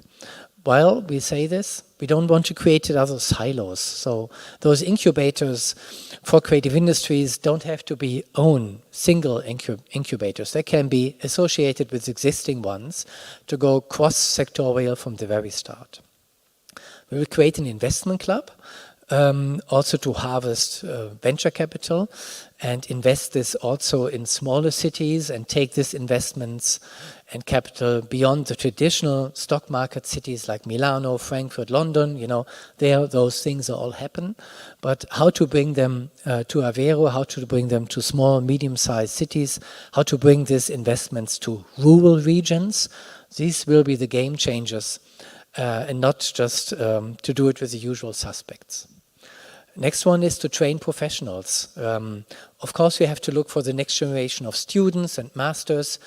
While we say this, we don't want to create other silos. So those incubators for creative industries don't have to be own single incubators. They can be associated with existing ones to go cross-sectorial from the very start. We will create an investment club, also to harvest venture capital and invest this also in smaller cities and take these investments and capital beyond the traditional stock market cities like Milano, Frankfurt, London. There those things all happen. But how to bring them to Aveiro, how to bring them to small, medium-sized cities, how to bring these investments to rural regions, these will be the game changers, and not just to do it with the usual suspects. Next one is to train professionals. Of course, we have to look for the next generation of students and masters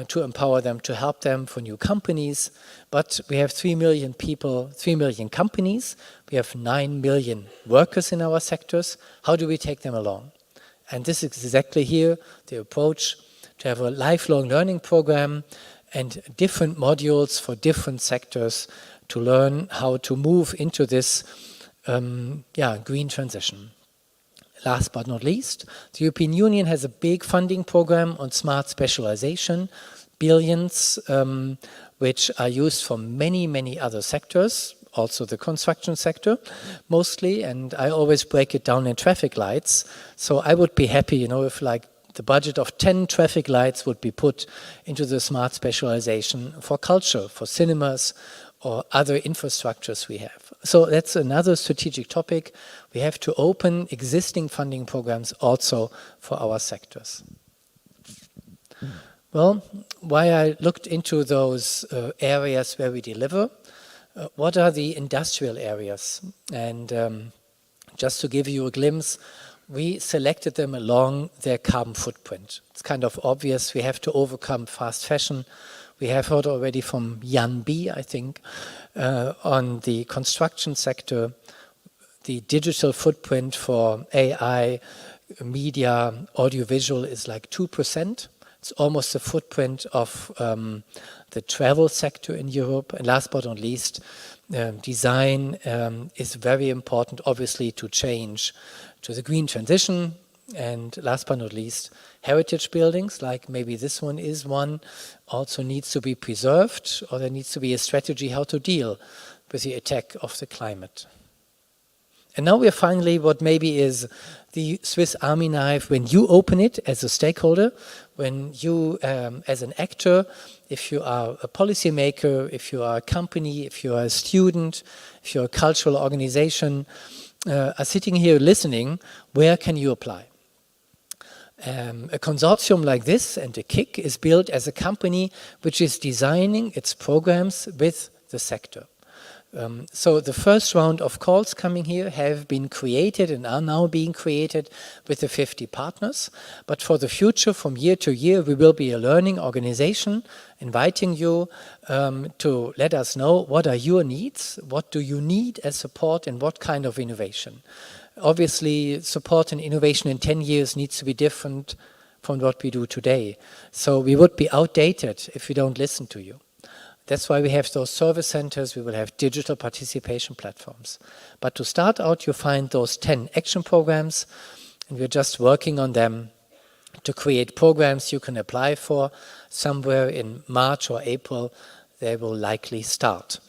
to empower them, to help them for new companies. But we have 3 million people, 3 million companies. We have 9 million workers in our sectors. How do we take them along? And this is exactly here the approach, to have a lifelong learning program and different modules for different sectors to learn how to move into this green transition. Last but not least, the European Union has a big funding program on smart specialization, billions, which are used for many, many other sectors, also the construction sector mostly, and I always break it down in traffic lights. So I would be happy, if like the budget of 10 traffic lights would be put into the smart specialization for culture, for cinemas, or other infrastructures we have. So that's another strategic topic. We have to open existing funding programs also for our sectors. Well, why I looked into those areas where we deliver, what are the industrial areas? And just to give you a glimpse, we selected them along their carbon footprint. It's kind of obvious we have to overcome fast fashion. We have heard already from Jan B., I think, on the construction sector, the digital footprint for AI, media, audiovisual is like 2%. It's almost the footprint of the travel sector in Europe. And last but not least, design is very important, obviously, to change to the green transition. And last but not least, heritage buildings, like maybe this one is one, also needs to be preserved, or there needs to be a strategy how to deal with the attack of the climate. And now we're finally what maybe is the Swiss Army knife when you open it as a stakeholder, when you as an actor, if you are a policymaker, if you are a company, if you are a student, if you're a cultural organization, are sitting here listening, where can you apply? A consortium like this and a KIC is built as a company which is designing its programs with the sector. So the first round of calls coming here have been created and are now being created with the 50 partners. But for the future, from year to year, we will be a learning organization inviting you to let us know what are your needs, what do you need as support, and what kind of innovation. Obviously, support and innovation in 10 years needs to be different from what we do today. So we would be outdated if we don't listen to you. That's why we have those service centers, we will have digital participation platforms. But to start out, you find those 10 action programs, and we're just working on them to create programs you can apply for. Somewhere in March or April, they will likely start.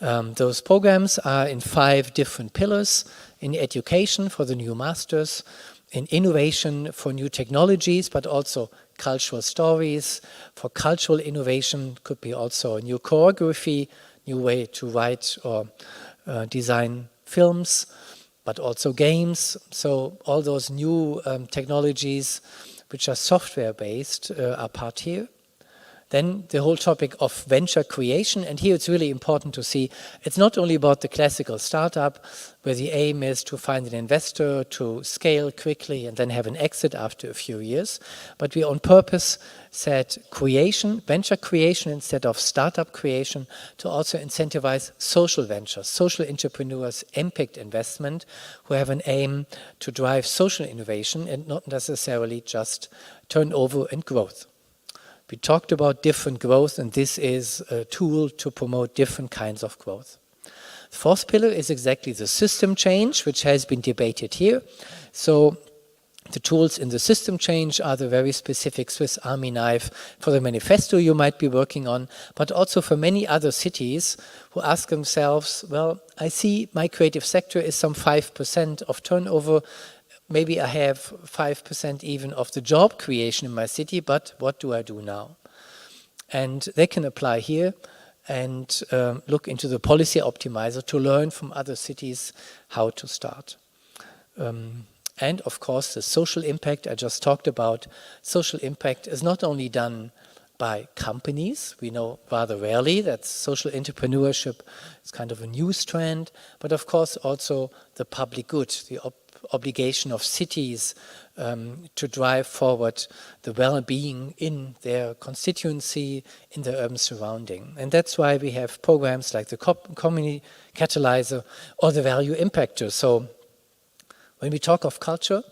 Those programs are in 5 different pillars: in education for the new masters, in innovation for new technologies, but also cultural stories. For cultural innovation, could be also a new choreography, new way to write or design films, but also games. So all those new technologies which are software-based are part here. Then the whole topic of venture creation, and here it's really important to see it's not only about the classical startup where the aim is to find an investor to scale quickly and then have an exit after a few years, but we on purpose said creation, venture creation instead of startup creation, to also incentivize social ventures, social entrepreneurs, impact investment, who have an aim to drive social innovation and not necessarily just turnover and growth. We talked about different growth, and this is a tool to promote different kinds of growth. The 4th pillar is exactly the system change, which has been debated here. So the tools in the system change are the very specific Swiss Army knife for the manifesto you might be working on, but also for many other cities who ask themselves, well, I see my creative sector is some 5% of turnover. Maybe I have 5% even of the job creation in my city, but what do I do now? And they can apply here and look into the policy optimizer to learn from other cities how to start. And of course, the social impact I just talked about. Social impact is not only done by companies. We know rather rarely that social entrepreneurship is kind of a new trend, but of course also the public good, the obligation of cities to drive forward the well-being in their constituency, in their urban surrounding. And that's why we have programs like the Community Catalyzer or the Value Impactor. So when we talk of culture,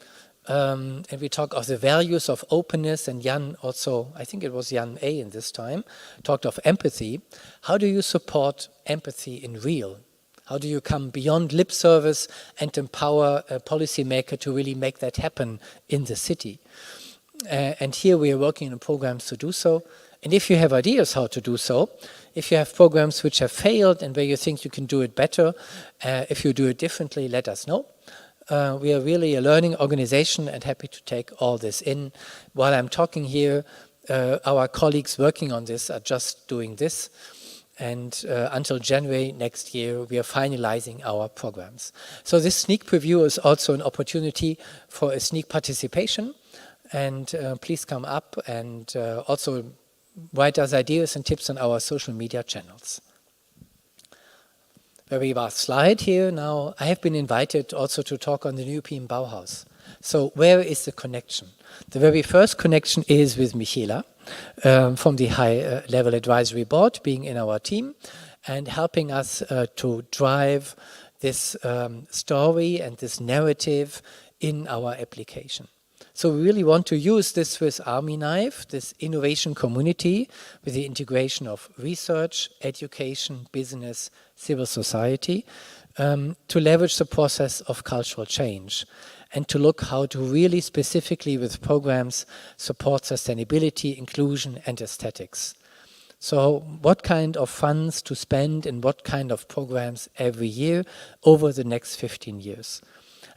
and we talk of the values of openness, and Jan also, I think it was Jan A. in this time, talked of empathy. How do you support empathy in real? How do you come beyond lip service and empower a policymaker to really make that happen in the city? And here we are working on programs to do so. And if you have ideas how to do so, if you have programs which have failed and where you think you can do it better, if you do it differently, let us know. We are really a learning organization and happy to take all this in. While I'm talking here, our colleagues working on this are just doing this. And until January next year, we are finalizing our programs. So this sneak preview is also an opportunity for a sneak participation. And please come up and also write us ideas and tips on our social media channels. Very last slide here now. I have been invited also to talk on the European Bauhaus. So where is the connection? The very first connection is with Michela from the High Level Advisory Board, being in our team and helping us to drive this story and this narrative in our application. So we really want to use this Swiss Army knife, this innovation community, with the integration of research, education, business, civil society, to leverage the process of cultural change and to look how to really specifically with programs support sustainability, inclusion and aesthetics. So what kind of funds to spend and what kind of programs every year over the next 15 years.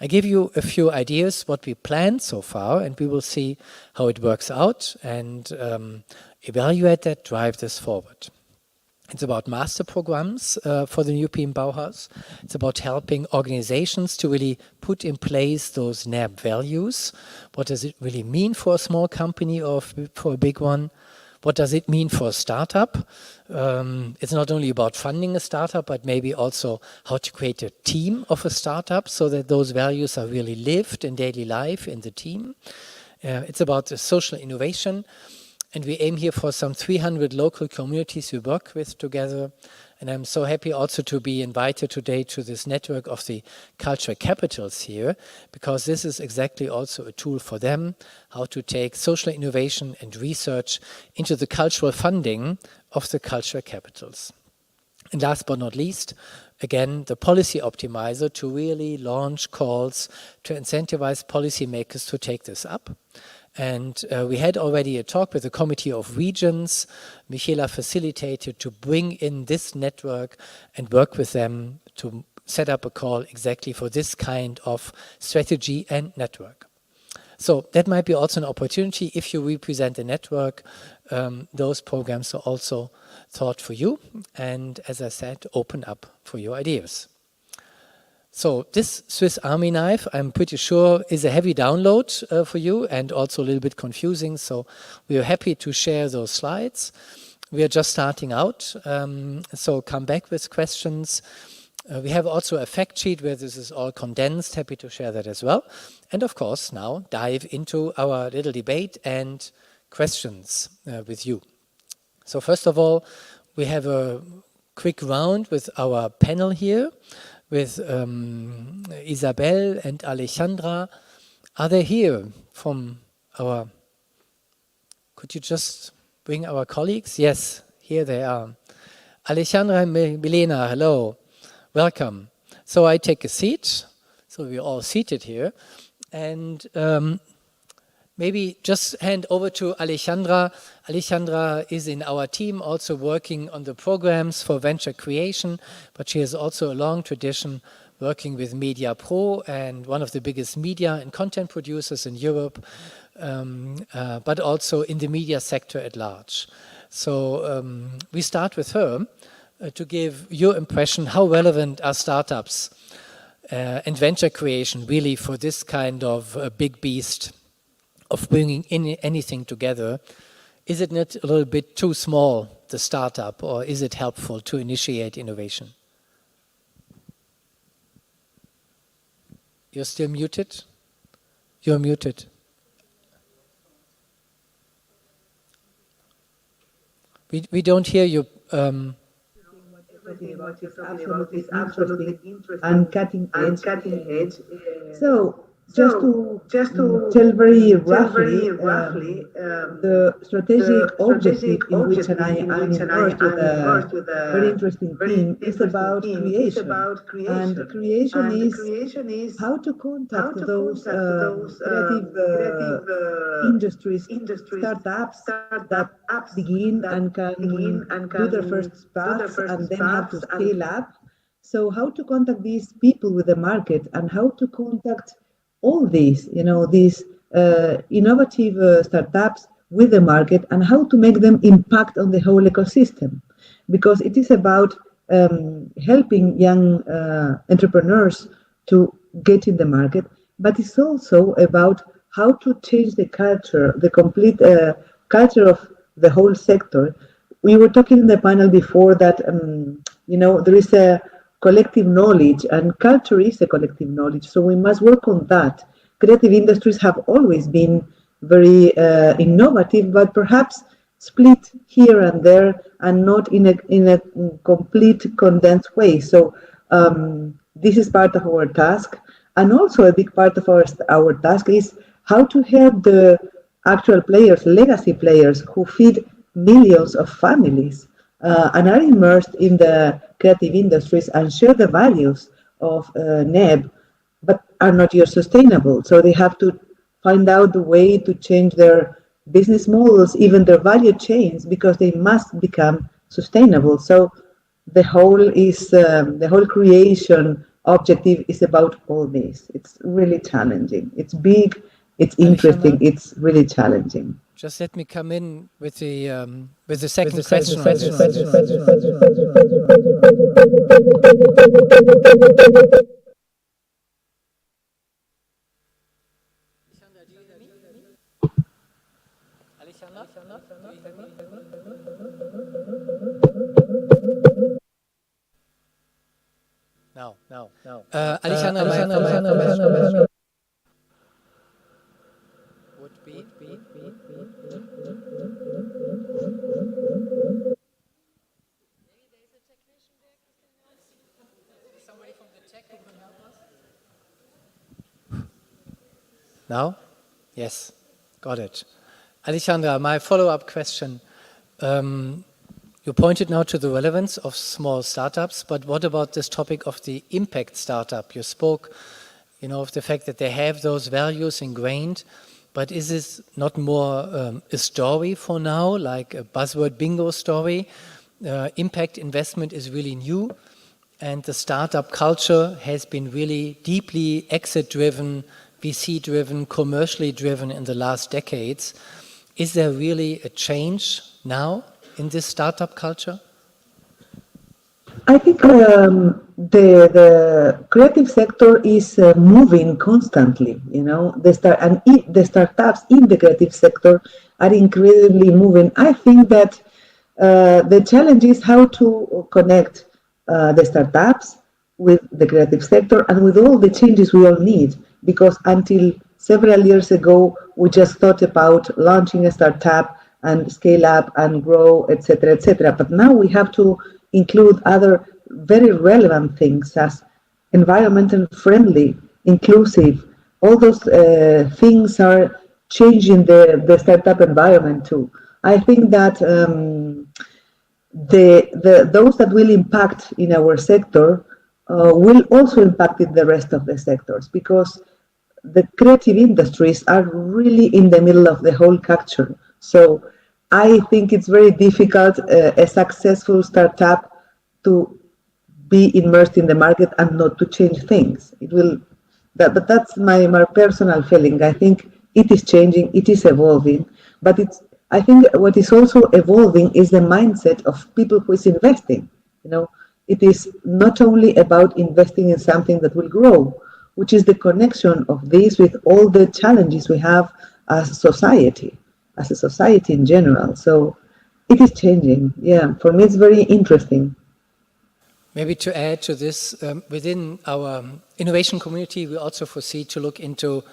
I give you a few ideas what we planned so far, and we will see how it works out and evaluate that, drive this forward. It's about master programs for the European Bauhaus. It's about helping organizations to really put in place those NEB values. What does it really mean for a small company or for a big one? what does it mean for a startup? It's not only about funding a startup, but maybe also how to create a team of a startup so that those values are really lived in daily life in the team. It's about the social innovation, and we aim here for some 300 local communities we work with together. And I'm so happy also to be invited today to this network of the culture capitals here, because this is exactly also a tool for them, how to take social innovation and research into the cultural funding of the culture capitals. And last but not least, again, the policy optimizer to really launch calls to incentivize policymakers to take this up. And we had already a talk with the Committee of Regions. Michela facilitated to bring in this network and work with them to set up a call exactly for this kind of strategy and network. So that might be also an opportunity if you represent a network. Those programs are also thought for you. And as I said, open up for your ideas. So this Swiss Army knife, I'm pretty sure, is a heavy download for you and also a little bit confusing. So we are happy to share those slides. We are just starting out, so come back with questions. We have also a fact sheet where this is all condensed. Happy to share that as well. And of course, now dive into our little debate and questions with you. So first of all, we have a quick round with our panel here, with Isabel and Alejandra. Are they here from our, could you just bring our colleagues? Yes, here they are. Alejandra and Milena, hello, welcome. So I take a seat, so we're all seated here, and maybe just hand over to Alejandra. Alejandra is in our team also working on the programs for venture creation, but she has also a long tradition working with Media Pro and one of the biggest media and content producers in Europe, but also in the media sector at large. So we start with her to give your impression, how relevant are startups and venture creation really for this kind of big beast of bringing in anything together? Is it not a little bit too small, the startup, or is it helpful to initiate innovation? You're still muted? You're muted. We don't hear you. What is absolutely interesting and cutting edge. So, just to tell very roughly, the strategic objective in which I am immersed with a very interesting team is about creation. And creation is how to contact those creative industries, startups that begin and can do their first paths and then have to scale up. So how to contact these people with the market and how to contact all these, these innovative startups with the market and how to make them impact on the whole ecosystem. Because it is about helping young entrepreneurs to get in the market, but it's also about how to change the culture, the complete culture of the whole sector. We were talking in the panel before that, there is a collective knowledge, and culture is a collective knowledge, so we must work on that. Creative industries have always been very innovative, but perhaps split here and there and not in a complete condensed way. So this is part of our task, and also a big part of our task is how to help the actual players, legacy players who feed millions of families and are immersed in the creative industries and share the values of NEB, but are not yet sustainable. So they have to find out the way to change their business models, even their value chains, because they must become sustainable. So the whole creation objective is about all this. It's really challenging. It's big. It's interesting. It's really challenging. Just let me come in with the second question. No. Alexandra, my would be. Somebody from the tech who can help us? Now? Yes, got it. Alexandra, my follow-up question. You pointed now to the relevance of small startups, but what about this topic of the impact startup? You spoke, of the fact that they have those values ingrained, but is this not more a story for now, like a buzzword bingo story? Impact investment is really new, and the startup culture has been really deeply exit-driven, VC-driven, commercially driven in the last decades. Is there really a change now in this startup culture? I think the creative sector is moving constantly. The startups in the creative sector are incredibly moving. I think that the challenge is how to connect the startups with the creative sector and with all the changes we all need. Because until several years ago, we just thought about launching a startup and scale up and grow, etc., etc. But now we have to include other very relevant things as environmental friendly, inclusive. All those things are changing the startup environment too. I think that those that will impact in our sector will also impact in the rest of the sectors, because the creative industries are really in the middle of the whole culture. So I think it's very difficult a successful startup to be immersed in the market and not to change things. But that's my personal feeling. I think it is changing, it is evolving, but I think what is also evolving is the mindset of people who is investing. It is not only about investing in something that will grow, which is the connection of this with all the challenges we have as a society in general. So it is changing. Yeah, for me it's very interesting. Maybe to add to this, within our innovation community, we also foresee to look into,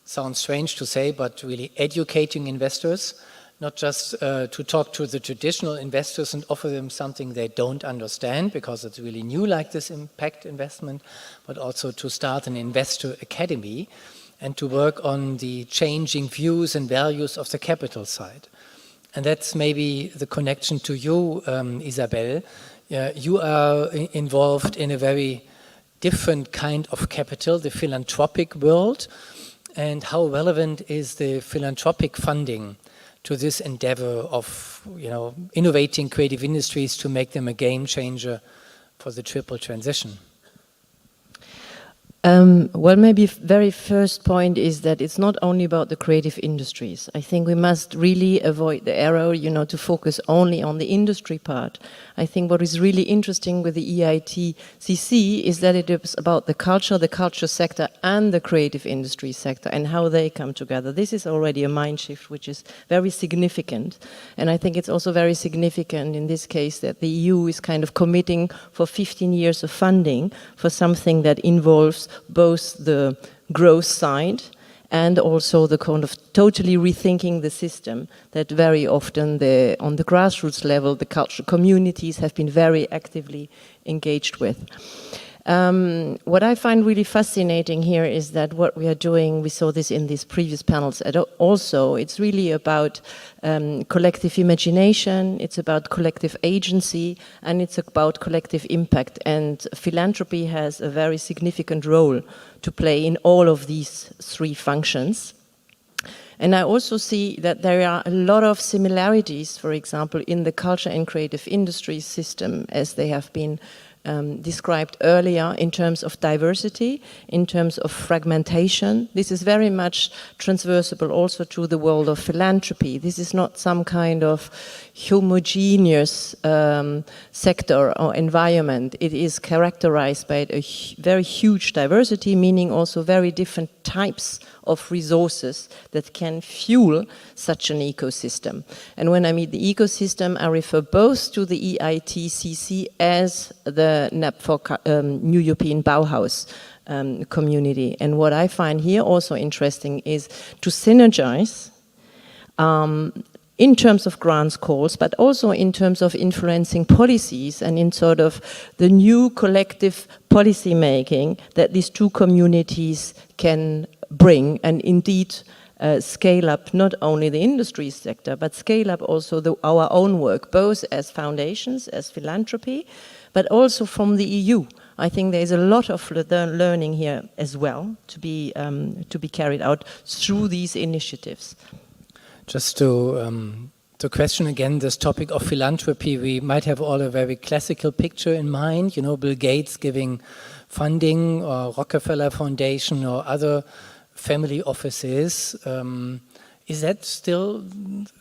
sounds strange to say, but really educating investors, not just to talk to the traditional investors and offer them something they don't understand because it's really new like this impact investment, but also to start an investor academy and to work on the changing views and values of the capital side. And that's maybe the connection to you, Isabel. You are involved in a very different kind of capital, the philanthropic world. And how relevant is the philanthropic funding to this endeavor of, innovating creative industries to make them a game changer for the triple transition? Well, maybe very first point is that it's not only about the creative industries. I think we must really avoid the error, to focus only on the industry part. I think what is really interesting with the EITCC is that it is about the culture sector and the creative industry sector and how they come together. This is already a mind shift which is very significant. And I think it's also very significant in this case that the EU is kind of committing for 15 years of funding for something that involves both the growth side and also the kind of totally rethinking the system that very often on the grassroots level, the cultural communities have been very actively engaged with. What I find really fascinating here is that what we are doing, we saw this in these previous panels also, it's really about collective imagination, it's about collective agency, and it's about collective impact. And philanthropy has a very significant role to play in all of these three functions. And I also see that there are a lot of similarities, for example, in the culture and creative industry system as they have been described earlier in terms of diversity, in terms of fragmentation. This is very much transversable also to the world of philanthropy. This is not some kind of homogeneous sector or environment. It is characterized by a very huge diversity, meaning also very different types of resources that can fuel such an ecosystem. And when I mean the ecosystem, I refer both to the EITCC as the NEB for New European Bauhaus community. And what I find here also interesting is to synergize in terms of grants calls, but also in terms of influencing policies and in sort of the new collective policy making that these two communities can bring, and indeed scale up not only the industry sector, but scale up also our own work, both as foundations, as philanthropy, but also from the EU. I think there is a lot of learning here as well to be carried out through these initiatives. Just to question again this topic of philanthropy, we might have all a very classical picture in mind, you know, Bill Gates giving funding, or Rockefeller Foundation or other family offices. Is that still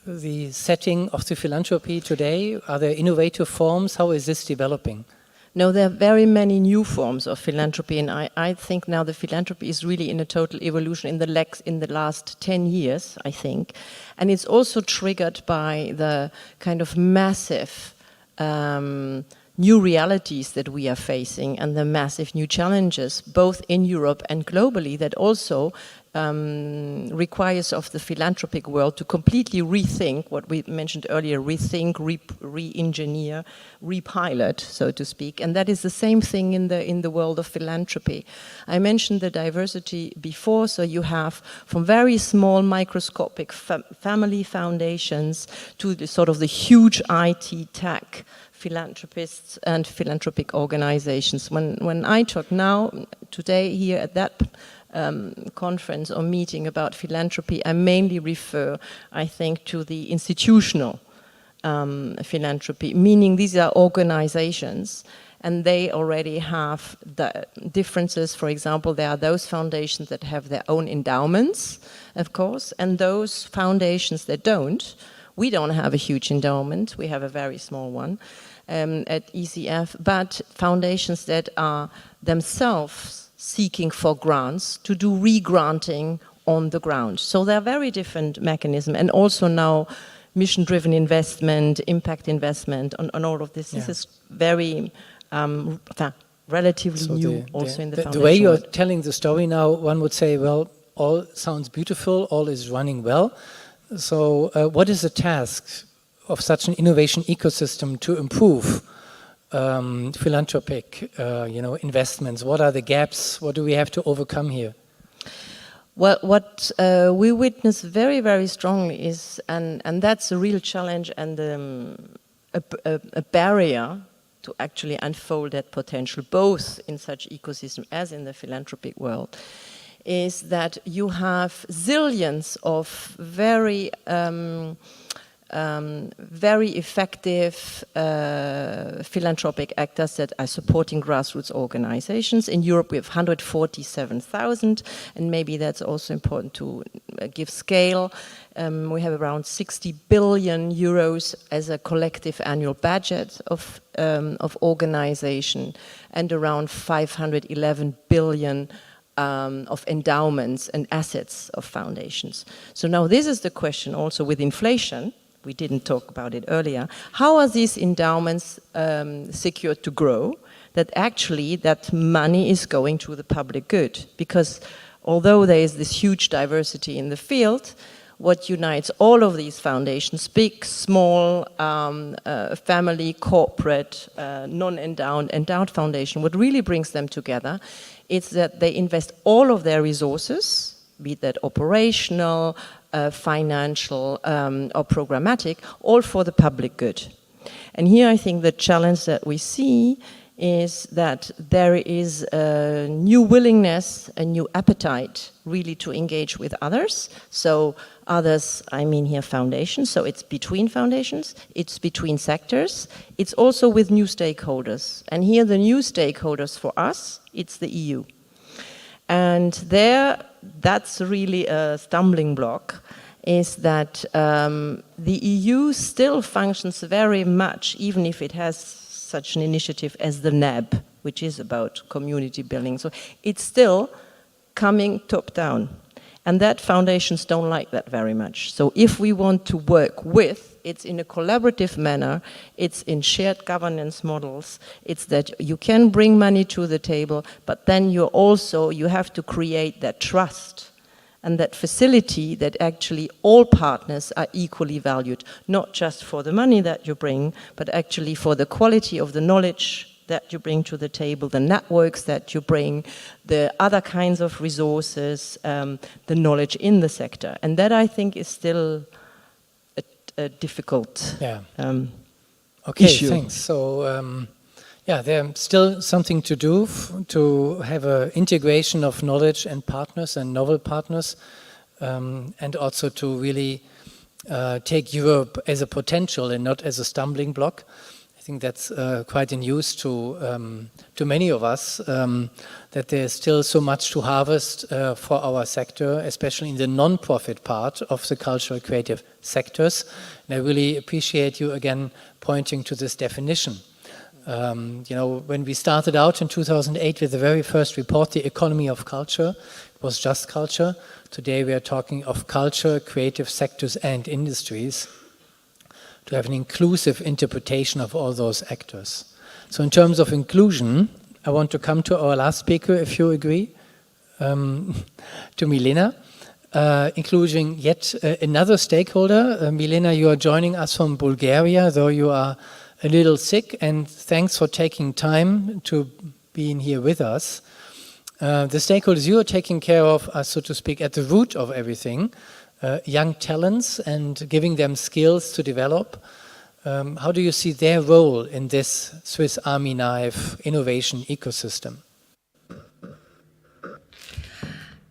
the setting of the philanthropy today? Are there innovative forms? How is this developing? No, there are very many new forms of philanthropy, and I think now the philanthropy is really in a total evolution in the last 10 years, I think. And it's also triggered by the kind of massive new realities that we are facing and the massive new challenges, both in Europe and globally, that also requires of the philanthropic world to completely rethink what we mentioned earlier, rethink, re-engineer, repilot, so to speak. And that is the same thing in the world of philanthropy. I mentioned the diversity before, so you have from very small microscopic family foundations to the sort of the huge IT tech philanthropists and philanthropic organizations. When I talk now, today here at that conference or meeting about philanthropy, I mainly refer, I think, to the institutional philanthropy, meaning these are organizations and they already have the differences. For example, there are those foundations that have their own endowments, of course, and those foundations that don't. We don't have a huge endowment, we have a very small one at ECF, but foundations that are themselves seeking for grants to do re-granting on the ground. So there are very different mechanisms, and also now mission-driven investment, impact investment on all of this. Yeah. This is very relatively so new in the foundation. The way you're telling the story now, one would say, well, all sounds beautiful, all is running well. So what is the task of such an innovation ecosystem to improve philanthropic investments? What are the gaps? What do we have to overcome here? Well, what we witness very, very strongly is, and that's a real challenge and a barrier to actually unfold that potential, both in such ecosystem as in the philanthropic world, is that you have zillions of very effective philanthropic actors that are supporting grassroots organizations. In Europe, we have 147,000, and maybe that's also important to give scale. We have around 60 billion euros as a collective annual budget of organization, and around 511 billion of endowments and assets of foundations. So now this is the question also with inflation. We didn't talk about it earlier. How are these endowments secured to grow? That actually that money is going to the public good. Because although there is this huge diversity in the field, what unites all of these foundations, big, small, family, corporate, non-endowed, endowed foundation, what really brings them together is that they invest all of their resources, be that operational, financial, or programmatic, all for the public good. And here I think the challenge that we see is that there is a new willingness, a new appetite really to engage with others. So others, I mean here foundations, so it's between foundations, it's between sectors, it's also with new stakeholders. And here the new stakeholders for us, it's the EU. And there, that's really a stumbling block, is that the EU still functions very much, even if it has such an initiative as the NEB, which is about community building. So it's still coming top down. And that foundations don't like that very much. So if we want to work with, it's in a collaborative manner, it's in shared governance models, it's that you can bring money to the table, but then you have to create that trust and that facility that actually all partners are equally valued, not just for the money that you bring, but actually for the quality of the knowledge that you bring to the table, the networks that you bring, the other kinds of resources, the knowledge in the sector. And that, I think, is still a difficult issue. Thanks. So, there's still something to do to have an integration of knowledge and partners and novel partners, and also to really take Europe as a potential and not as a stumbling block. I think that's quite in use to many of us, that there's still so much to harvest for our sector, especially in the non-profit part of the cultural creative sectors. And I really appreciate you again pointing to this definition. When we started out in 2008 with the very first report, The Economy of Culture, it was just culture. Today we are talking of culture, creative sectors and industries, to have an inclusive interpretation of all those actors. So in terms of inclusion, I want to come to our last speaker, if you agree, to Milena, including yet another stakeholder. Milena, you are joining us from Bulgaria, though you are a little sick, and thanks for taking time to be in here with us. The stakeholders you are taking care of are, so to speak, at the root of everything. Young talents and giving them skills to develop. How do you see their role in this Swiss Army knife innovation ecosystem?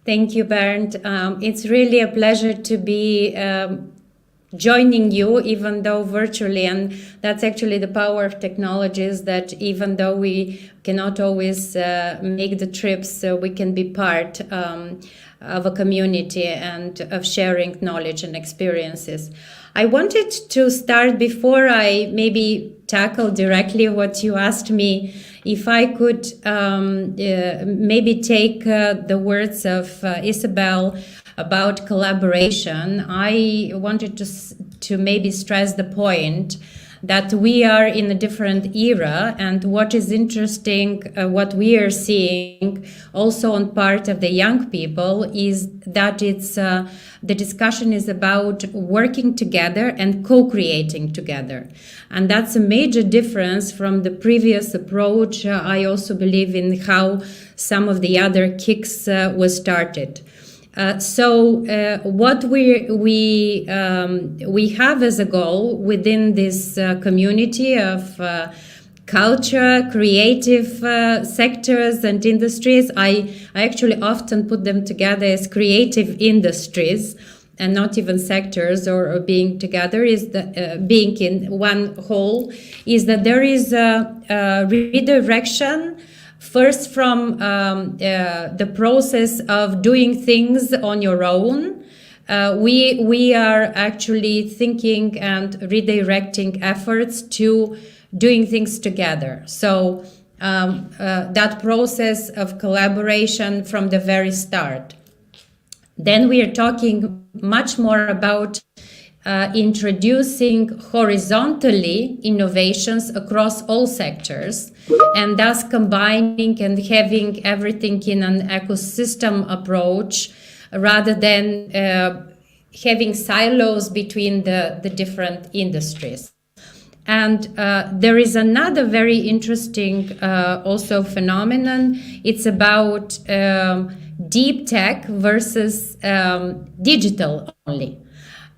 Thank you, Bernd. It's really a pleasure to be joining you, even though virtually, and that's actually the power of technologies, that even though we cannot always make the trips, we can be part of a community and of sharing knowledge and experiences. I wanted to start, before I maybe tackle directly what you asked me, if I could maybe take the words of Isabel about collaboration. I wanted to maybe stress the point that we are in a different era, and what is interesting, what we are seeing also on part of the young people, is that it's the discussion is about working together and co-creating together. And that's a major difference from the previous approach. I also believe in how some of the other kicks was started. So what we have as a goal within this community of culture, creative sectors and industries, I actually often put them together as creative industries and not even sectors, or being together, is the being in one whole, is that there is a redirection. First, from the process of doing things on your own, we are actually thinking and redirecting efforts to doing things together. So that process of collaboration from the very start. Then we are talking much more about introducing horizontally innovations across all sectors, and thus combining and having everything in an ecosystem approach, rather than having silos between the different industries. And there is another very interesting also phenomenon. It's about deep tech versus digital only.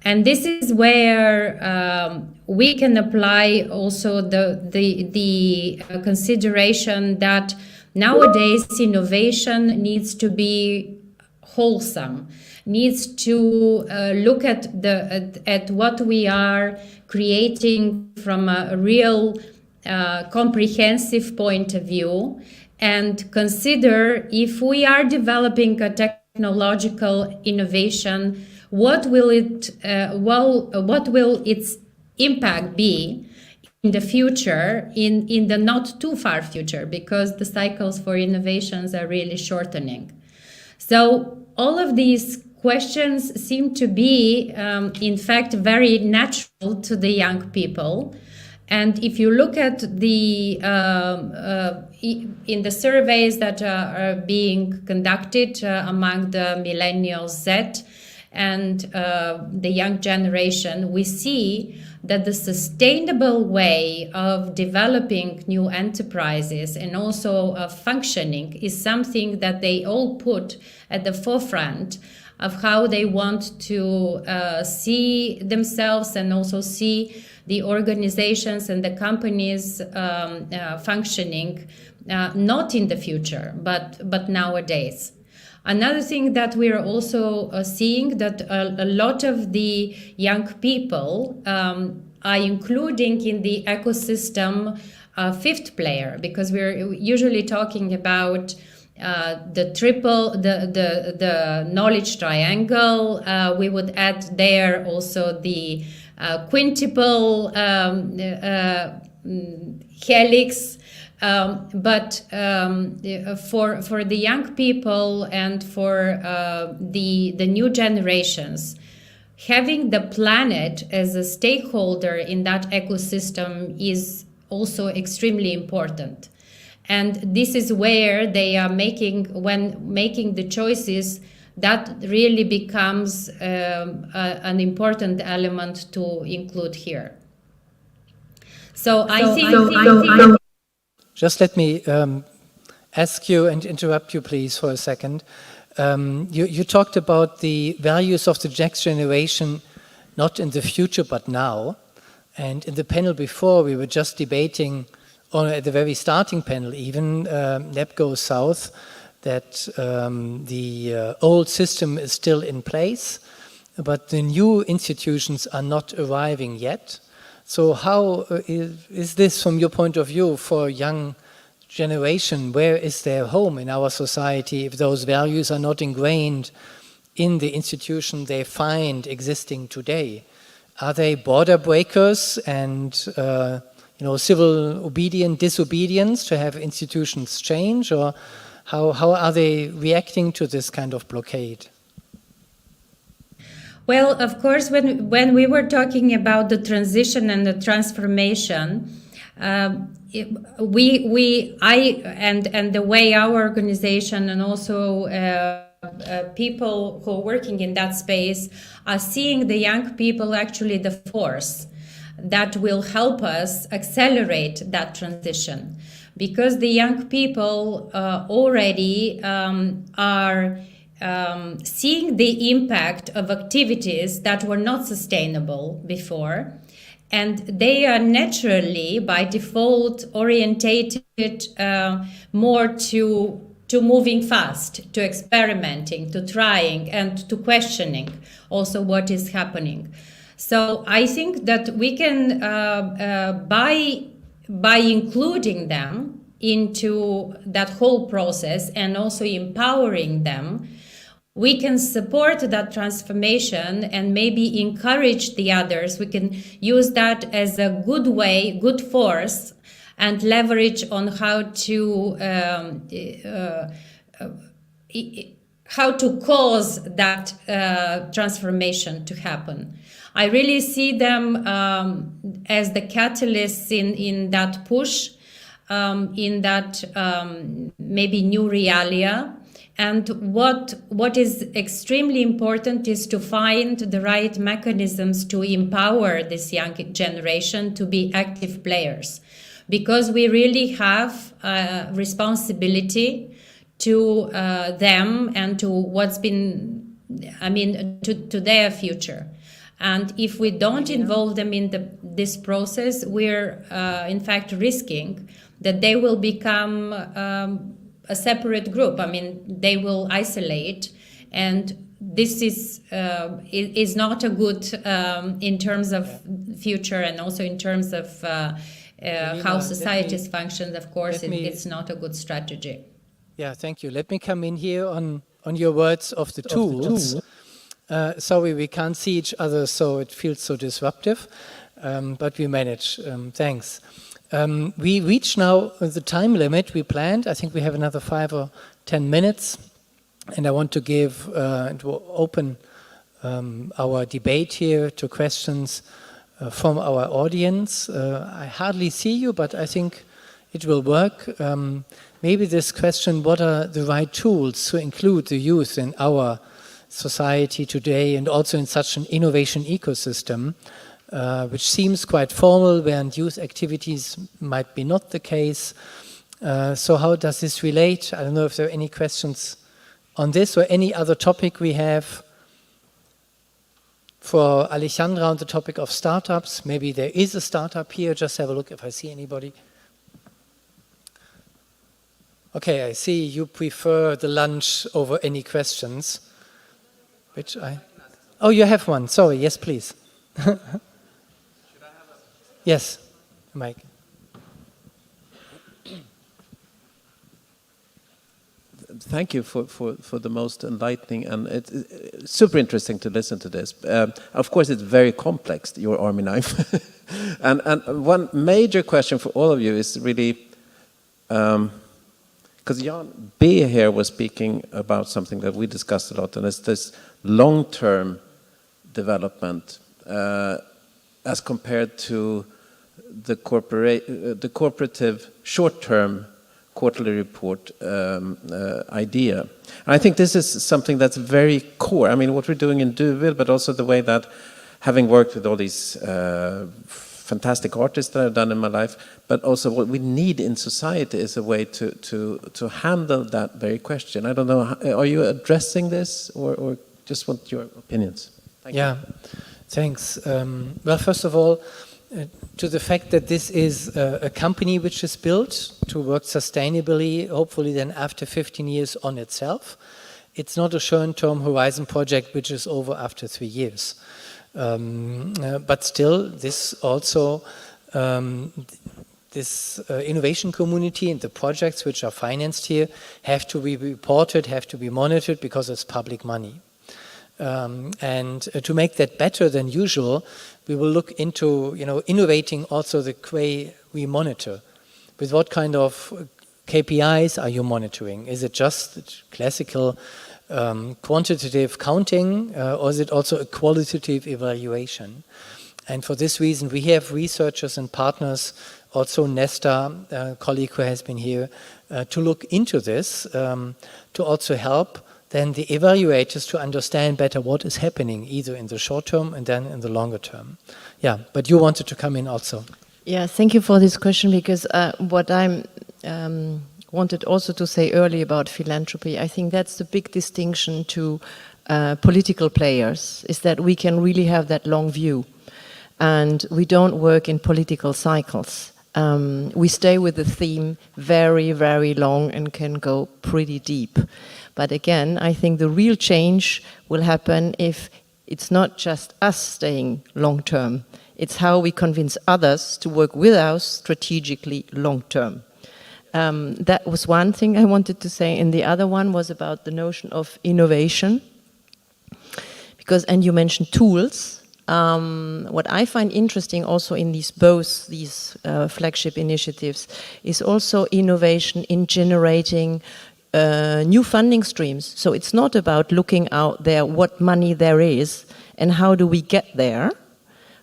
And this is where we can apply also the consideration that nowadays innovation needs to be wholesome, needs to look at what we are creating from a real comprehensive point of view, and consider, if we are developing a technological innovation, what will its impact be in the future, in the not too far future, because the cycles for innovations are really shortening. So all of these questions seem to be, in fact, very natural to the young people. And if you look at the in the surveys that are being conducted among the millennials Z and the young generation, we see that the sustainable way of developing new enterprises and also functioning is something that they all put at the forefront of how they want to see themselves and also see the organizations and the companies functioning, not in the future, but nowadays. Another thing that we are also seeing that a lot of the young people are including in the ecosystem fifth player, because we're usually talking about the knowledge triangle. We would add there also the quintuple helix. But for the young people and for the new generations, having the planet as a stakeholder in that ecosystem is also extremely important. And this is where they are when making the choices, that really becomes an important element to include here. So I think just let me ask you and interrupt you, please, for a second. You talked about the values of the next generation, not in the future, but now. And in the panel before, we were just debating, or at the very starting panel even, NEB goes south, that the old system is still in place, but the new institutions are not arriving yet. So how is this, from your point of view, for a young generation? Where is their home in our society if those values are not ingrained in the institution they find existing today? Are they border breakers and civil disobedience to have institutions change, or how are they reacting to this kind of blockade? Well, of course, when we were talking about the transition and the transformation, I and the way our organization and also people who are working in that space are seeing the young people actually the force that will help us accelerate that transition, because the young people already are seeing the impact of activities that were not sustainable before, and they are naturally, by default, orientated more to moving fast, to experimenting, to trying, and to questioning also what is happening. So I think that we can, by including them into that whole process and also empowering them, we can support that transformation and maybe encourage the others. We can use that as a good way, good force, and leverage on how to cause that transformation to happen. I really see them as the catalysts in that push, in that maybe new realia. And what is extremely important is to find the right mechanisms to empower this young generation to be active players, because we really have a responsibility to them and to what's been, to their future. And if we don't involve them in this process, we're in fact risking that they will become a separate group. They will isolate, and this is not a good in terms of future and also in terms of how societies function. Of course, it's not a good strategy. Yeah, thank you. Let me come in here on your words of the tools. Sorry, we can't see each other, so it feels so disruptive, but we manage. Thanks. We reach now the time limit we planned. I think we have another 5 or 10 minutes. And I want to give and to open our debate here to questions from our audience. I hardly see you, but I think it will work. Maybe this question, what are the right tools to include the youth in our society today and also in such an innovation ecosystem, which seems quite formal, where youth activities might be not the case. So how does this relate? I don't know if there are any questions on this or any other topic we have. For Alejandra on the topic of startups, maybe there is a startup here, just have a look if I see anybody. Okay, I see you prefer the lunch over any questions. Oh, you have one, sorry, yes please. Yes, Mike. Thank you for the most enlightening, and it's super interesting to listen to this. Of course, it's very complex, your army knife. and one major question for all of you is really, because Jan B. here was speaking about something that we discussed a lot, and it's this long-term development as compared to the corporative short-term quarterly report idea. And I think this is something that's very core. I mean, what we're doing in Deauville, but also the way that, having worked with all these fantastic artists that I've done in my life, but also what we need in society is a way to handle that very question. I don't know, are you addressing this or just want your opinions? Thank you. Thanks. Well, first of all, to the fact that this is a company which is built to work sustainably, hopefully then after 15 years on itself. It's not a short-term horizon project which is over after 3 years. But still, this also, this innovation community and the projects which are financed here have to be reported, have to be monitored because it's public money. And to make that better than usual, we will look into, innovating also the way we monitor. With what kind of KPIs are you monitoring? Is it just classical quantitative counting, or is it also a qualitative evaluation? And for this reason, we have researchers and partners, also Nesta, a colleague who has been here, to look into this, to also help then the evaluators to understand better what is happening, either in the short term and then in the longer term. Yeah, but you wanted to come in also. Yeah, thank you for this question, because what I wanted also to say earlier about philanthropy, I think that's the big distinction to political players, is that we can really have that long view. And we don't work in political cycles. We stay with the theme very, very long and can go pretty deep. But again, I think the real change will happen if it's not just us staying long term. It's how we convince others to work with us strategically long term. That was one thing I wanted to say. And the other one was about the notion of innovation. And you mentioned tools. What I find interesting also in both these flagship initiatives is also innovation in generating new funding streams. So it's not about looking out there what money there is and how do we get there,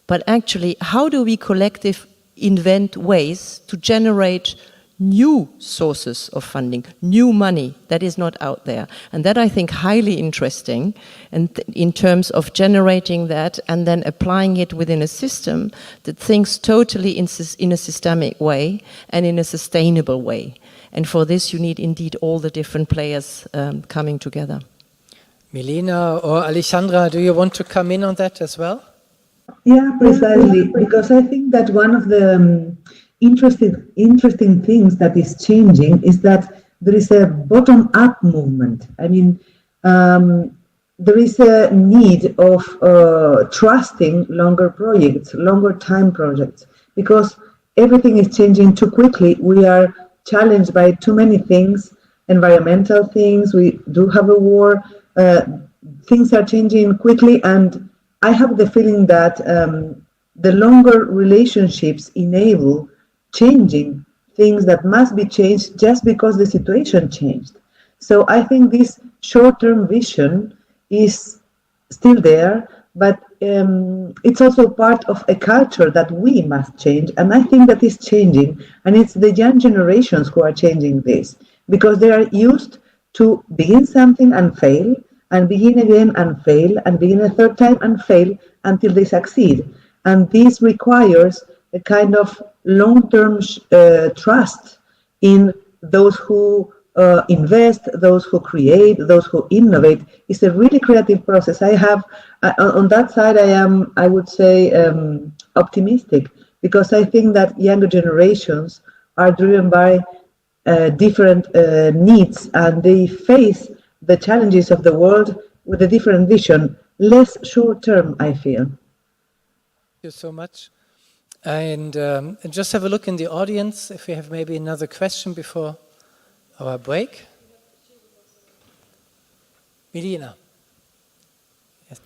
but actually how do we collectively invent ways to generate new sources of funding, new money that is not out there. And that I think highly interesting, and in terms of generating that and then applying it within a system that thinks totally in a systemic way and in a sustainable way. And for this you need indeed all the different players coming together. Milena or Alejandra, do you want to come in on that as well? Yeah, precisely, because I think that one of the interesting things that is changing is that there is a bottom-up movement. I mean, there is a need of trusting longer projects, longer time projects, because everything is changing too quickly. We are challenged by too many things, environmental things, we do have a war, things are changing quickly, and I have the feeling that the longer relationships enable changing things that must be changed just because the situation changed. So I think this short-term vision is still there, but it's also part of a culture that we must change, and I think that is changing, and it's the young generations who are changing this, because they are used to begin something and fail, and begin again and fail, and begin a third time and fail until they succeed. And this requires a kind of long-term trust in those who invest, those who create, those who innovate. It's a really creative process. I have, on that side, I would say, optimistic, because I think that younger generations are driven by different needs, and they face the challenges of the world with a different vision, less short-term, I feel. Thank you so much. And just have a look in the audience if we have maybe another question before our break. Medina. Yes.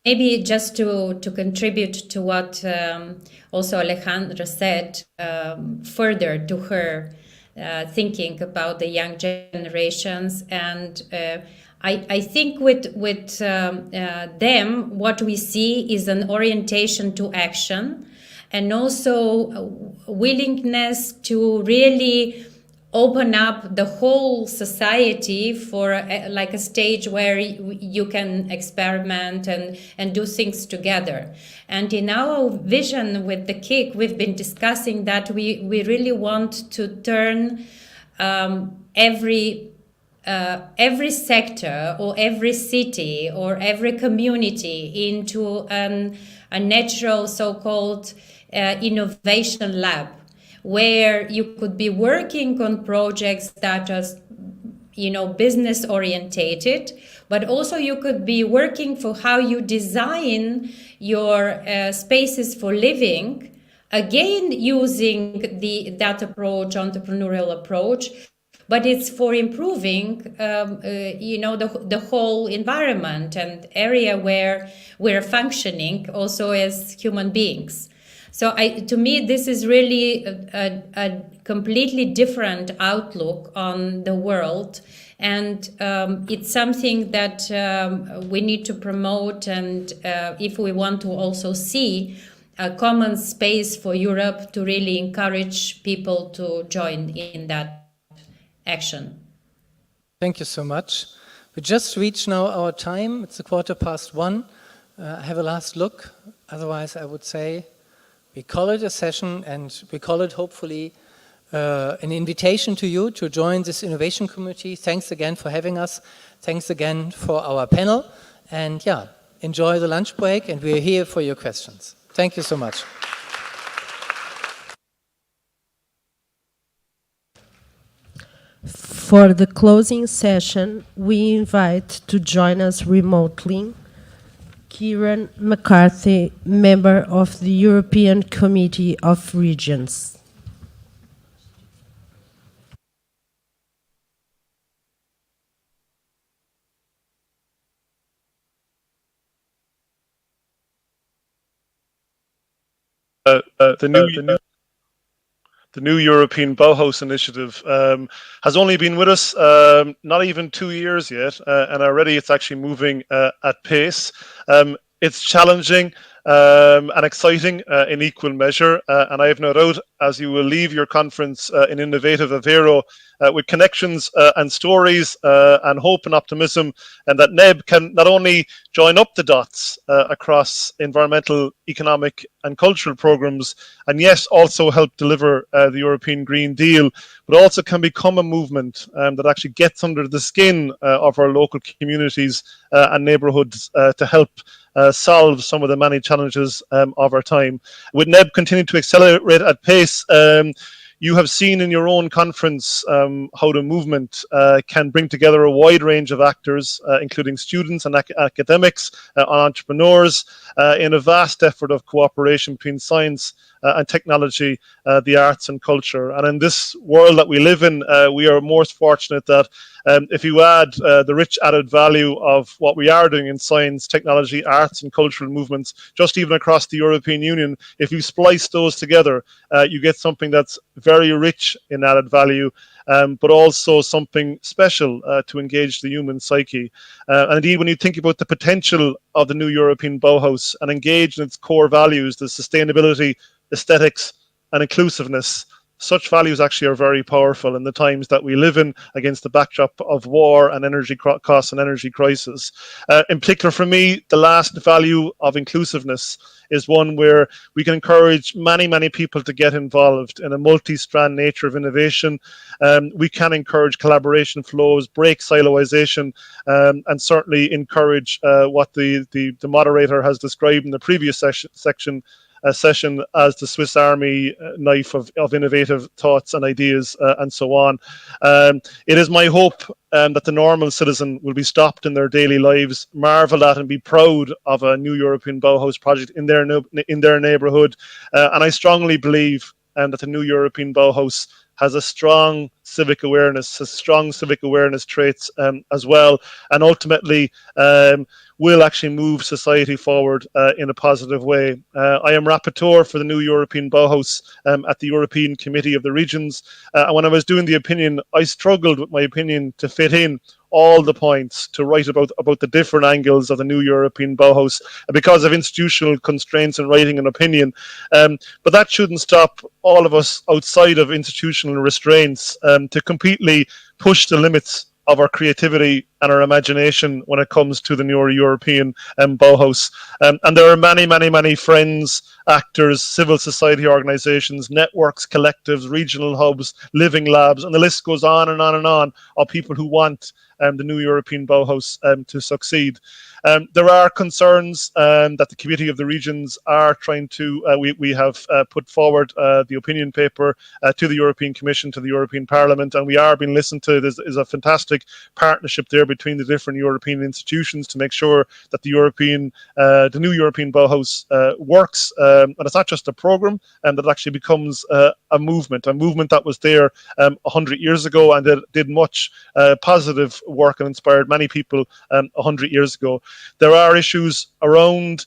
Maybe just to contribute to what also Alejandra said, further to her thinking about the young generations, and I think with them, what we see is an orientation to action, and also a willingness to really open up the whole society for like a stage where you can experiment and do things together. And in our vision with the KIC, we've been discussing that we really want to turn every sector or every city or every community into a natural so-called innovation lab, where you could be working on projects that are, business orientated, but also you could be working for how you design your spaces for living, again using that approach, entrepreneurial approach, but it's for improving, the whole environment and area where we're functioning also as human beings. So to me, this is really a completely different outlook on the world. And it's something that we need to promote. And if we want to also see a common space for Europe to really encourage people to join in that action. Thank you so much. We just reached now our time. It's 1:15. I have a last look. Otherwise, I would say we call it a session, and we call it hopefully an invitation to you to join this innovation community. Thanks again for having us. Thanks again for our panel. And yeah, enjoy the lunch break, and we're here for your questions. Thank you so much. For the closing session, we invite to join us remotely Kieran McCarthy, member of the European Committee of Regions. The new European Bauhaus initiative has only been with us not even 2 years yet, and already it's actually moving at pace. It's challenging and exciting in equal measure, and I have no doubt, as you will leave your conference in innovative Aveiro with connections and stories and hope and optimism, and that NEB can not only join up the dots across environmental, economic and cultural programs, and yes, also help deliver the European Green Deal, but also can become a movement that actually gets under the skin of our local communities and neighbourhoods to help solve some of the many challenges of our time. With NEB continuing to accelerate at pace, you have seen in your own conference how the movement can bring together a wide range of actors, including students and academics, entrepreneurs, in a vast effort of cooperation between science and technology, the arts and culture. And in this world that we live in, we are most fortunate that if you add the rich added value of what we are doing in science, technology, arts and cultural movements, just even across the European Union, if you splice those together, you get something that's very very rich in added value, but also something special to engage the human psyche. And indeed, when you think about the potential of the new European Bauhaus and engage in its core values, the sustainability, aesthetics, and inclusiveness, such values actually are very powerful in the times that we live in, against the backdrop of war and energy costs and energy crisis. In particular for me, the last value of inclusiveness is one where we can encourage many people to get involved in a multi-strand nature of innovation. We can encourage collaboration flows, break siloization, and certainly encourage what the moderator has described in the previous session as the Swiss Army knife of innovative thoughts and ideas and so on. It is my hope that the normal citizen will be stopped in their daily lives, marvel at and be proud of a new European Bauhaus project in their neighbourhood. And I strongly believe that the new European Bauhaus has a strong civic awareness, traits as well, and ultimately will actually move society forward in a positive way. I am rapporteur for the new European Bauhaus at the European Committee of the Regions, and when I was doing the opinion, I struggled with my opinion to fit in all the points, to write about the different angles of the new European Bauhaus because of institutional constraints in writing an opinion. But that shouldn't stop all of us outside of institutional restraints to completely push the limits of our creativity and our imagination when it comes to the new European Bauhaus. And there are many friends, actors, civil society organizations, networks, collectives, regional hubs, living labs, and the list goes on and on and on of people who want the new European Bauhaus to succeed. There are concerns that the Committee of the Regions are trying to, we have put forward the opinion paper to the European Commission, to the European Parliament, and we are being listened to. There is a fantastic partnership there between the different European institutions to make sure that the new European Bauhaus works. And it's not just a program, and that actually becomes a movement that was there 100 years ago and that did much positive work and inspired many people 100 years ago. There are issues around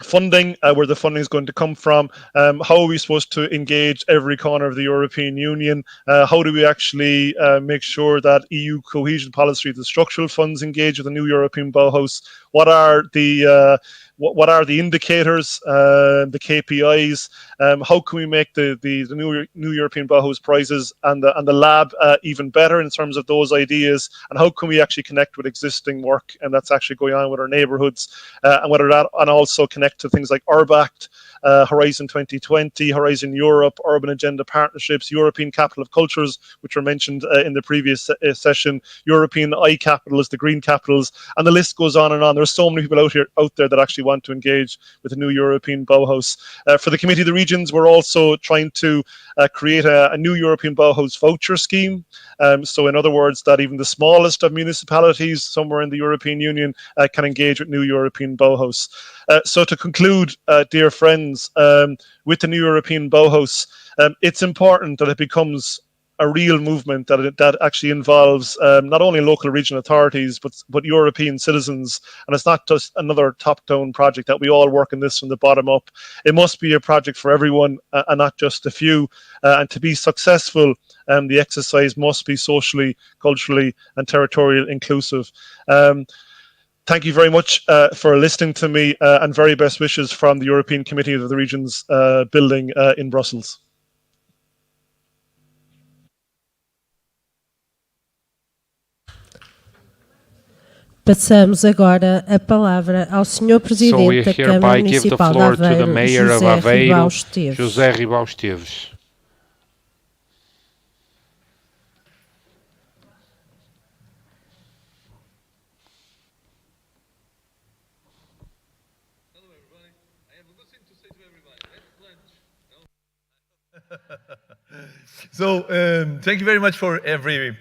funding, where the funding is going to come from. How are we supposed to engage every corner of the European Union? How do we actually make sure that EU cohesion policy, the structural funds engage with the new European Bauhaus? What are the indicators, the KPIs? How can we make the new European Bauhaus prizes and the lab even better in terms of those ideas? And how can we actually connect with existing work and that's actually going on with our neighbourhoods, and also connect to things like URBACT, Horizon 2020, Horizon Europe, Urban Agenda Partnerships, European Capital of Cultures, which were mentioned in the previous session, European I Capitals, the Green Capitals, and the list goes on and on. There are so many people out there that actually want to engage with the new European Bauhaus. For the Committee of the Regions, we're also trying to create a new European Bauhaus voucher scheme. So in other words, that even the smallest of municipalities somewhere in the European Union can engage with new European Bauhaus. So to conclude, dear friends, with the new European Bauhaus, it's important that it becomes a real movement that actually involves not only local and regional authorities but European citizens, and it's not just another top-down project that we all work in this from the bottom up. It must be a project for everyone and not just a few, and to be successful the exercise must be socially, culturally and territorially inclusive. Thank you very much for listening to me, and very best wishes from the European Committee of the Regions building in Brussels. Passamos agora a palavra ao Sr. Presidente da Câmara Municipal de Aveiro, José Ribau Esteves. So, thank you very much for everything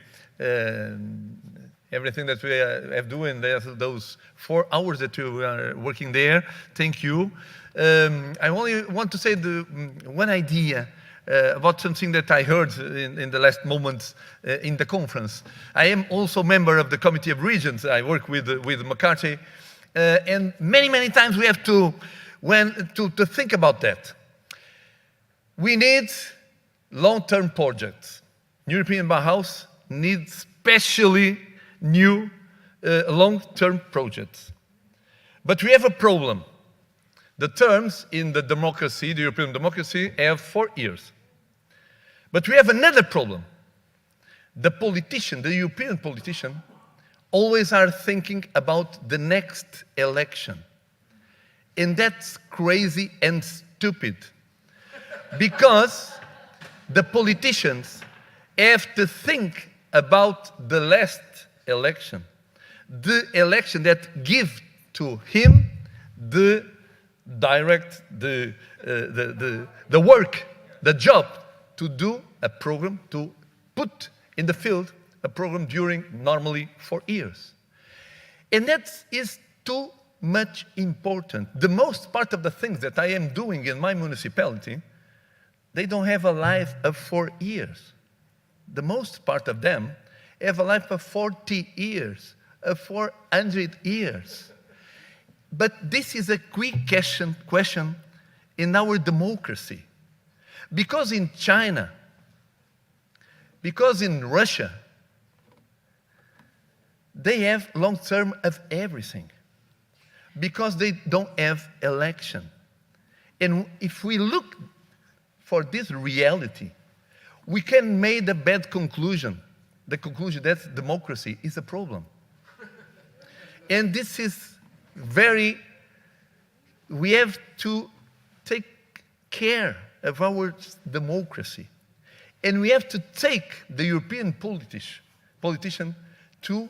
that we have doing there, those 4 hours that you are working there. Thank you. I only want to say one idea about something that I heard in the last moments in the conference. I am also a member of the Committee of Regions. I work with McCarthy, and many times we have to think about that. We need long-term projects. European Bauhaus needs especially new long-term projects. But we have a problem. The terms in the democracy, the European democracy, have 4 years. But we have another problem. The politician, the European politician, always are thinking about the next election. And that's crazy and stupid. Because the politicians have to think about the last election. The election that gives to him the direct, the work, the job to do a program, to put in the field a program during normally 4 years. And that is too much important. The most part of the things that I am doing in my municipality, they don't have a life of 4 years. The most part of them have a life of 40 years, of 400 years. But this is a quick question in our democracy. Because in China, because in Russia, they have long term of everything. Because they don't have election. And if we look for this reality, we can make a bad conclusion. The conclusion that democracy is a problem. And this is we have to take care of our democracy. And we have to take the European politician to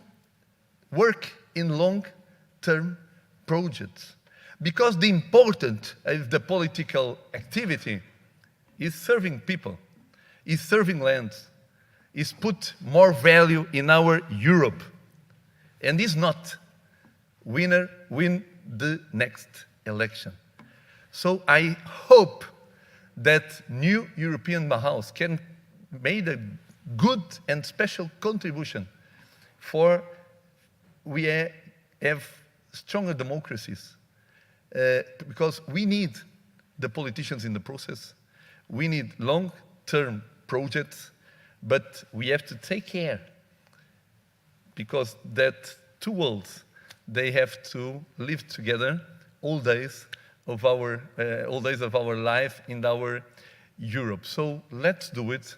work in long-term projects. Because the importance of the political activity is serving people, is serving lands, is put more value in our Europe. And is not winner win the next election. So I hope that new European Bauhaus can make a good and special contribution for we have stronger democracies because we need the politicians in the process. We need long-term projects, but we have to take care because that two worlds, they have to live together all days of our life in our Europe. So let's do it,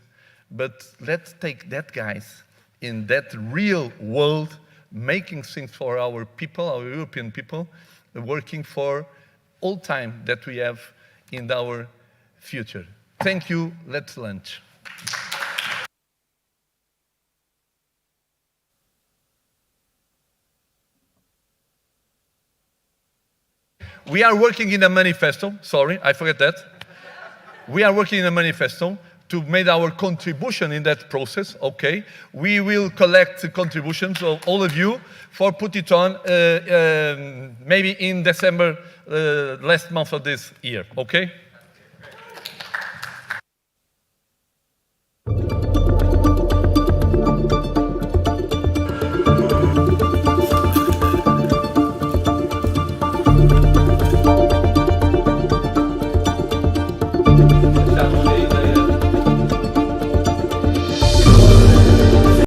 but let's take that guys in that real world, making things for our people, our European people, working for all time that we have in our future. Thank you. Let's lunch. We are working in a manifesto. Sorry, I forgot that. We are working in a manifesto to make our contribution in that process, okay? We will collect contributions of all of you for put it on maybe in December, last month of this year, okay? Saturday.